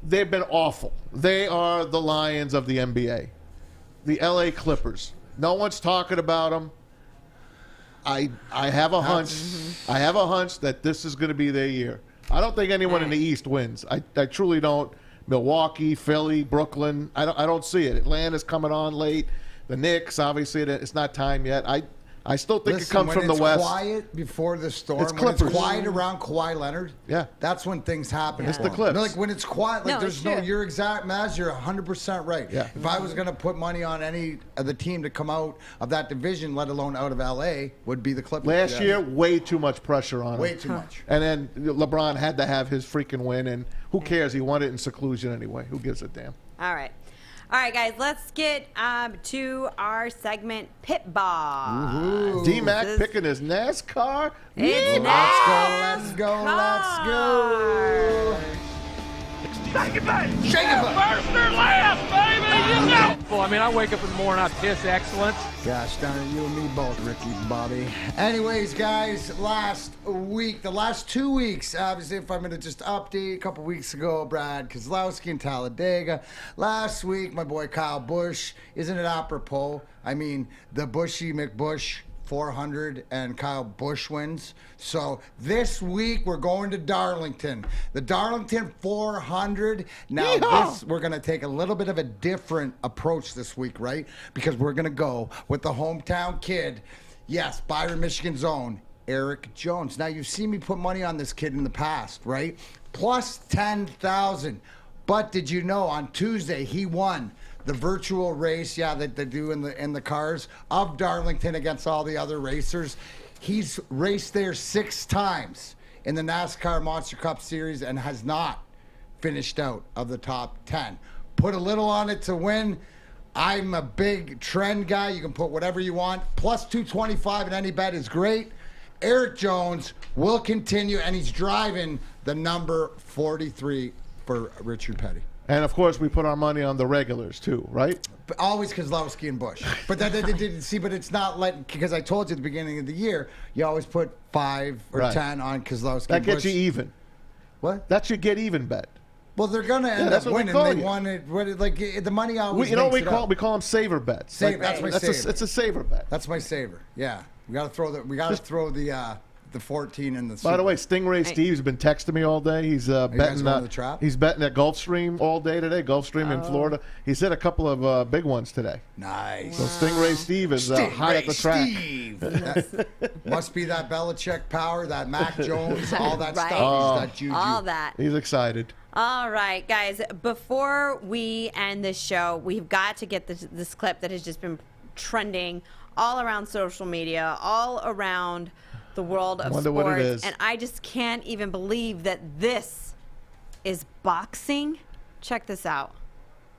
They've been awful. They are the Lions of the NBA, the LA Clippers. No one's talking about them. I have a hunch. I have a hunch that this is going to be their year. I don't think anyone in the East wins. I truly don't. Milwaukee, Philly, Brooklyn. I don't see it. Atlanta's coming on late. The Knicks, obviously, it's not time yet. I still think it comes from the West. It's quiet before the storm. It's when it's Clippers. quiet around Kawhi Leonard. Yeah, that's when things happen. It's for the him. Clips. Like when it's quiet, like No, there's it's no. true. You're exact, Maz. You're 100% right. Yeah. If I was gonna put money on any of the team to come out of that division, let alone out of LA, would be the Clippers. Last Yeah. year, way too much pressure on him. Way too much. And then LeBron had to have his freaking win, and who cares? He won it in seclusion anyway. Who gives a damn? All right. All right, guys, let's get to our segment, Pit Boss. D-Mac picking his NASCAR? It's Let's go. Shake it, baby. Shake it, baby. First or last, baby. You know. Well, I mean, I wake up in the morning, I piss excellence. Gosh darn it, you and me both, Ricky and Bobby. Anyways, guys, last week, the last 2 weeks, obviously, if I'm going to just update, a couple weeks ago, Brad Kozlowski in Talladega. Last week, my boy Kyle Busch. Isn't it apropos? I mean, the Bushy McBush 400 and Kyle Busch wins. So this week we're going to Darlington. The Darlington 400. Now this we're going to take a little bit of a different approach this week, right? Because we're going to go with the hometown kid. Yes, Byron, Michigan's own Eric Jones. Now you've seen me put money on this kid in the past, right? Plus 10,000. But did you know on Tuesday he won the virtual race, that they do in the cars of Darlington against all the other racers. He's raced there 6 times in the NASCAR Monster Cup Series and has not finished out of the top 10. Put a little on it to win. I'm a big trend guy. You can put whatever you want. Plus 225 in any bet is great. Eric Jones will continue, and he's driving the number 43 for Richard Petty. And, of course, we put our money on the regulars, too, right? But always Kozlowski and Bush. But that didn't see, but it's not like, because I told you at the beginning of the year, you always put 5 or 10 on Kozlowski That and Bush. gets you even. What? That's your get even bet. Well, they're going to end that's up what we winning. call They you. won it. Like, the money always You know what makes we it call? up. We call them saver bets. That's my saver. It's a saver bet. That's my saver. Yeah. We got to throw the the 14 and the. By the way, Stingray Steve's been texting me all day. He's betting going to the trap? He's betting at Gulfstream all day today. Gulfstream in Florida. He's hit a couple of big ones today. Nice. So Stingray Steve is high at the track. Must be that Belichick power, that Mac Jones, all that Right. stuff. That juju. All that. He's excited. All right, guys. Before we end this show, we've got to get this clip that has just been trending all around social media, all around the world of Wonder sports. what it is. And I just can't even believe that this is boxing. Check this out.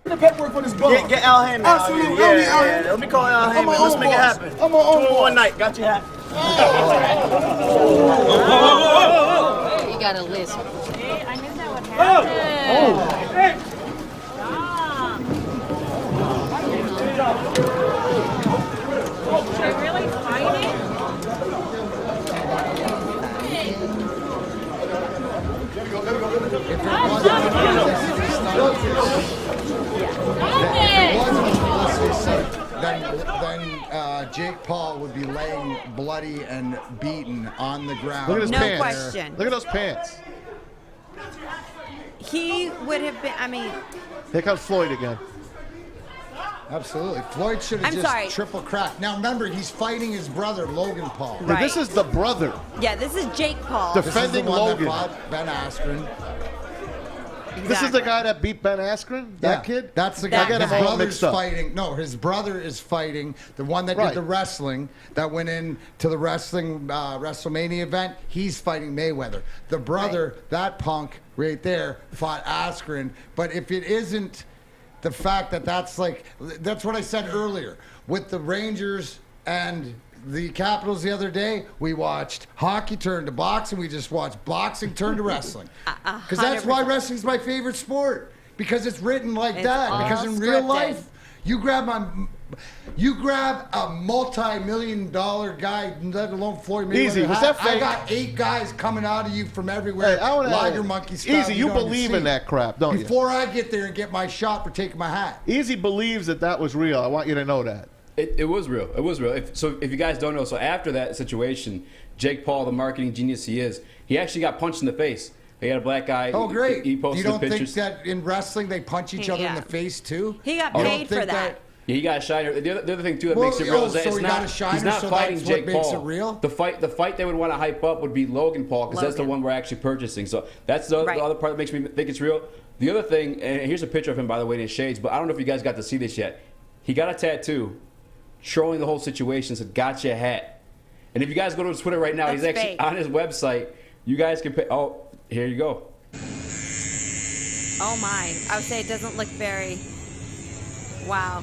The paperwork for this ball. Get Al Heyman. Absolutely. Yeah. Let me call Al Heyman. Let's make it happen. I'm my own boss. One night. Got you hat. You gotta listen. I knew that would happen. Hey. They're really fighting? Then Jake Paul would be laying bloody and beaten on the ground. Look at his No pants. question. Look at those pants. He would have been, I mean, Here comes Floyd again. Absolutely. Floyd should have I'm just sorry. triple cracked. Now remember, he's fighting his brother, Logan Paul. Now, this is the brother. yeah, this is Jake Paul. Defending This is the one Logan. that fought Ben Askren. This is the guy that beat Ben Askren? That kid? That's the I guy. got His him all brother's mixed up. fighting. No, his brother is fighting the one that Right. did the wrestling, that went in to the wrestling WrestleMania event. He's fighting Mayweather. The brother, that punk right there, fought Askren. But if it isn't the fact that that's what I said earlier. With the Rangers and the Capitals the other day, we watched hockey turn to boxing. We just watched boxing turn to wrestling. Because that's why wrestling's my favorite sport. Because it's written like that. all Because in real scripted. life, you grab a multi-million-dollar guy, let alone Floyd Mayweather. Easy. Was that I fake? got 8 guys coming out of you from everywhere. Hey, I wanna- Liger monkey style. Easy, you don't even believe see. in that crap, don't you? Before I get there and get my shot for taking my hat. Easy believes that was real. I want you to know that. It was real. It was real. If you guys don't know, so after that situation, Jake Paul, the marketing genius he is, he actually got punched in the face. He had a black guy. Oh, great. He posted you don't pictures. think that in wrestling they punch each other in Yeah. the face too? He got You don't paid for think that. Yeah, he got a shiner. The other thing too that makes it real is that so it's he not, got a shiner, he's not so fighting that's what Jake makes Paul. it real? The fight they would want to hype up would be Logan Paul because that's the Logan. one we're actually purchasing. So that's the other part that makes me think it's real. The other thing, and here's a picture of him by the way in his shades, but I don't know if you guys got to see this yet. He got a tattoo showing the whole situation. Said "Gotcha hat," and if you guys go to his Twitter right now, That's he's actually fake. on his website. You guys can pay. Oh, here you go. Oh my. I would say it doesn't look very. Wow.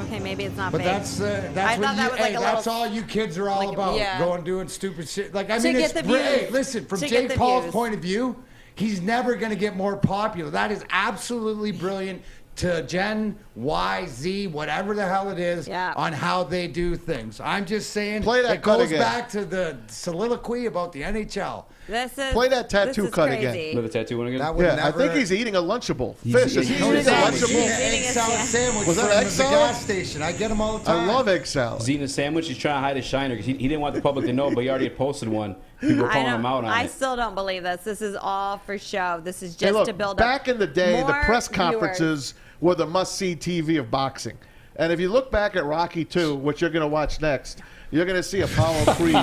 Okay, maybe it's not But fake. that's I what thought you, that was like a that's little. all you kids are all like, about. yeah. Going doing stupid shit. Like I To mean, get it's the great. Hey, views. listen, from To get Jake the Paul's views. point of view, he's never going to get more popular. That is absolutely brilliant to Gen Y, Z, whatever the hell it is, on how they do things. I'm just saying Play that it cut goes again. back to the soliloquy about the NHL. This is, Play that tattoo this is cut crazy. again. Another tattoo one again. That would Yeah, never. I think he's eating a Lunchable. He's- Fish. Is he No, eating a he's not. He's eating Lunchable? an egg salad sandwich Was that from egg the salad? gas station. I get them all the time. I love egg salad. He's eating a sandwich. He's trying to hide his shiner because he didn't want the public to know, but he already had posted one. People were calling him out on I it. still don't believe this. This is all for show. This is just Hey, look, to build back up. in the day, the more press viewers. conferences were the must-see TV of boxing. And if you look back at Rocky 2, which you're going to watch next, you're going to see Apollo Creed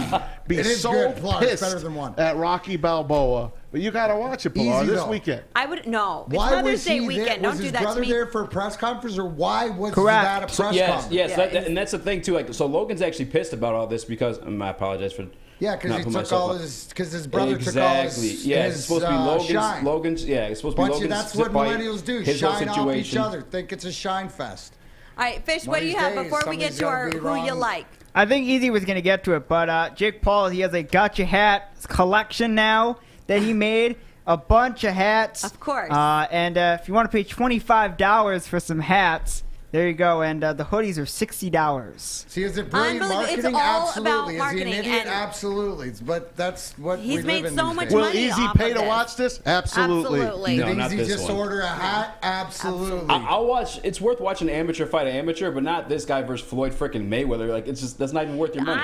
be It is so good, Pilar. It's pissed better than one. at Rocky Balboa. But you got to watch it, Pilar, Easy, this though. weekend. I would no. It's Why Mother's was Day he weekend. there? Don't Was do his that to brother me. there for a press conference, or why was Correct. that a press Yes, conference? yes, Yeah, and that's the thing too. Like, so Logan's actually pissed about all this because I apologize for. Yeah, not because he putting took myself all up. his, because his brother Exactly. took all his, Yeah, his it's supposed to be shine. Logan's. Yeah, it's supposed to be Bunch of, Logan's. that's what fight, millennials do. his whole Shine off each situation. other. Think it's a shine fest. All right, Fish. One What of do you these have days, before we get somebody's to gotta our be who you wrong. like? I think Eazy was going to get to it, but Jake Paul, he has a Gotcha hat collection now that he made. A bunch of hats. Of course. And if you want to pay $25 for some hats, there you go. And the hoodies are $60. See, is it brilliant Unbelievable. It's marketing? all Absolutely. about Is he an marketing, idiot? and- Absolutely. But that's what He's we made live in so these much days. Will money Easy off pay of to this. watch this? Absolutely. Absolutely. No, Did not Easy this just one. order a hat? Absolutely. I'll watch. It's worth watching an amateur fight an amateur, but not this guy versus Floyd frickin' Mayweather. Like it's just that's not even worth your money.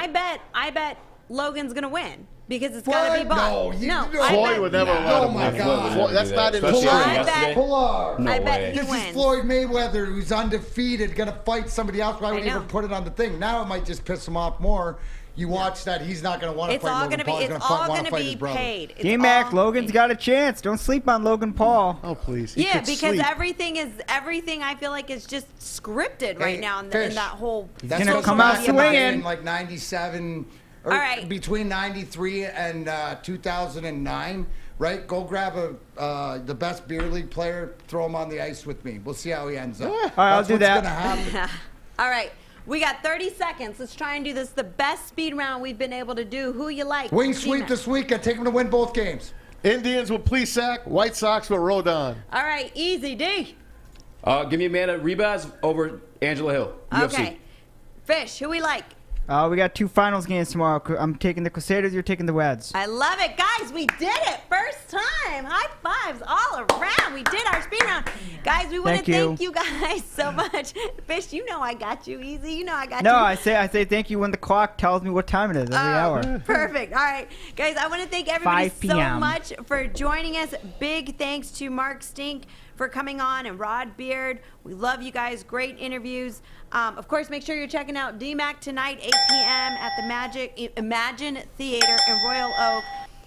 I bet Logan's gonna win because it's gotta be Bob. No, Floyd would never let him my win. God. That's not in the Pilar. I bet he This wins. is Floyd Mayweather, who's undefeated, gonna fight somebody else. Why would he ever put it on the thing? Now it might just piss him off more. You watch that, he's not going to want to It's fight all Logan gonna Paul. be. He's It's gonna all wanna gonna fight be his brother. paid. It's D-Mac, all Logan's got a chance. Don't sleep on Logan Paul. Oh, please. Yeah, because everything I feel like is just scripted right now in that whole. That's gonna what's come out happening swinging. in like 97, or All right. between 93 and 2009. Right, go grab the best beer league player, throw him on the ice with me. We'll see how he ends up. All right, I'll do that. That's what's gonna happen. All right, we got 30 seconds. Let's try and do this. The best speed round we've been able to do. Who you like? Wing sweep this weekend. Take them to win both games. Indians with Plesac, White Sox with Rodon. All right, Easy D. Give me Amanda Ribas over Angela Hill. Okay, Fish. Who we like? We got 2 finals games tomorrow. I'm taking the Crusaders. You're taking the Reds. I love it, guys. We did it. First time. High fives all around. We did our speed round. Guys, we want to thank you guys so much. Fish, you know I got you. Easy, you know I got you. No, I say thank you when the clock tells me what time it is every hour. Perfect. All right. Guys, I want to thank everybody 5 so p.m. much for joining us. Big thanks to Mark Stink for coming on and Rod Beard. We love you guys. Great interviews. Of course, make sure you're checking out DMAC tonight, 8 p.m. at the Imagine Theater in Royal Oak.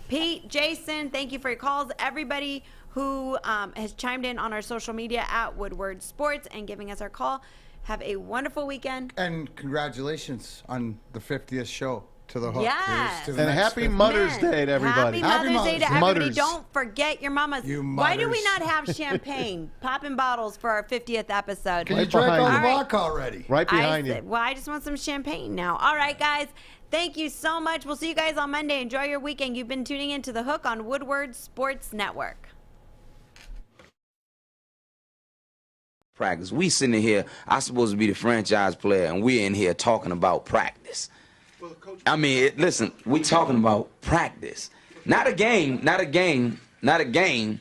Pete, Jason, thank you for your calls. Everybody who has chimed in on our social media at Woodward Sports and giving us our call. Have a wonderful weekend. And congratulations on the 50th show to the Hook. Yes. Here's to the And next happy 50. Mother's Day to everybody. Happy Mother's Day to everybody. Mothers. Don't forget your mamas. Why do we not have champagne popping bottles for our 50th episode? Can you drink all the vodka already? Right behind you. Well, I just want some champagne now. All right, guys. Thank you so much. We'll see you guys on Monday. Enjoy your weekend. You've been tuning into The Hook on Woodward Sports Network. Practice. We sitting here, I'm supposed to be the franchise player, and we're in here talking about practice. I mean, listen, we talking about practice. Not a game, not a game, not a game,